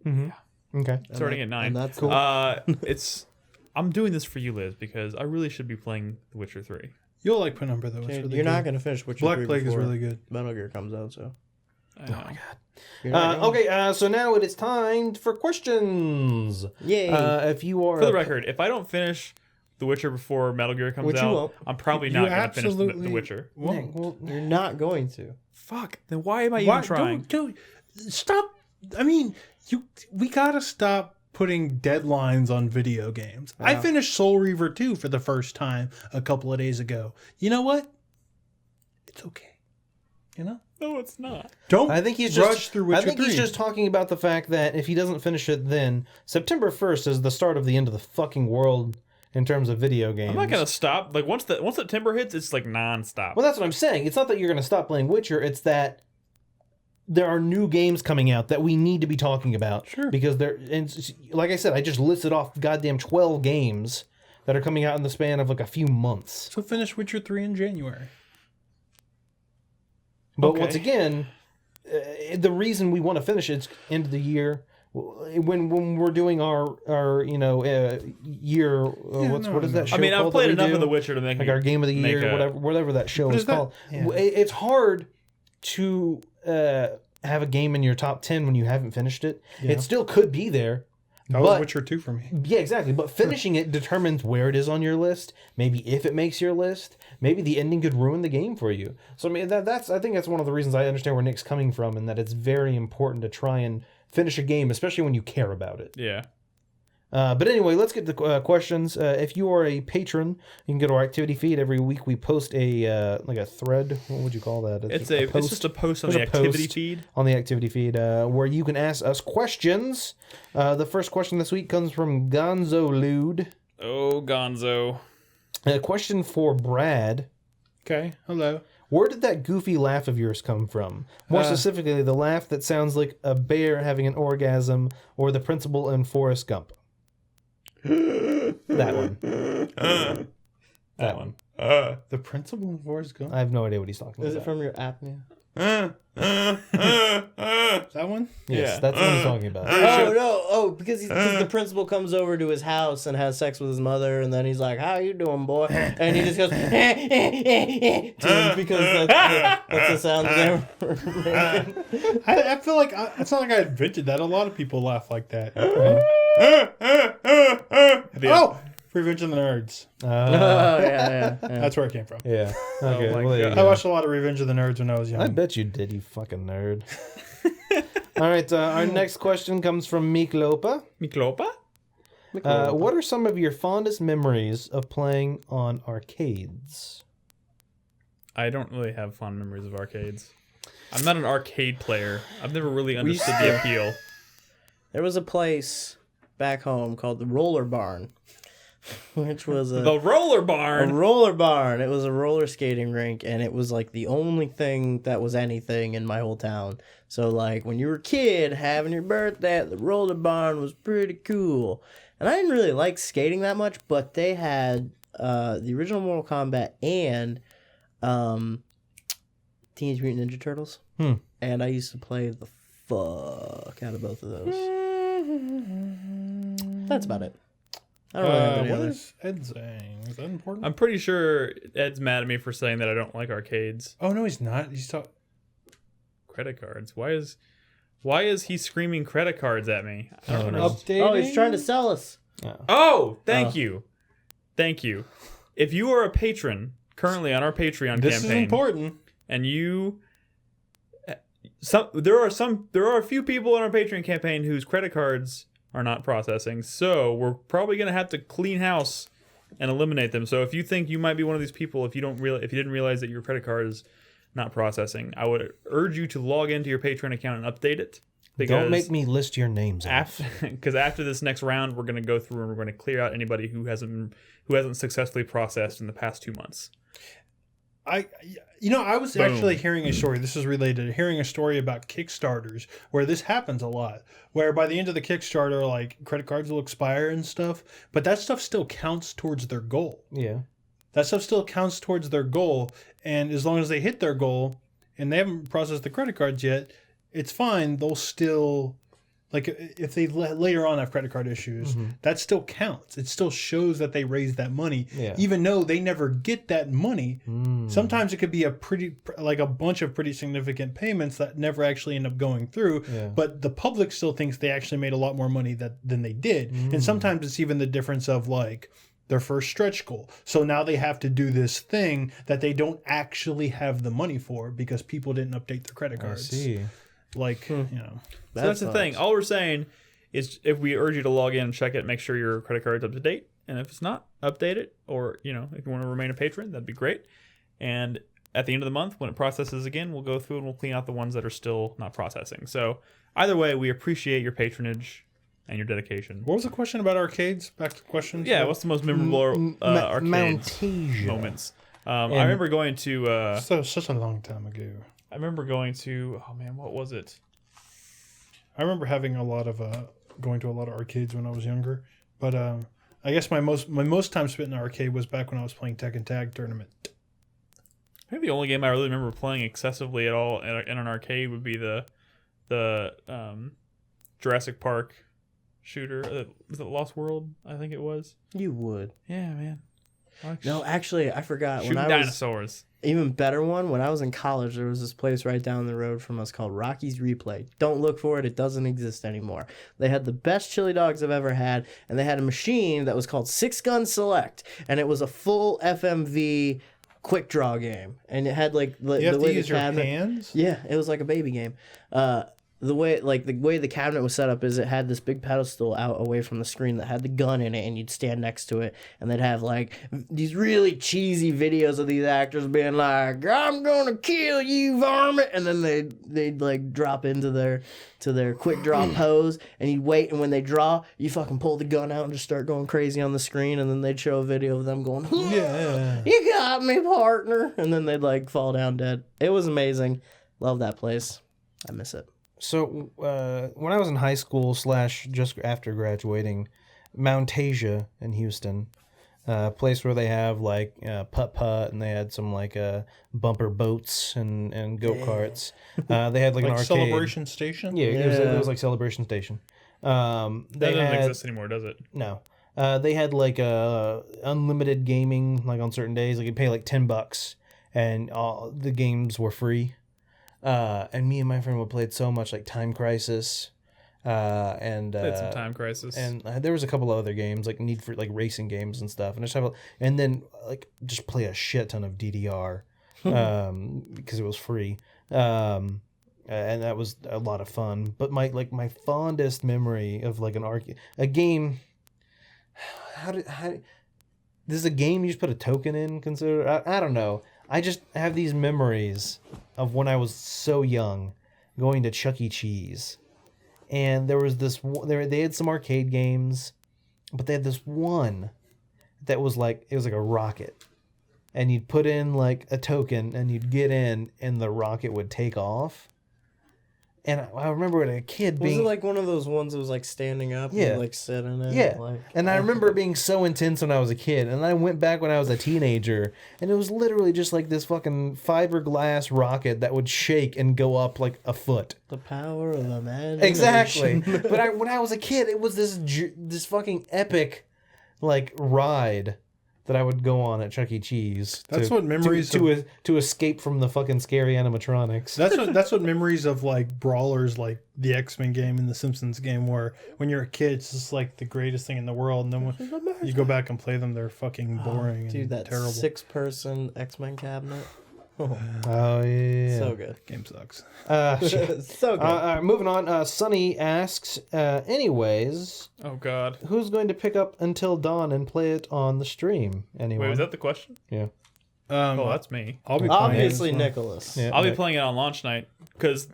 Mm-hmm. Okay. starting at 9. and that's Cool. I'm doing this for you, Liz, because I really should be playing The Witcher 3. You'll like Penumbra though. It's Dude, really you're good. not gonna finish Witcher Black 3 Plague is before really good. Metal Gear comes out, so. I know. You're not gonna- Okay. So now it is time for questions. Yay. If you are For the record, if I don't finish The Witcher before Metal Gear comes Which you out, won't. I'm probably You not going to finish The absolutely Witcher. won't. Well, You're not going to. Fuck. Then why am I Why- even trying? Don't stop. I mean, we gotta stop putting deadlines on video games. I finished Soul Reaver 2 for the first time a couple of days ago. You know what? It's okay. You know? No, it's not. Don't I think he's rush just. through Witcher I think 3. he's just talking about the fact that if he doesn't finish it, then September 1st is the start of the end of the fucking world in terms of video games. I'm not going to stop. Like, once September hits, it's like non-stop. Well, that's what I'm saying. It's not that you're going to stop playing Witcher. It's that there are new games coming out that we need to be talking about. Sure. Because like I said, I just listed off goddamn 12 games that are coming out in the span of like a few months. So finish Witcher 3 in January. But Okay. once again, the reason we want to finish it's end of the year. when we're doing our year. What is that show? I mean, I've called played that we enough do? of The Witcher to make Like our game of the year, whatever that show is called. It's hard to have a game in your top 10 when you haven't finished it. Yeah. It still could be there. That was Witcher 2 for me. Yeah, exactly. But finishing it determines where it is on your list. Maybe if it makes your list. Maybe the ending could ruin the game for you. So I mean, I think that's one of the reasons I understand where Nick's coming from, and that it's very important to try and finish a game, especially when you care about it. Yeah. But anyway, let's get to questions. If you are a patron, you can go to our activity feed. Every week we post a like a thread. What would you call that? It's just a post on the activity feed. On the activity feed, where you can ask us questions. The first question this week comes from Gonzo Lude. Oh, Gonzo. A question for Brad. Okay, hello. Where did that goofy laugh of yours come from? More specifically, the laugh that sounds like a bear having an orgasm, or the principal in Forrest Gump. That one. That one. The principal in Forrest Gump? I have no idea what he's talking about. Is it from your apnea? That one? Yes, that's what he's talking about. Oh no! Oh, because the principal comes over to his house and has sex with his mother, and then he's like, "How you doing, boy?" And he just goes, because that's the sound they're making. I feel like it's not like I invented that. A lot of people laugh like that. Oh, Revenge of the Nerds. Yeah. That's where it came from. Yeah. Okay. my well, there you God. go. I watched a lot of Revenge of the Nerds when I was young. I bet you did, you fucking nerd. All right. Our next question comes from Meek Lopa. Miklopa? What are some of your fondest memories of playing on arcades? I don't really have fond memories of arcades. I'm not an arcade player. I've never really understood the appeal. There was a place back home called the Roller Barn, which was The Roller a Barn. roller barn. It was a roller skating rink, and it was like the only thing that was anything in my whole town. So like when you were a kid having your birthday at the roller barn was pretty cool. And I didn't really like skating that much, but they had the original Mortal Kombat and Teenage Mutant Ninja Turtles. And I used to play the fuck out of both of those. That's about it. I don't really have any what other. is Ed saying? Is that important? I'm pretty sure Ed's mad at me for saying that I don't like arcades. Oh, no, he's not. He's talking... Credit cards. Why is he screaming credit cards at me? I don't understand. Updating? Oh, he's trying to sell us. Oh, thank you. Thank you. If you are a patron currently on our Patreon This campaign, is important. and there are a few people on our Patreon campaign whose credit cards are not processing, so we're probably gonna have to clean house and eliminate them. So if you think you might be one of these people, if you didn't realize that your credit card is not processing, I would urge you to log into your Patreon account and update it. Don't make me list your names. Because after this next round, we're going to go through and we're going to clear out anybody who hasn't successfully processed in the past 2 months. I was actually hearing a story. This is related. Hearing a story about Kickstarters where this happens a lot. Where by the end of the Kickstarter, like credit cards will expire and stuff, but that stuff still counts towards their goal. Yeah. That stuff still counts towards their goal, and as long as they hit their goal and they haven't processed the credit cards yet, it's fine. They'll still, like, if they later on have credit card issues, that still counts. It still shows that they raised that money, even though they never get that money. Sometimes it could be a bunch of pretty significant payments that never actually end up going through, but the public still thinks they actually made a lot more money than they did. And sometimes it's even the difference of, like, their first stretch goal. So now they have to do this thing that they don't actually have the money for because people didn't update their credit cards. I see. Like, So that's the thing. All we're saying is if we urge you to log in and check it, make sure your credit card's up to date. And if it's not, update it. Or, if you want to remain a patron, that'd be great. And at the end of the month, when it processes again, we'll go through and we'll clean out the ones that are still not processing. So either way, we appreciate your patronage and your dedication. what was the question about arcades? Back to questions. Yeah, what's the most memorable arcade Mountasia. moments? I remember going to... such a long time ago. I remember going to... Oh, man, what was it? I remember having going to a lot of arcades when I was younger. But I guess my most time spent in an arcade was back when I was playing Tekken Tag Tournament. I think the only game I really remember playing excessively at all in an arcade would be the Jurassic Park shooter. Was it Lost World? I think it was. You would. Yeah, man. No, actually, I forgot. Shooting When I was dinosaurs. even better one, when I was in college, there was this place right down the road from us called Rocky's Replay. Don't look for it. It doesn't exist anymore. They had the best chili dogs I've ever had, and they had a machine that was called 6-Gun Select, and it was a full FMV quick draw game. And it had like You have the to way use the your cabinet. hands? Yeah, it was like a baby game. The way the cabinet was set up is it had this big pedestal out away from the screen that had the gun in it, and you'd stand next to it, and they'd have like these really cheesy videos of these actors being like, "I'm gonna kill you, varmint," and then they'd like drop into their quick draw pose, and you'd wait, and when they draw, you fucking pull the gun out and just start going crazy on the screen, and then they'd show a video of them going, Yeah. "You got me, partner," and then they'd like fall down dead. It was amazing. Love that place. I miss it. So when I was in high school / just after graduating, Mount Asia in Houston, a place where they have like putt-putt, and they had some like bumper boats and go-karts. They had like an Like arcade. Celebration Station? Yeah, it was like Celebration Station. That They doesn't had, exist anymore, does it? No. They had like unlimited gaming, like on certain days. Like you pay like $10, and all the games were free. And me and my friend would play it so much, like Time Crisis, and Played some Time Crisis. and there was a couple of other games like Need for like racing games and stuff, and and then like just play a shit ton of DDR, because it was free, and that was a lot of fun. But my fondest memory of like a game. How this is a game you just put a token in? Consider I don't know. I just have these memories of when I was so young, going to Chuck E. Cheese, and there was this. They had some arcade games, but they had this one that was like it was like a rocket, and you'd put in like a token, and you'd get in, and the rocket would take off. And I remember as a kid being... Was it like one of those ones that was like standing up and Yeah. you, like sit in it? Yeah, Like, and I remember it being so intense when I was a kid, and I went back when I was a teenager, and it was literally just like this fucking fiberglass rocket that would shake and go up like a foot. the power of imagination. Exactly. But when I was a kid, it was this fucking epic like ride that I would go on at Chuck E. Cheese. That's what memories to escape from the fucking scary animatronics. That's what memories of like brawlers, like the X-Men game and the Simpsons game, were. When you're a kid, it's just like the greatest thing in the world, and then when you go back and play them, they're fucking boring Dude, and that terrible. 6-person X-Men cabinet. Oh, Oh yeah. so good. Game sucks. So good. Moving on. Sonny asks. Anyways, Oh God. who's going to pick up Until Dawn and play it on the stream? Anyone? Wait, was that the question? Yeah. Oh, that's me. I'll be playing Obviously, it. Nicholas. Yeah. I'll be playing it on launch night because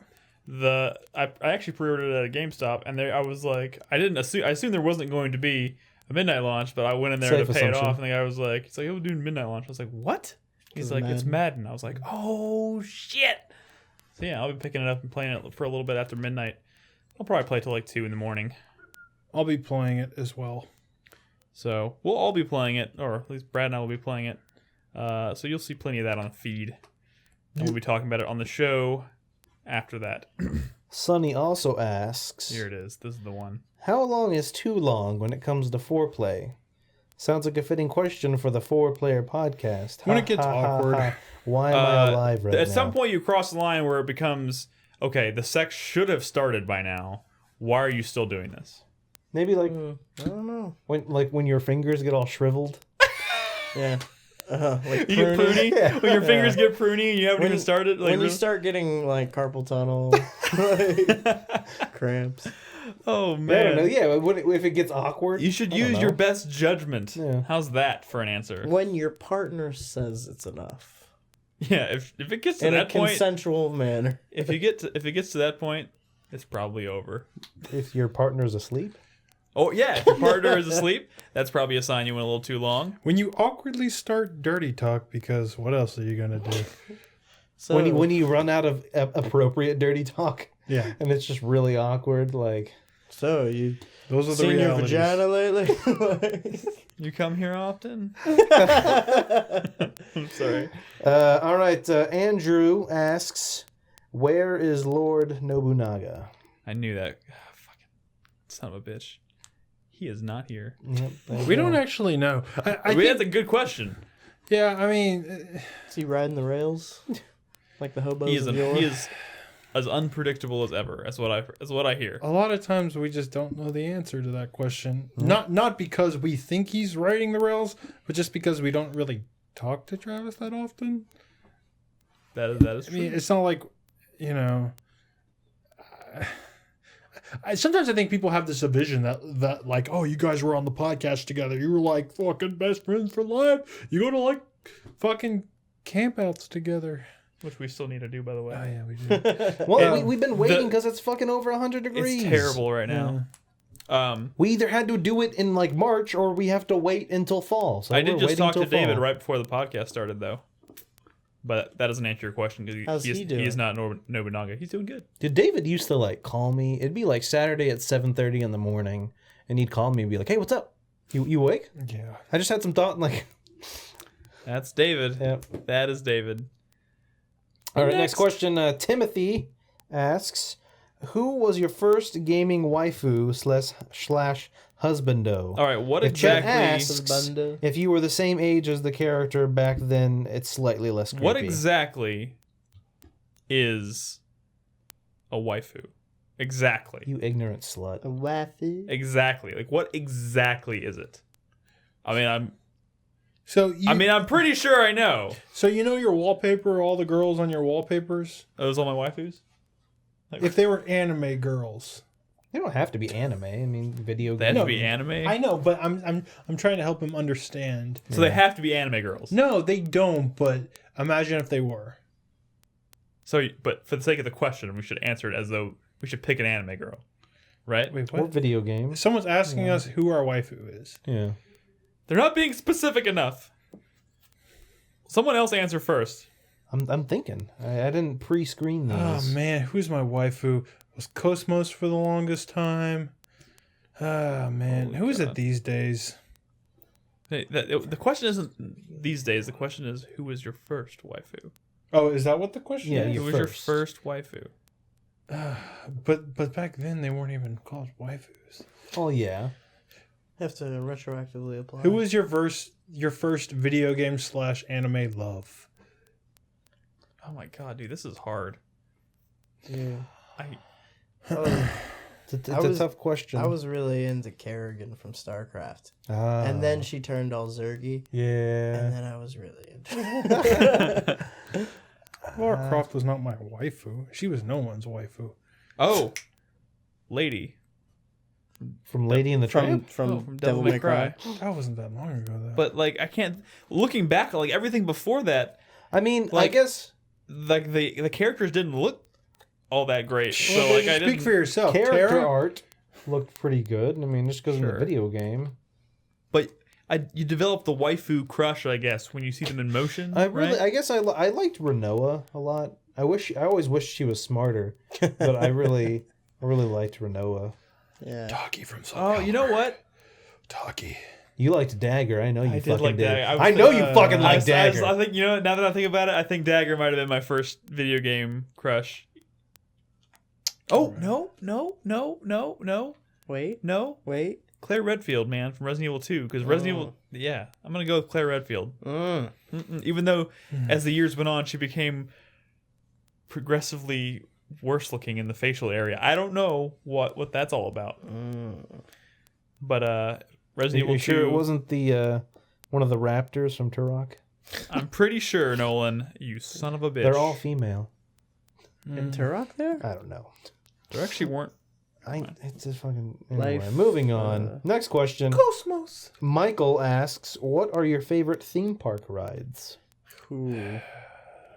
I actually pre-ordered it at GameStop, and I was like, I assumed there wasn't going to be a midnight launch, but I went in there Safe to pay it assumption. off, and the guy was like, "It's like, oh, we're doing midnight launch." I was like, "What?" He's like, "It's Madden." I was like, "Oh shit!" So yeah, I'll be picking it up and playing it for a little bit after midnight. I'll probably play till like 2 in the morning. I'll be playing it as well. So we'll all be playing it, or at least Brad and I will be playing it. So you'll see plenty of that on the feed, and we'll be talking about it on the show after that. Sonny also asks. Here it is. This is the one. How long is too long when it comes to foreplay? Sounds like a fitting question for the 4Player podcast. When it gets awkward. Why am I alive right now? At some point, you cross the line where it becomes, okay, the sex should have started by now. Why are you still doing this? Maybe like I don't know. when your fingers get all shriveled. Yeah. Like You get pruning. pruny? When your fingers get pruny and you haven't even started? Like, when you really? start getting like carpal tunnel, like, cramps. Oh, I don't man. know. Yeah, if it gets awkward, You should I don't use know. your best judgment. Yeah. How's that for an answer? When your partner says it's enough Yeah, if it gets to in a that point, consensual manner. if it gets to that point, it's probably over. If your partner's asleep. Oh yeah, if your partner is asleep, that's probably a sign you went a little too long. When you awkwardly start dirty talk, because what else are you gonna do? So When you run out of appropriate dirty talk, Yeah, and it's just really awkward, like so you those are the seen your realities. vagina lately? You come here often? I'm sorry. all right. Andrew asks, "Where is Lord Nobunaga?" I knew that. Son of a bitch. He is not here. Yep, We don't actually know. I think, That's a good question. yeah, I mean, Is he riding the rails? Like the hobos He is of yore? he is as unpredictable as ever. That's what I hear. a lot of times we just don't know the answer to that question. Not because we think he's riding the rails, but just because we don't really talk to Travis that often. That is I true. mean, it's not like, you know. Sometimes I think people have this vision that like, oh, you guys were on the podcast together. You were like fucking best friends for life. You go to like fucking campouts together. Which we still need to do, by the way. Oh yeah, we do. Well, we've been waiting because it's fucking over 100 degrees. It's terrible right now. We either had to do it in like March or we have to wait until fall. So I did we're just waiting talk to till David fall. right before the podcast started, though. But that doesn't answer your question How's because he doing? he's not Nobunaga. He's doing good. Dude, David used to like call me. It'd be like Saturday at 7:30 in the morning, and he'd call me and be like, "Hey, what's up? You awake? Yeah. I just had some thought." Like, That's David. Yep. That is David. all right, next question. Timothy asks, "Who was your first gaming waifu slash husbando?" All right, what If Chet exactly? asks Husbando. if you were the same age as the character back then, it's slightly less creepy. What exactly is a waifu? Exactly. You ignorant slut. A waffy. Exactly. Like, what exactly is it? I mean, So I'm pretty sure I know. so you know your wallpaper, all the girls on your wallpapers, Are those all my waifus? if they were anime girls. They don't have to be anime. I mean, video They have games. to be anime. I know, but I'm trying to help him understand. So they have to be anime girls. No, they don't. But imagine if they were. So, but for the sake of the question, we should answer it as though we should pick an anime girl, right? Wait, Or what? video games. Someone's asking us who our waifu is. Yeah. They're not being specific enough. Someone else answer first. I'm thinking. I didn't pre-screen these. Oh man, who's my waifu? Was Cosmos for the longest time? Ah man, Holy who is it God. these days? Hey, the question isn't these days. The question is, who was your first waifu? Oh, is that what the question Yeah, is? Who was your first waifu? But back then they weren't even called waifus. Oh yeah. Have to retroactively apply. Who was your first video game / anime love? Oh my god, dude, this is hard. Yeah. I It's I a was- tough question. I was really into Kerrigan from StarCraft. Ah. And then she turned all Zergy. Yeah. And then I was really into Lara Croft was not my waifu. She was no one's waifu. oh, lady From Lady in the Tramp. from Devil May Cry. That wasn't that long ago though. But like, I can't. Looking back, like everything before that, I mean, I Like- guess like the characters didn't look all that great. So Well, like, I speak didn't. for yourself. character Tara? art looked pretty good. I mean, just because in Sure. the video game. But you develop the waifu crush, I guess, when you see them in motion. I really, right? I guess I liked Renoa a lot. I always wished she was smarter, but I really liked Renoa. Yeah. Taki from Oh, you know what? Taki. You liked Dagger. I know you I did fucking like did. Dagger. I know you fucking I, like Dagger. I think, you know, now that I think about it, I think Dagger might have been my first video game crush. Oh, no. Wait. Claire Redfield, man, from Resident Evil 2. Because Resident Evil, yeah, I'm going to go with Claire Redfield. Even though, as the years went on, she became progressively worse looking in the facial area. I don't know what that's all about. But Resident Evil you 2... sure it wasn't the one of the Raptors from Turok? I'm pretty sure, Nolan, you son of a bitch. They're all female. In Turok there? I don't know. There actually weren't. It's just fucking. Anyway, Life, moving on. Next question. Cosmos. Michael asks, "What are your favorite theme park rides?" Cool.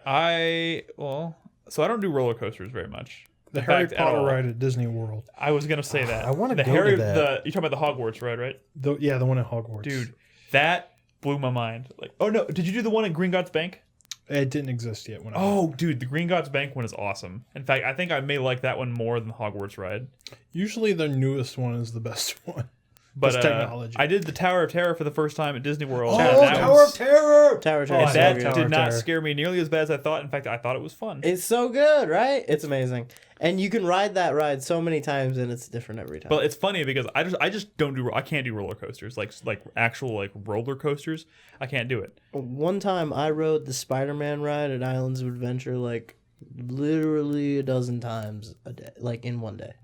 So I don't do roller coasters very much. The In Harry fact, at Potter all. ride at Disney World. I was gonna say that. I wanna the go to Harry. that. You're talking about the Hogwarts ride, right? The one in Hogwarts. Dude, that blew my mind. Like, oh no, did you do the one at Green God's Bank? It didn't exist yet when I Oh, dude, the Green God's Bank one is awesome. In fact, I think I may like that one more than the Hogwarts ride. Usually the newest one is the best one. But technology. I did the Tower of Terror for the first time at Disney World. Oh, and that Tower was- of Terror! Tower of Terror. And is so that good. Tower did of not Terror. scare me nearly as bad as I thought. In fact, I thought it was fun. It's so good, right? It's amazing, and you can ride that ride so many times, and it's different every time. But it's funny because I just don't do I can't do roller coasters like actual like roller coasters. I can't do it. One time, I rode the Spider-Man ride at Islands of Adventure like literally a dozen times a day, like in one day.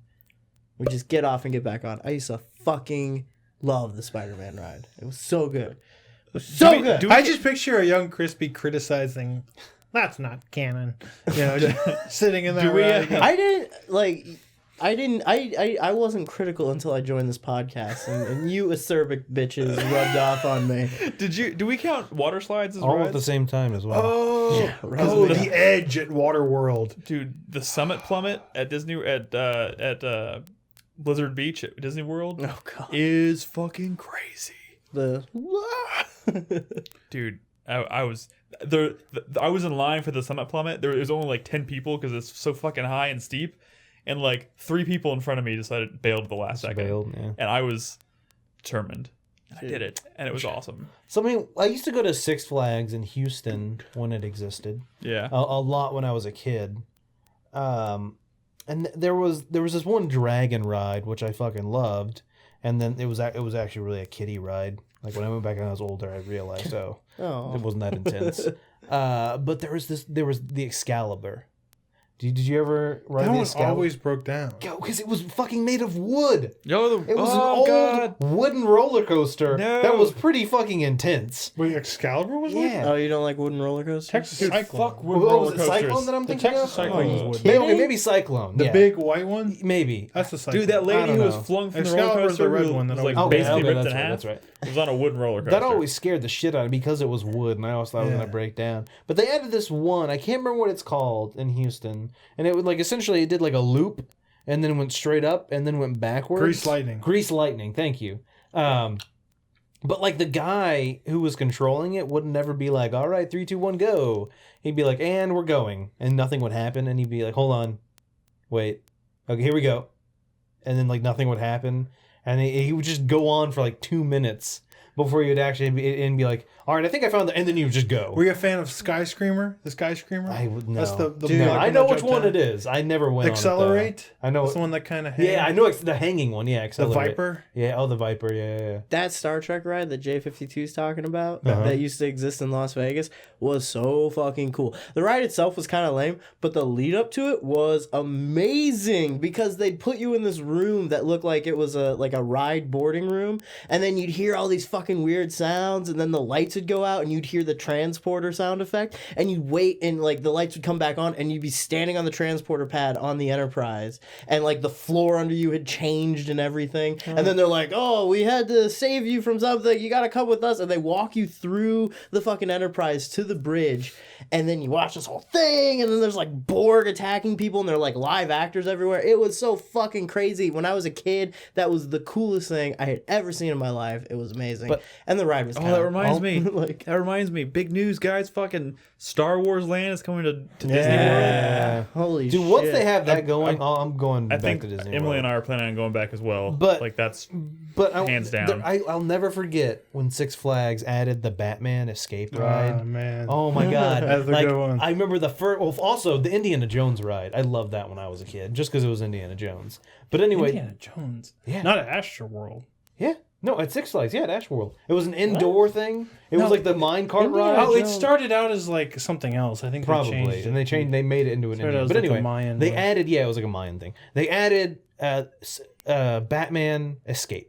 We just get off and get back on. I used to fucking love the Spider-Man ride. It was so good. It was so good. I just picture a young Crispy criticizing, that's not canon. You know, just sitting in that ride. I wasn't critical until I joined this podcast, and you acerbic bitches rubbed off on me. Do we count water slides as All rides? at the same time as well. Oh, the edge at Waterworld. Dude, the Summit Plummet at Blizzard Beach at Disney World Oh god. is fucking crazy. Dude, I was I was in line for the Summit Plummet. There was only like 10 people because it's so fucking high and steep, and like 3 people in front of me decided bailed at the last second. Bailed, yeah. And I was determined. And I did it, and it was awesome. I used to go to Six Flags in Houston when it existed. Yeah. A lot when I was a kid. And there was this one dragon ride which I fucking loved, and then it was actually really a kiddie ride. Like when I went back and I was older, I realized it wasn't that intense. But there was the Excalibur. Did you ever ride That the one Excalibur? always broke down. Because it was fucking made of wood. Yo, It was an old wooden roller coaster No. that was pretty fucking intense. Wait, Excalibur was like Yeah. Oh, you don't like wooden roller coasters? Texas Dude, Cyclone. fuck wood Oh, roller was it coasters. Cyclone that I'm The thinking Texas of? Cyclone was wood. kidding? Maybe Cyclone. The yeah. big white one? Maybe. That's the Cyclone. Dude, that I lady don't who was know. flung from the roller Excalibur's the coaster red was one that like always- basically ripped that's in right, half. that's right. It was on a wooden roller coaster. That always scared the shit out of me because it was wood, and I always thought it was Yeah. gonna break down. But they added this one. I can't remember what it's called in Houston, and it would like essentially it did like a loop, and then went straight up, and then went backwards. Grease lightning. Grease lightning. Thank you. But like the guy who was controlling it would never be like, "All right, 3, 2, 1, go." He'd be like, "And we're going," and nothing would happen, and he'd be like, "Hold on, wait, okay, here we go," and then like nothing would happen, and he would just go on for like 2 minutes before he would actually be like, "All right, I think I found the," and then you would just go. Were you a fan of Sky Screamer? The Sky Screamer? I would know. That's the Dude, black I one know that which jumped one down. it is. I never went Accelerate? on it, though. I know. That's the one that kind of Yeah, I know the hanging one. Yeah, The Accelerate. Viper? Yeah, oh, the Viper. Yeah. That Star Trek ride that J-52 is talking about Uh-huh. that used to exist in Las Vegas was so fucking cool. The ride itself was kind of lame, but the lead up to it was amazing because they'd put you in this room that looked like it was a ride boarding room, and then you'd hear all these fucking weird sounds, and then the lights would go out and you'd hear the transporter sound effect, and you'd wait and like the lights would come back on and you'd be standing on the transporter pad on the Enterprise, and like the floor under you had changed and everything, and then they're like, "Oh, we had to save you from something, you gotta come with us," and they walk you through the fucking Enterprise to the bridge, and then you watch this whole thing, and then there's like Borg attacking people, and they're like live actors everywhere. It was so fucking crazy. When I was a kid, that was the coolest thing I had ever seen in my life. It was amazing. And the ride was Oh, that reminds me. like, That reminds me. Big news, guys. Fucking Star Wars Land is coming to Disney World. yeah. Holy shit. Dude, once they have that going, I'm going I back think to Disney Emily World. and I are planning on going back as well. But- like that's But hands down. I'll never forget when Six Flags added the Batman escape Oh, ride. man. Oh my god! That's a good one. I remember the first. Well, also the Indiana Jones ride. I loved that when I was a kid, just because it was Indiana Jones. But anyway, Indiana Jones. Yeah. Not at Astroworld. yeah, no, at Six Flags, yeah, at Ashworld, it was an indoor thing. It was like the minecart ride. Oh, it started out as like something else. I think Probably, they changed and they changed. They made it into an Started Indian. out as But like a anyway, Mayan they one. added. Yeah, it was like a Mayan thing. They added Batman escape.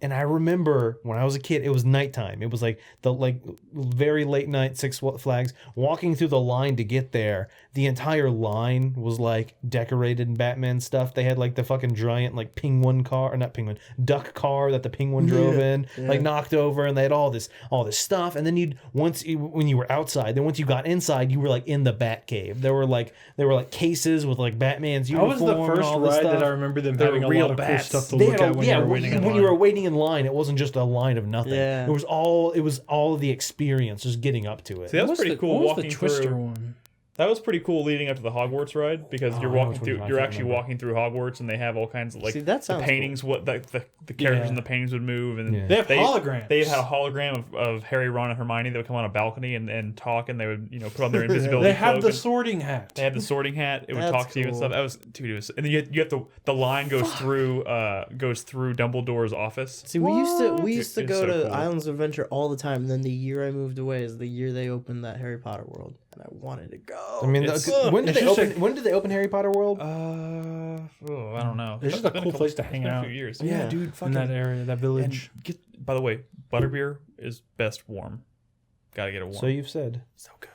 And I remember when I was a kid, it was nighttime. It was like the very late night Six Flags. Walking through the line to get there, the entire line was like decorated in Batman stuff. They had like the fucking giant like penguin car, or not penguin, duck car that the penguin drove in, like knocked over, and they had all this stuff. And then when you were outside, then once you got inside, you were like in the Bat Cave. There were like cases with like Batman's That uniform. was the and first all this ride stuff. that I remember them They were having a real lot of cool bats. stuff to They look had at when you were waiting in when line. you were waiting in line, it wasn't just a line of nothing. Yeah. It was all of the experience, just getting up to it. See, that was pretty cool What was walking the Twister through. one? That was pretty cool leading up to the Hogwarts ride because you're walking through. You're actually walking through Hogwarts, and they have all kinds of like See, that the sounds paintings. cool. What the characters in the paintings would move, and They have holograms. They had a hologram of Harry, Ron, and Hermione that would come on a balcony and talk, and they would put on their invisibility. They have cloak the and sorting hat. They had the sorting hat. It would That's talk to you and cool. stuff. That was dude. And then you have the line goes through Dumbledore's office. See, we used to It's go so to cool. Islands of Adventure all the time. And then the year I moved away is the year they opened that Harry Potter world, and I wanted to go. I mean, It's- when did it's they just open? When did they open Harry Potter World? I don't know. It's just a cool place to It's hang been a out. few years. Yeah. dude. In Fucking that area, that village. By the way, butterbeer is best warm. Gotta get it warm. So you've said. So good.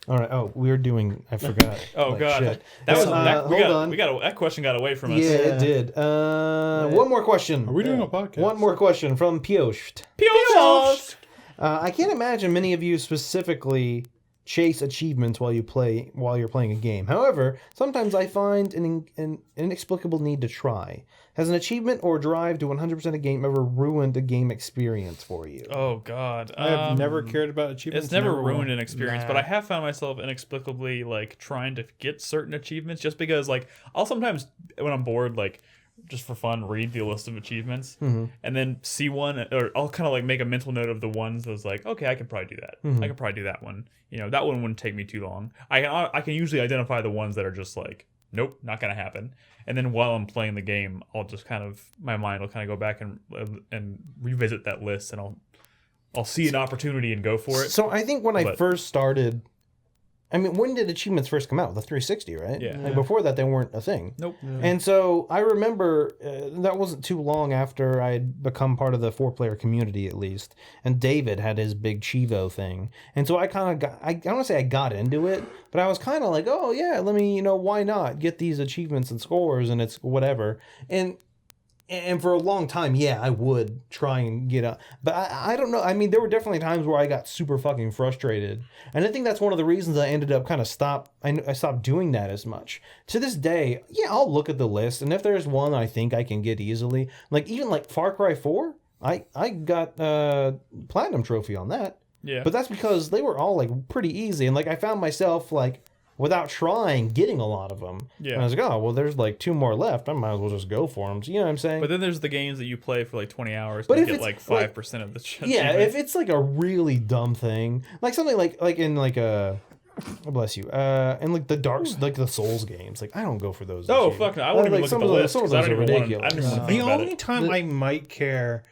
All right. Oh, we're doing. I forgot. Oh Like, god, shit. that was Hold on. that question got away from us. Yeah, it did. One more question. Are we doing a podcast? One more question from Piotr. Piosh! I can't imagine many of you specifically chase achievements while you're playing a game. However, sometimes I find an inexplicable need to try. Has an achievement or drive to 100% a game ever ruined a game experience for you? Oh god, I have never cared about achievements. It's never will. ruined an experience, but I have found myself inexplicably like trying to get certain achievements just because like I'll sometimes when I'm bored like just for fun read the list of achievements and then see one or I'll kind of like make a mental note of the ones that's like okay I could probably do that I could probably do that one that one wouldn't take me too long. I can usually identify the ones that are just like nope not gonna happen, and then while I'm playing the game I'll just kind of my mind will kind of go back and revisit that list and I'll see an opportunity and go for it. So I think when I But- first started, I mean, when did achievements first come out? The 360, right? Yeah. Like before that, they weren't a thing. Nope. And so I remember that wasn't too long after I had become part of the 4Player community, at least. And David had his big Chivo thing. And so I kind of got, I don't want to say I got into it, but I was kind of like, oh, yeah, let me, why not get these achievements and scores and it's whatever. And for a long time, yeah, I would try and get up. But I don't know. I mean, there were definitely times where I got super fucking frustrated. And I think that's one of the reasons I ended up kind of I stopped doing that as much. To this day, yeah, I'll look at the list. And if there's one I think I can get easily, like even like Far Cry 4, I got Platinum Trophy on that. Yeah. But that's because they were all like pretty easy. And like I found myself like, without trying, getting a lot of them. Yeah. And I was like, oh, well, there's like 2 more left. I might as well just go for them. So, you know what I'm saying? But then there's the games that you play for like 20 hours But and if get it's, like like- 5% of the yeah, achievement. if it's like a really dumb thing, like something like in like a, oh, bless you, and like the Souls games, like I don't go for those. Oh, achievements. fuck no. I wouldn't even look at some the of those- list some of 'cause I those don't are even want to ridiculous. think The about only it. time I might care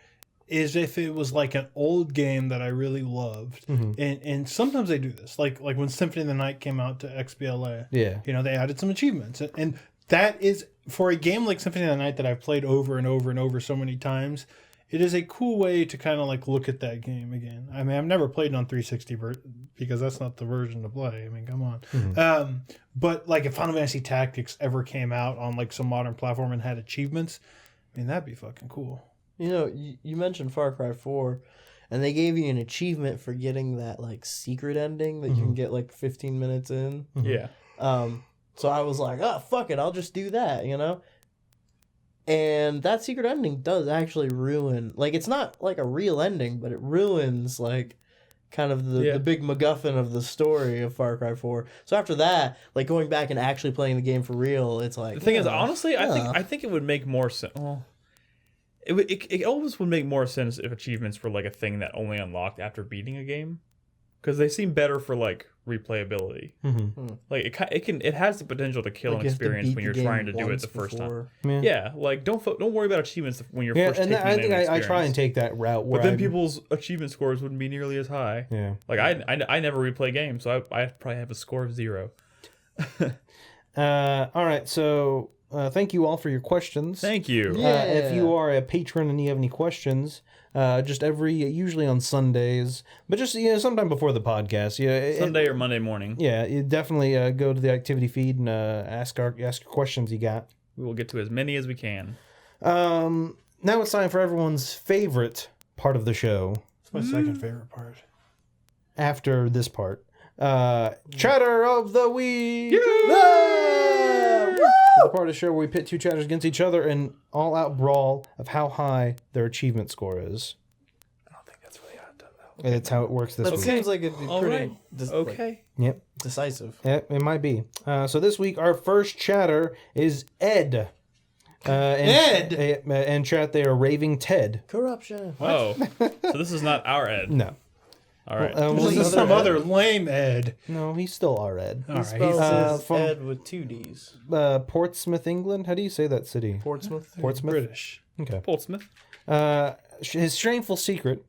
is if it was like an old game that I really loved. And sometimes they do this. Like when Symphony of the Night came out to XBLA. Yeah. They added some achievements. And that is, for a game like Symphony of the Night that I've played over and over and over so many times, it is a cool way to kind of like look at that game again. I mean, I've never played it on 360 because that's not the version to play. I mean, come on. But like if Final Fantasy Tactics ever came out on like some modern platform and had achievements, I mean, that'd be fucking cool. You mentioned Far Cry 4, and they gave you an achievement for getting that like secret ending that you can get like 15 minutes in. Yeah. So I was like, oh fuck it, I'll just do that, And that secret ending does actually ruin, like it's not like a real ending, but it ruins like kind of the big MacGuffin of the story of Far Cry 4. So after that, like going back and actually playing the game for real, it's like The thing is, honestly, I think it would make more sense. Well, it always would make more sense if achievements were like a thing that only unlocked after beating a game, because they seem better for like replayability. Like it has the potential to kill an experience when you're trying to do it the first time. Yeah, like don't worry about achievements when you're first taking I in think an I try and experience. take that route. Where But then people's achievement scores wouldn't be nearly as high. Yeah. Like I never replay games, so I probably have a score of 0. All right, so thank you all for your questions. Thank you. If you are a patron and you have any questions, just usually on Sundays, but just sometime before the podcast. Sunday or Monday morning. Yeah, you definitely go to the activity feed and ask your questions you got. We will get to as many as we can. Now it's time for everyone's favorite part of the show. It's my second favorite part. After this part, chatter of the week. The part of the show where we pit 2 chatters against each other in all-out brawl of how high their achievement score is. I don't think that's really how it does that. It's how it works this That week. seems like it'd be All pretty right. Okay. Yep. decisive. Yeah, it might be. So this week, our first chatter is Ed. Ed? And chat, they are raving Ted. Corruption. Oh, so this is not our Ed. No. All right. This is some other lame Ed. No, he's still our Ed. All right. Spells his from- Ed with 2 D's. Portsmouth, England? How do you say that city? Portsmouth. Portsmouth? British. Okay. Portsmouth. His shameful secret.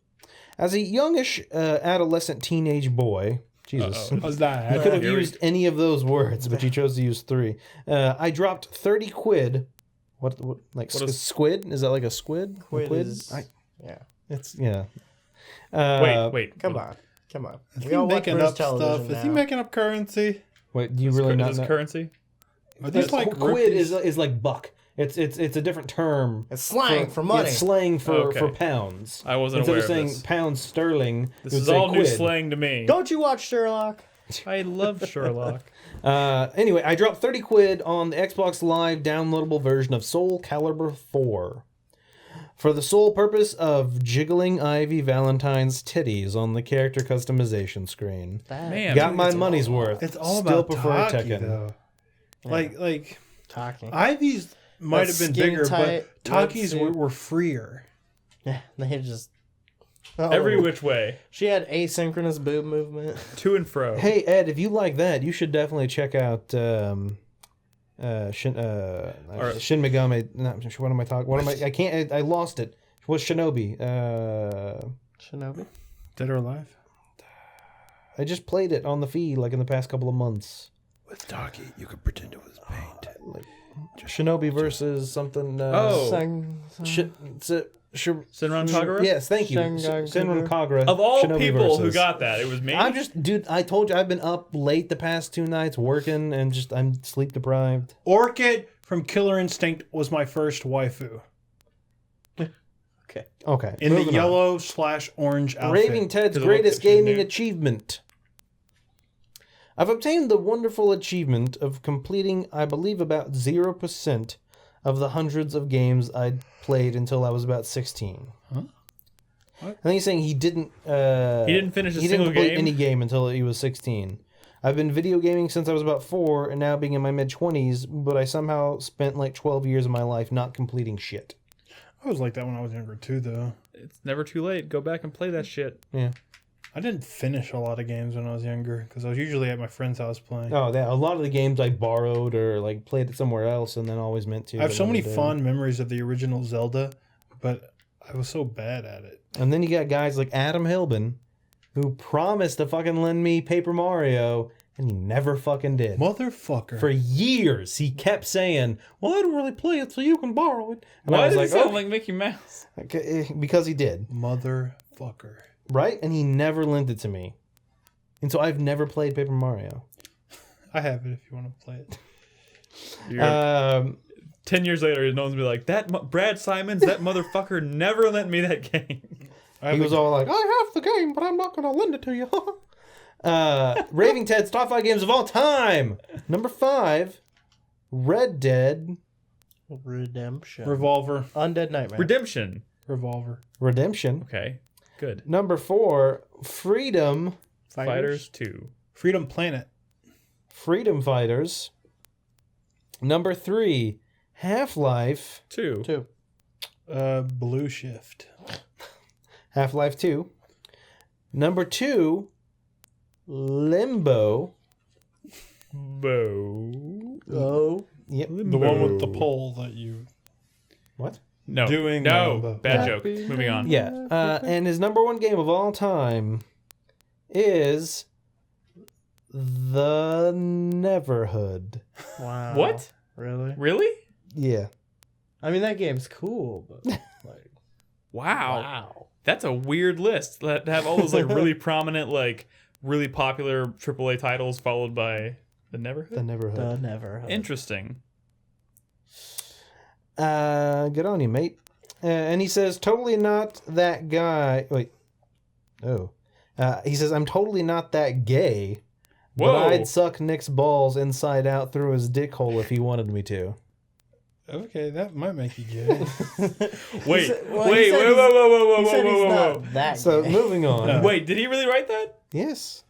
As a youngish adolescent teenage boy, Jesus, How's he that? could have Here we- used any of those words, but he chose to use 3. I dropped 30 quid. What like What is- squid? Is that like a squid? Quid A is... yeah. It's yeah. Wait. Come on. Come on. Is We he all watch making British up television stuff? Is he now. making up currency? Wait, do you really not Is this know? currency? Are these like Quid rupees? is like buck. It's a different term. It's slang for money. It's slang for Okay. pounds. I wasn't Instead aware of of saying this. pounds sterling, This you would is say all new quid. slang to me. Don't you watch Sherlock? I love Sherlock. Anyway, I dropped 30 quid on the Xbox Live downloadable version of Soul Calibur 4 for the sole purpose of jiggling Ivy Valentine's titties on the character customization screen. Man, Got my money's worth. It's all Still about prefer Taki, Tekken. though. Like Talking. Ivy's might have been skin bigger, tight, but Taki's red suit. were freer. Yeah, they just... every which way, She had asynchronous boob movement. to and fro. Hey Ed, if you like that, you should definitely check out Shin Megami. No, what am I talking? What am I? I can't. I lost it. What's Shinobi? Shinobi? Dead or alive? I just played it on the feed like in the past couple of months. With Taki, you could pretend it was paint. Shinobi versus something. Oh. Senran Kagura? Yes, thank you. Senran Senran Kagura. Of all Shinobi people who versus. got that, it was me. I'm just, dude. I told you I've been up late the past 2 nights working, and just I'm sleep deprived. Orchid from Killer Instinct was my first waifu. Okay. Okay, In the moving on. yellow/orange outfit. Raving Ted's Because it greatest looks like she's gaming new. achievement. I've obtained the wonderful achievement of completing, I believe, about 0% of the hundreds of games I'd played until I was about 16. Huh? I think he's saying he didn't. He didn't finish a he single didn't complete game? any game until he was 16. I've been video gaming since I was about 4, and now being in my mid-20s, but I somehow spent like 12 years of my life not completing shit. I was like that when I was younger too, though. It's never too late. Go back and play that shit. Yeah. I didn't finish a lot of games when I was younger because I was usually at my friend's house playing. Oh, yeah. A lot of the games I borrowed or like played it somewhere else and then always meant to. I have but so many never did. fond memories of the original Zelda, but I was so bad at it. And then you got guys like Adam Hilbin, who promised to fucking lend me Paper Mario, and he never fucking did. Motherfucker. For years, he kept saying, "Well, I don't really play it, so you can borrow it." And Why I was does it like, sound "Oh." like Mickey Mouse? Okay, because he did, Motherfucker. right? And he never lent it to me, and so I've never played Paper Mario. I have it if you want to play it. You're- 10 years later, no one's gonna be like, Brad Simons, that motherfucker never lent me that game. He was all like, "I have the game, but I'm not going to lend it to you." Raving Ted's top 5 games of all time. Number 5, Red Dead Redemption. Revolver. Undead Nightmare. Redemption. Revolver. Redemption. Okay, good. Number 4, Freedom Fighters 2. Freedom Planet. Fighters. Number 3, Half-Life 2. Blue Shift. Half-Life 2. Number 2, Limbo. Bo. Oh. Yep. The one with the pole that you... What? No. Doing no. Limbo. Bad joke. Moving on. Yeah. And his number 1 game of all time is The Neverhood. Wow. What? Really? Really? Yeah. I mean, that game's cool, but like, Wow. wow. That's a weird list. To have all those like really prominent, like really popular AAA titles followed by The Neverhood. The Neverhood. The never. Interesting. Good on you, mate. And he says, totally not that guy. Wait. Oh. He says, I'm totally not that gay. Whoa. But I'd suck Nick's balls inside out through his dick hole if he wanted me to. Okay, that might make you gay. Wait, Well, wait, he said wait, he's- whoa, He said he's whoa. not that So gay. moving on. Wait, did he really write that? Yes.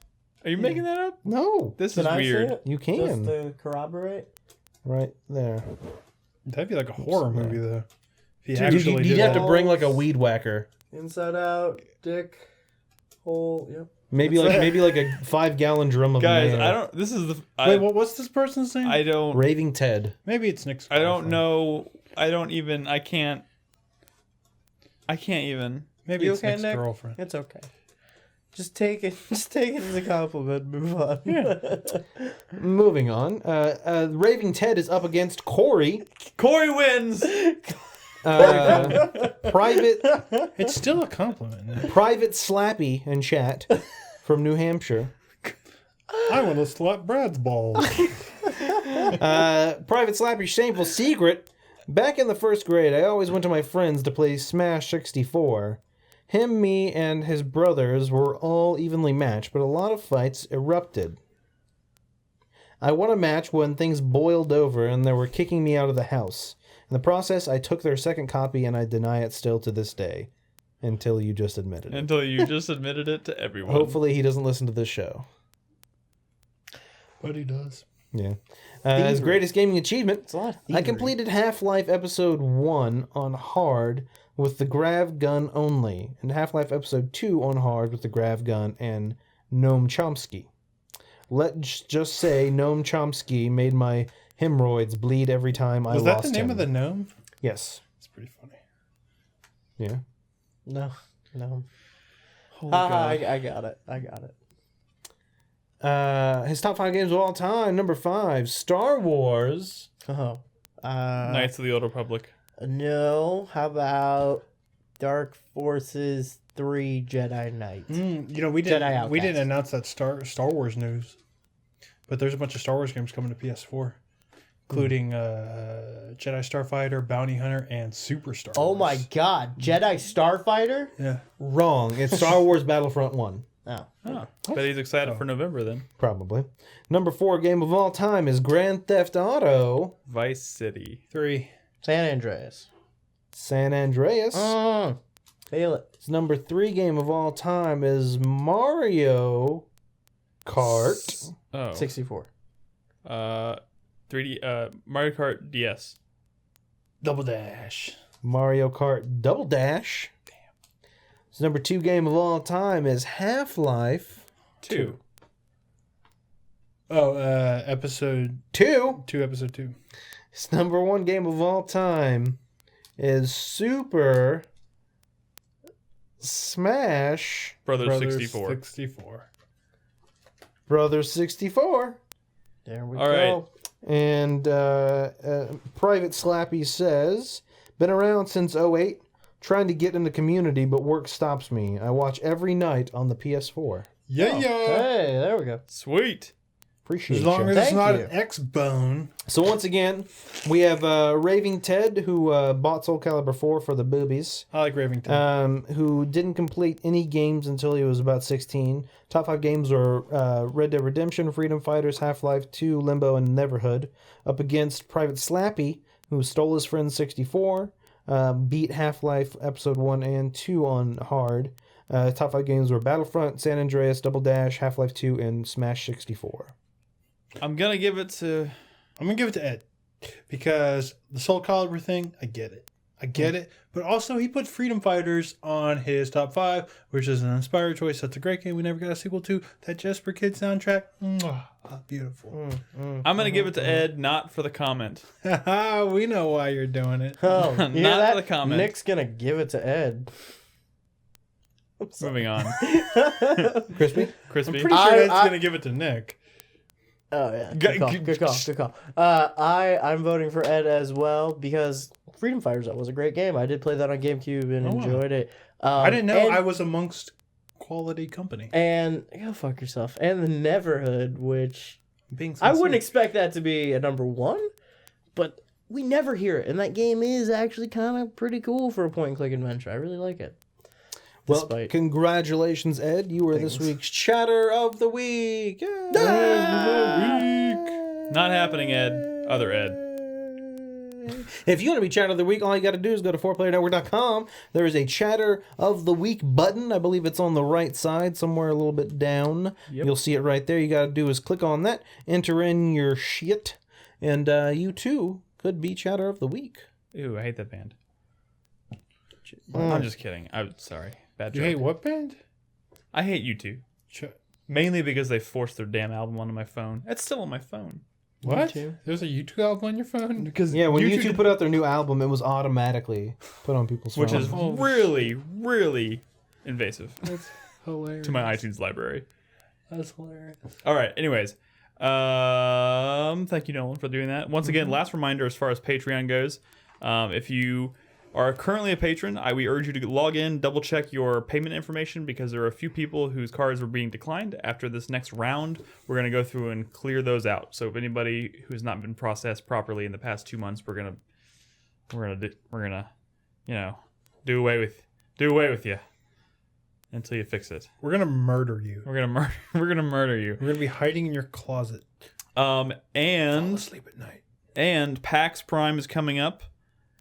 Are you making that up? No. This Can is I weird. see it? You can. Just to corroborate. Right there. That'd be like a horror movie, though. If he You'd actually did have that. to bring like a weed whacker. Inside out, dick, hole. Yep. Maybe That's like it. maybe like a 5-gallon drum of Guys, mayo. I don't. This is the. Wait, what's this person's name? I don't. Raving Ted. Maybe it's Nick's. I don't girlfriend. know. I don't even. I can't. I can't even. Maybe You it's okay, Nick's Nick? girlfriend. It's okay. Just take it. Just take it as a compliment. Move on. Moving on. Raving Ted is up against Corey. Corey wins. Private It's still a compliment. Nick. Private Slappy in chat from New Hampshire. I want to slap Brad's balls. Private Slappy shameful secret. Back in the first grade, I always went to my friends to play Smash 64. Him, me, and his brothers were all evenly matched, but a lot of fights erupted. I won a match when things boiled over and they were kicking me out of the house. In the process, I took their second copy and I deny it still to this day. Until you just admitted it. Until you just admitted it to everyone. Hopefully he doesn't listen to this show. But he does. Yeah. His greatest gaming achievement, It's a lot of I thievery. completed Half-Life Episode 1 on hard with the grav gun only, and Half-Life Episode 2 on hard with the grav gun and Noam Chomsky. Let's just say Noam Chomsky made my hemorrhoids bleed every time I Was lost that the name him. of the gnome? Yes. It's pretty funny. Yeah. No. Holy God. I got it. I got it. His top 5 games of all time. Number 5, Star Wars. Oh. Knights of the Old Republic. No. How about Dark Forces 3 Jedi Knight? You know, we Jedi didn't Outcast. announce that Star Wars news, but there's a bunch of Star Wars games coming to PS4, including Jedi Starfighter, Bounty Hunter, and Super Star Oh Wars. my God. Jedi Starfighter? Yeah. Wrong. It's Star Wars Battlefront 1. Oh. Oh, bet he's excited for November then. Probably. Number 4 game of all time is Grand Theft Auto Vice City. 3. San Andreas. San Andreas. Feel it. His number 3 game of all time is Mario Kart. Oh. 64. 3D. Mario Kart DS. Double Dash. Mario Kart Double Dash. His number 2 game of all time is Half-Life 2. Oh, episode 2. 2, episode 2. His number 1 game of all time is Super Smash Brothers 64. 64. Brothers 64. There we All go. right. And Private Slappy says, been around since 08, trying to get in the community, but work stops me. I watch every night on the PS4. Yeah, yeah. Hey, there we go. Sweet. Appreciate As long you. as it's Thank not you. an X-Bone. So once again, we have Raving Ted, who bought Soul Calibur 4 for the boobies, I like Ravington. who didn't complete any games until he was about 16. Top 5 games were Red Dead Redemption, Freedom Fighters, Half-Life 2, Limbo, and Neverhood, up against Private Slappy, who stole his friend's 64, beat Half-Life Episode 1 and 2 on hard. Top 5 games were Battlefront, San Andreas, Double Dash, Half-Life 2, and Smash 64. I'm gonna give it to. I'm going to give it to Ed. Because the Soul Calibur thing, I get it. I get it. But also, he put Freedom Fighters on his top 5, which is an inspired choice. That's a great game we never got a sequel to. That Just for Kids soundtrack, beautiful. I'm gonna give it to Ed, not for the comment. We know why you're doing it. Oh, you hear Not that? the comment. Nick's gonna give it to Ed. Moving on. Crispy? I'm Crispy. pretty sure Ed's I- going to give it to Nick. Oh yeah, good call. I'm voting for Ed as well because Freedom Fighters, that was a great game. I did play that on GameCube and wow. enjoyed it. I didn't know and, I was amongst quality company. And go fuck yourself. And the Neverhood, which Being I wouldn't sincere. expect that to be a number 1, but we never hear it, and that game is actually kind of pretty cool for a point-and-click adventure. I really like it. Well, Despite- congratulations, Ed. You were this week's Chatter of the Week. Not happening, Ed. Other Ed. If you want to be Chatter of the Week, all you got to do is go to 4playernetwork.com. There is a Chatter of the Week button. I believe it's on the right side, somewhere a little bit down. Yep. You'll see it right there. You got to do is click on that, enter in your shit, and you too could be Chatter of the Week. Ew, I hate that band. I'm just kidding. I'm sorry. Bad You joke. hate what band? I hate U2. Mainly because they forced their damn album onto my phone. It's still on my phone. What? There's a YouTube album on your phone? Because Yeah, when YouTube put out their new album, it was automatically put on people's which phones. is really, really invasive That's hilarious. to my iTunes library. That's hilarious. All right. Anyways, thank you, Nolan, for doing that. Once again, last reminder as far as Patreon goes, if you are currently a patron, we urge you to log in, double check your payment information because there are a few people whose cards were being declined. After this next round, we're going to go through and clear those out. So if anybody who's not been processed properly in the past 2 months, we're gonna do away with you until you fix it. We're gonna murder you. We're gonna murder you. We're gonna be hiding in your closet. And Sleep at night. And PAX Prime is coming up.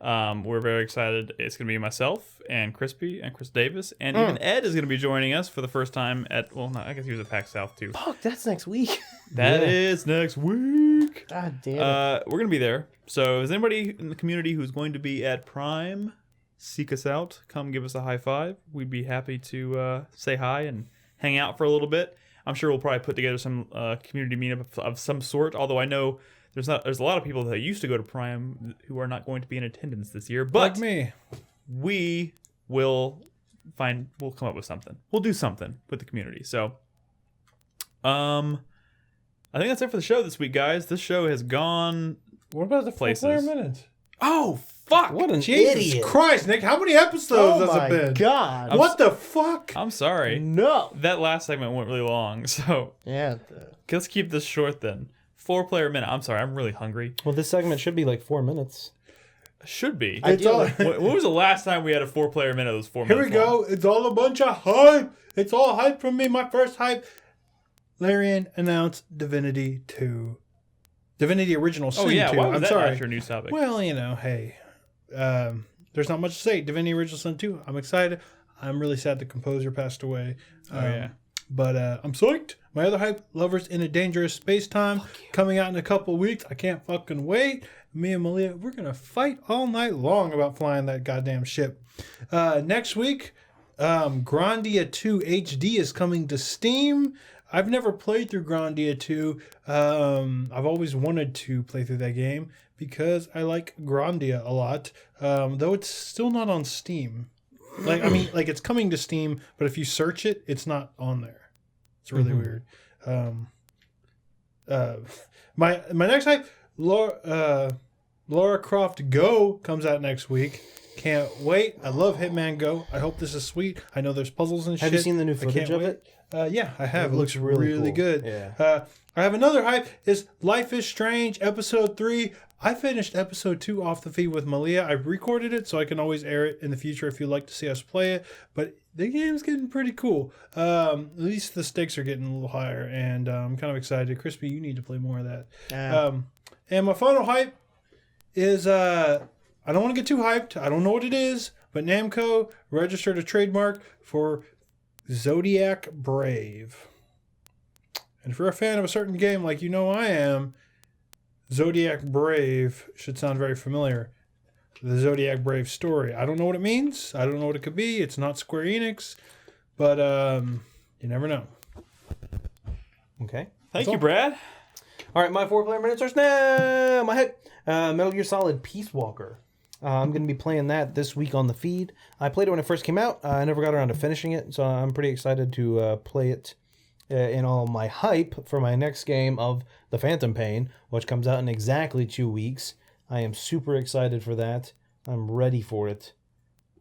We're very excited. It's going to be myself and Crispy and Chris Davis. And even Ed is going to be joining us for the first time at... Well, no, I guess he was at PAX South, too. Fuck, that's next week. That is next week. God damn it. We're going to be there. So is anybody in the community who's going to be at Prime, seek us out. Come give us a high five. We'd be happy to say hi and hang out for a little bit. I'm sure we'll probably put together some community meetup of some sort, although I know... There's a lot of people that used to go to Prime who are not going to be in attendance this year, but Like me. we'll come up with something. We'll do something with the community. So, I think that's it for the show this week, guys. This show has gone. What about the Places. 4-player minutes? Oh fuck! What an Jesus idiot. Christ, Nick! How many episodes has it been? God. What the fuck? I'm sorry. No. That last segment went really long, so Yeah. let's keep this short then. 4-player minute. I'm sorry. I'm really hungry. Well, this segment should be like 4 minutes. Should be. It's all, when was the last time we had a 4-player minute that was 4 here minutes we go. long? It's all a bunch of hype. It's all hype from me. My first hype. Larian announced Divinity 2. Divinity Original Sin 2. Oh yeah, why was I'm that sorry. not your news topic? Well, hey. There's not much to say. Divinity Original Sin 2. I'm excited. I'm really sad the composer passed away. Yeah. But I'm psyched. My other hype, Lovers in a Dangerous Space-Time, coming out in a couple weeks. I can't fucking wait. Me and Malia, we're going to fight all night long about flying that goddamn ship. Next week, Grandia 2 HD is coming to Steam. I've never played through Grandia 2. I've always wanted to play through that game because I like Grandia a lot, though it's still not on Steam. It's coming to Steam, but if you search it, it's not on there. It's really weird. My next hype, Lara Croft Go comes out next week. Can't wait. I love Hitman Go. I hope this is sweet. I know there's puzzles and shit. Have you seen the new I can't footage of wait. it? Yeah, I have. It It looks looks really really cool. good. Yeah. I have another hype is Life is Strange episode 3. I finished episode 2 off the feed with Malia. I recorded it so I can always air it in the future if you'd like to see us play it. But the game's getting pretty cool. At least the stakes are getting a little higher, and I'm kind of excited. Crispy, you need to play more of that. And my final hype is I don't want to get too hyped. I don't know what it is, but Namco registered a trademark for Zodiac Brave. And if you're a fan of a certain game like I am, Zodiac Brave should sound very familiar. The Zodiac Brave story. I don't know what it means. I don't know what it could be. It's not Square Enix. But you never know. Okay. Thank you, Brad. All right, my 4-player minutes are now. My hype. Metal Gear Solid Peace Walker. I'm going to be playing that this week on the feed. I played it when it first came out. I never got around to finishing it, so I'm pretty excited to play it in all my hype for my next game of The Phantom Pain, which comes out in exactly 2 weeks. I am super excited for that. I'm ready for it.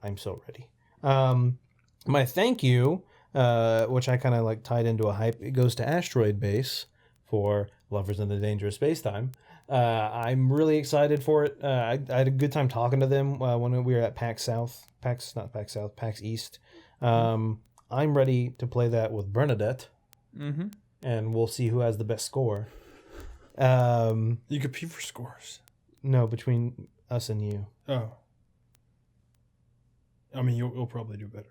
I'm so ready. My thank you, which I kind of like tied into a hype, it goes to Asteroid Base for Lovers in the Dangerous Space-Time. I'm really excited for it. I had a good time talking to them when we were at PAX East. I'm ready to play that with Bernadette. Mm-hmm. And we'll see who has the best score. You compete for scores. No, between Us and You. Oh. I mean, you'll probably do better.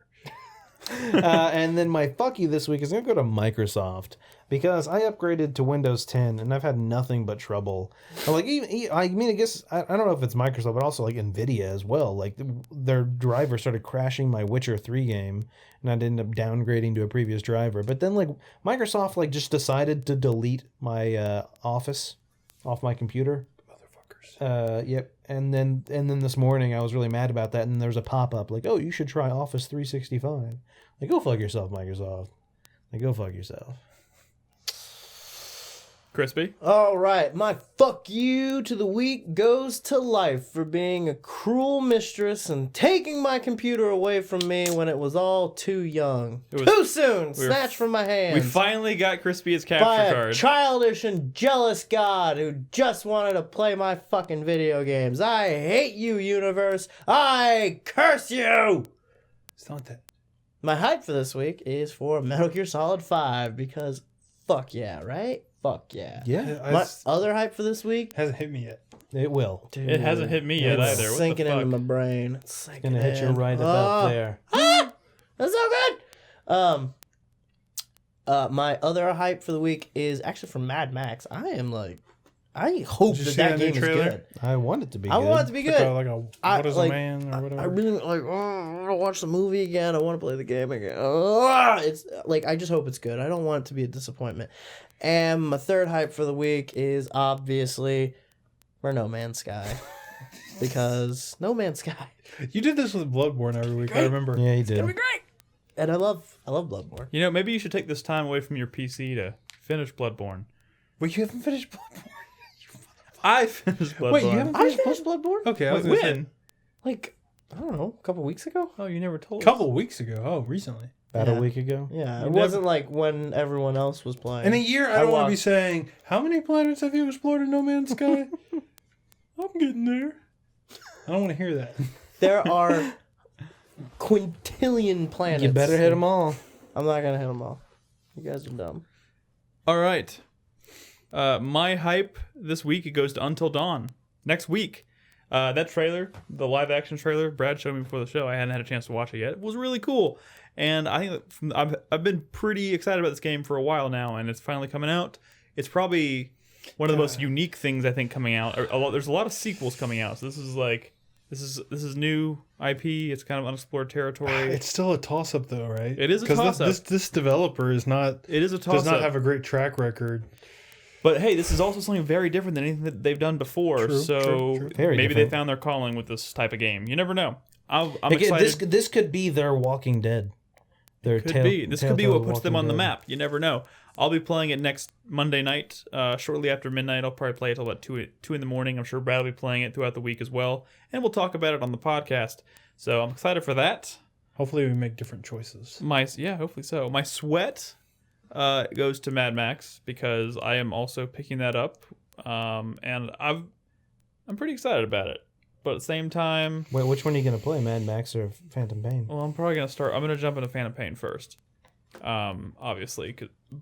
And then my fuck you this week is going to go to Microsoft because I upgraded to Windows 10 and I've had nothing but trouble. Like, I guess, I don't know if it's Microsoft, but also like Nvidia as well. Like, their driver started crashing my Witcher 3 game and I'd end up downgrading to a previous driver. But then, like, Microsoft, like, just decided to delete my Office off my computer. Motherfuckers. Yep. And then this morning I was really mad about that, and there's a pop-up like, oh, you should try Office 365. Like, go fuck yourself, Microsoft. Like, go fuck yourself. Crispy? All right, my fuck you to the week goes to life for being a cruel mistress and taking my computer away from me when it was all too young. Too soon, snatched from my hands. We finally got Crispy his by capture a card. childish and jealous god who just wanted to play my fucking video games. I hate you, universe. I curse you. It's not that. My hype for this week is for Metal Gear Solid 5 because fuck yeah, right? Fuck yeah. Yeah. My other hype for this week Hasn't hit me yet. It will. Dude, It hasn't hit me yet it's either. What sinking the fuck? into my brain. It's sinking Gonna hit you in. right about there. That's so good. My other hype for the week is actually from Mad Max. I hope Did you that see that that new game is trailer? good. I want it to be I good. want it to be Like good. a what is a man or whatever. I really like. Oh, I want to watch the movie again. I want to play the game again. It's like I just hope it's good. I don't want it to be a disappointment. And my third hype for the week is obviously for No Man's Sky, because No Man's Sky. You did this with Bloodborne every week. I remember. Yeah, he did. It'll be great. And I love Bloodborne. You know, maybe you should take this time away from your PC to finish Bloodborne. Wait, you haven't finished Bloodborne? I finished Bloodborne. Wait, you haven't I finished finished Bloodborne Okay, I was When? gonna say like I don't know, a couple weeks ago. Oh, you never told a us. couple weeks ago. Oh, recently. About Yeah. a week ago. Yeah, You it wasn't like when everyone else was playing. In a year, I don't want to be walked- saying, how many planets have you explored in No Man's Sky? I'm getting there. I don't want to hear that. There are quintillion planets. You better hit them all. I'm not gonna hit them all. You guys are dumb. All right. My hype this week, it goes to Until Dawn. Next week. That trailer, the live action trailer, Brad showed me before the show. I hadn't had a chance to watch it yet. It was really cool. And I think I've been pretty excited about this game for a while now, and it's finally coming out. It's probably one of the most unique things I think coming out. There's a lot of sequels coming out, so this is new IP. It's kind of unexplored territory. It's still a toss-up, though, right? It is a Because toss-up. this developer is not It is a does toss-up. not have a great track record. But hey, this is also something very different than anything that they've done before. True, so true. Very maybe different. they found their calling with this type of game. You never know. I'm Again, excited. this could be their Walking Dead. Their This could be what puts them on the Walking Dead. map. You never know. I'll be playing it next Monday night, shortly after midnight. I'll probably play it till about 2 in the morning. I'm sure Brad will be playing it throughout the week as well, and we'll talk about it on the podcast. So I'm excited for that. Hopefully, we make different choices. Hopefully so. My sweat goes to Mad Max because I am also picking that up, and I'm pretty excited about it. But at the same time, Wait, which one are you going to play, Mad Max or Phantom Pain? well, I'm probably I'm gonna jump into Phantom Pain first, obviously.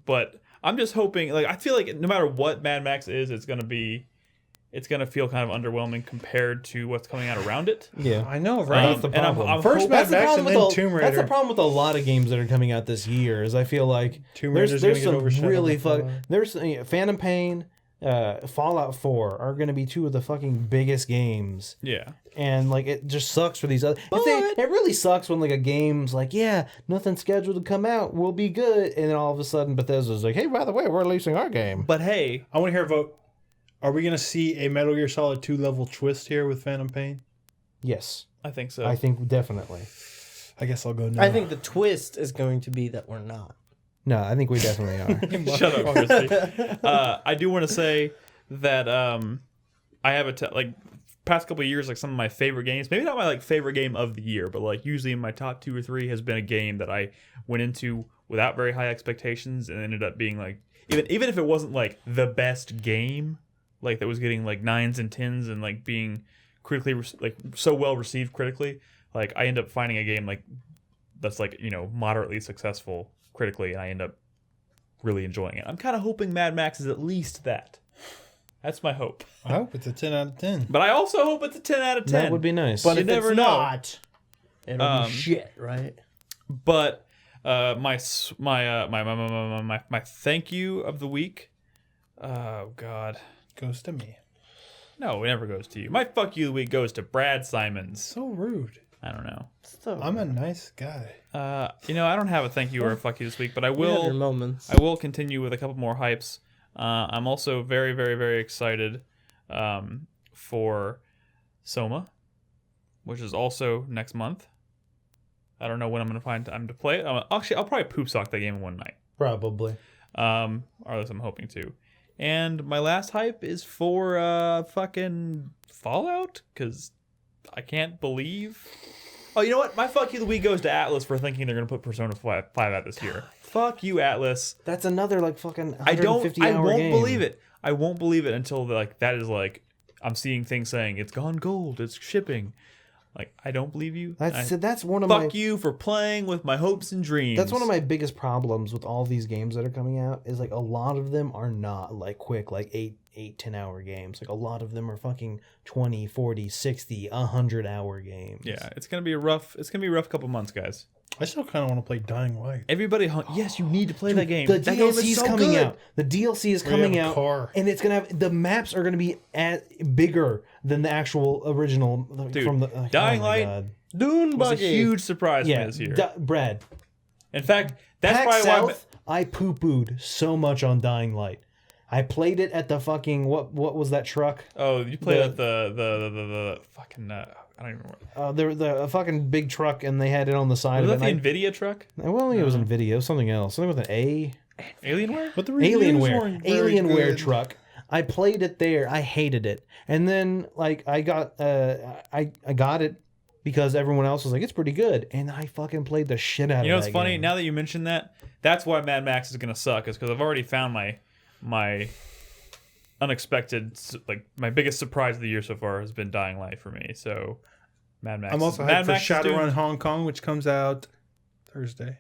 But I'm just hoping, like, I feel like no matter what Mad Max is, it's gonna feel kind of underwhelming compared to what's coming out around it. Yeah. I know, right? That's the and I'm problem. First hoping- Mad Max and then Tomb That's the Raider. problem with a lot of games that are coming out this year. Is I feel like Tomb there's Raider's gonna there's get some overshadowed really by fuck. Fallout. There's Phantom Pain, Fallout 4 are going to be two of the fucking biggest games. Yeah. And like it just sucks for these other. It really sucks when like a game's like, yeah, nothing's scheduled to come out, we'll be good, and then all of a sudden Bethesda's like, hey, by the way, we're releasing our game. But hey, I want to hear a vote. Are we going to see a Metal Gear Solid 2 level twist here with Phantom Pain? Yes, I think so. I think definitely. I guess I'll go no. I think the twist is going to be that we're not. No, I think we definitely are. Shut up, Christy. I do want to say that I have past couple of years, like some of my favorite games. Maybe not my like favorite game of the year, but like usually in my top 2 or 3 has been a game that I went into without very high expectations and ended up being like even if it wasn't like the best game, like that was getting like 9s and 10s and like being critically like so well received critically, like I end up finding a game like that's like, you know, moderately successful critically, and I end up really enjoying it. I'm kind of hoping Mad Max is at least that. That's my hope. I hope it's a 10 out of 10. But I also hope it's a 10 out of 10. That would be nice. But You if never it's know. not, it'll be shit, right? But my thank you of the week. Oh God. Goes to me. No, it never goes to you. My fuck you of the week goes to Brad Simons. So rude. I don't know. So, I'm a nice guy. I don't have a thank you or a fuck you this week, but I you have your will. moments. I will continue with a couple more hypes. I'm also very, very, very excited for Soma, which is also next month. I don't know when I'm going to find time to play it. Actually, I'll probably poop sock that game in one night. Probably. Or at least I'm hoping to. And my last hype is for fucking Fallout, because I can't believe... Oh, you know what? My fuck you of the week goes to Atlas for thinking they're going to put Persona 5 out this year. Fuck you, Atlas. That's another like fucking I 150 hour won't game. believe it. I won't believe it until that is like I'm seeing things saying it's gone gold, it's shipping. Like I don't believe you. That's one of my Fuck you for playing with my hopes and dreams. That's one of my biggest problems with all these games that are coming out is like a lot of them are not like quick, like 10 hour games. Like a lot of them are fucking 20, 40, 60, 100 hour games. Yeah, it's gonna be a rough couple months, guys. I still kind of want to play Dying Light. Everybody, yes, you need to play that game. The That game DLC is so coming good. out. The DLC is We have coming a out, car. and it's gonna have the maps are gonna be bigger than the actual original. Dude, from the Dying oh my Light God. Dune was a buggy. huge surprise for me Yeah, this year. Brad. In fact, that's PAX probably why. South, I poo-pooed so much on Dying Light. I played it at the fucking what was that truck? Oh, you played at the fucking. I don't even remember. The fucking big truck, and they had it on the side Was of that it. the Nvidia truck? Well, it was in video, something else, something with an A. Alienware? But the reviews weren't very Alienware good. truck. I played it there. I hated it, and then like I got it because everyone else was like it's pretty good, and I fucking played the shit out of it. You know what's funny? Now that you mention that, that's why Mad Max is gonna suck. Is because I've already found my unexpected, like my biggest surprise of the year so far has been Dying Light for me. So Mad Max. I'm also Mad hyped for Max is doing- Shadowrun Hong Kong, which comes out Thursday.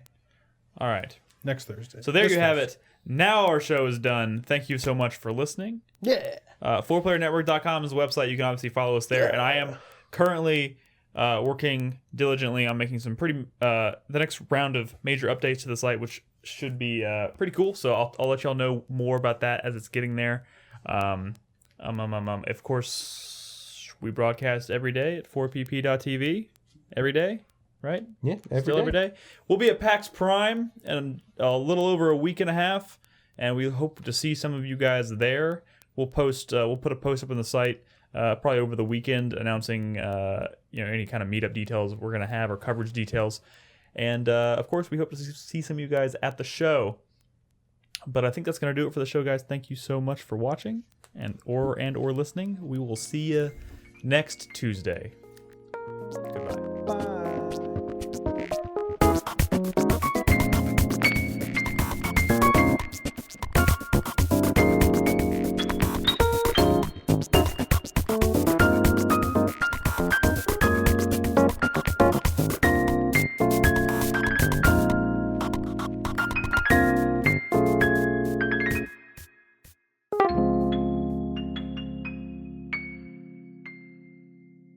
All right. Next Thursday. So there This you have Thursday. it. Now our show is done. Thank you so much for listening. Yeah. 4playernetwork.com is the website. You can obviously follow us there. And I am currently working diligently on making some pretty the next round of major updates to the site, which should be pretty cool. So I'll let y'all know more about that as it's getting there. Of course, we broadcast every day at 4pp.tv every day, right? Yeah, Every day. We'll be at PAX Prime in a little over a week and a half, and we hope to see some of you guys there. We'll post. We'll put a post up on the site probably over the weekend announcing any kind of meetup details we're gonna have or coverage details, and of course we hope to see some of you guys at the show. But I think that's gonna do it for the show, guys. Thank you so much for watching and or listening. We will see you next Tuesday. Goodbye.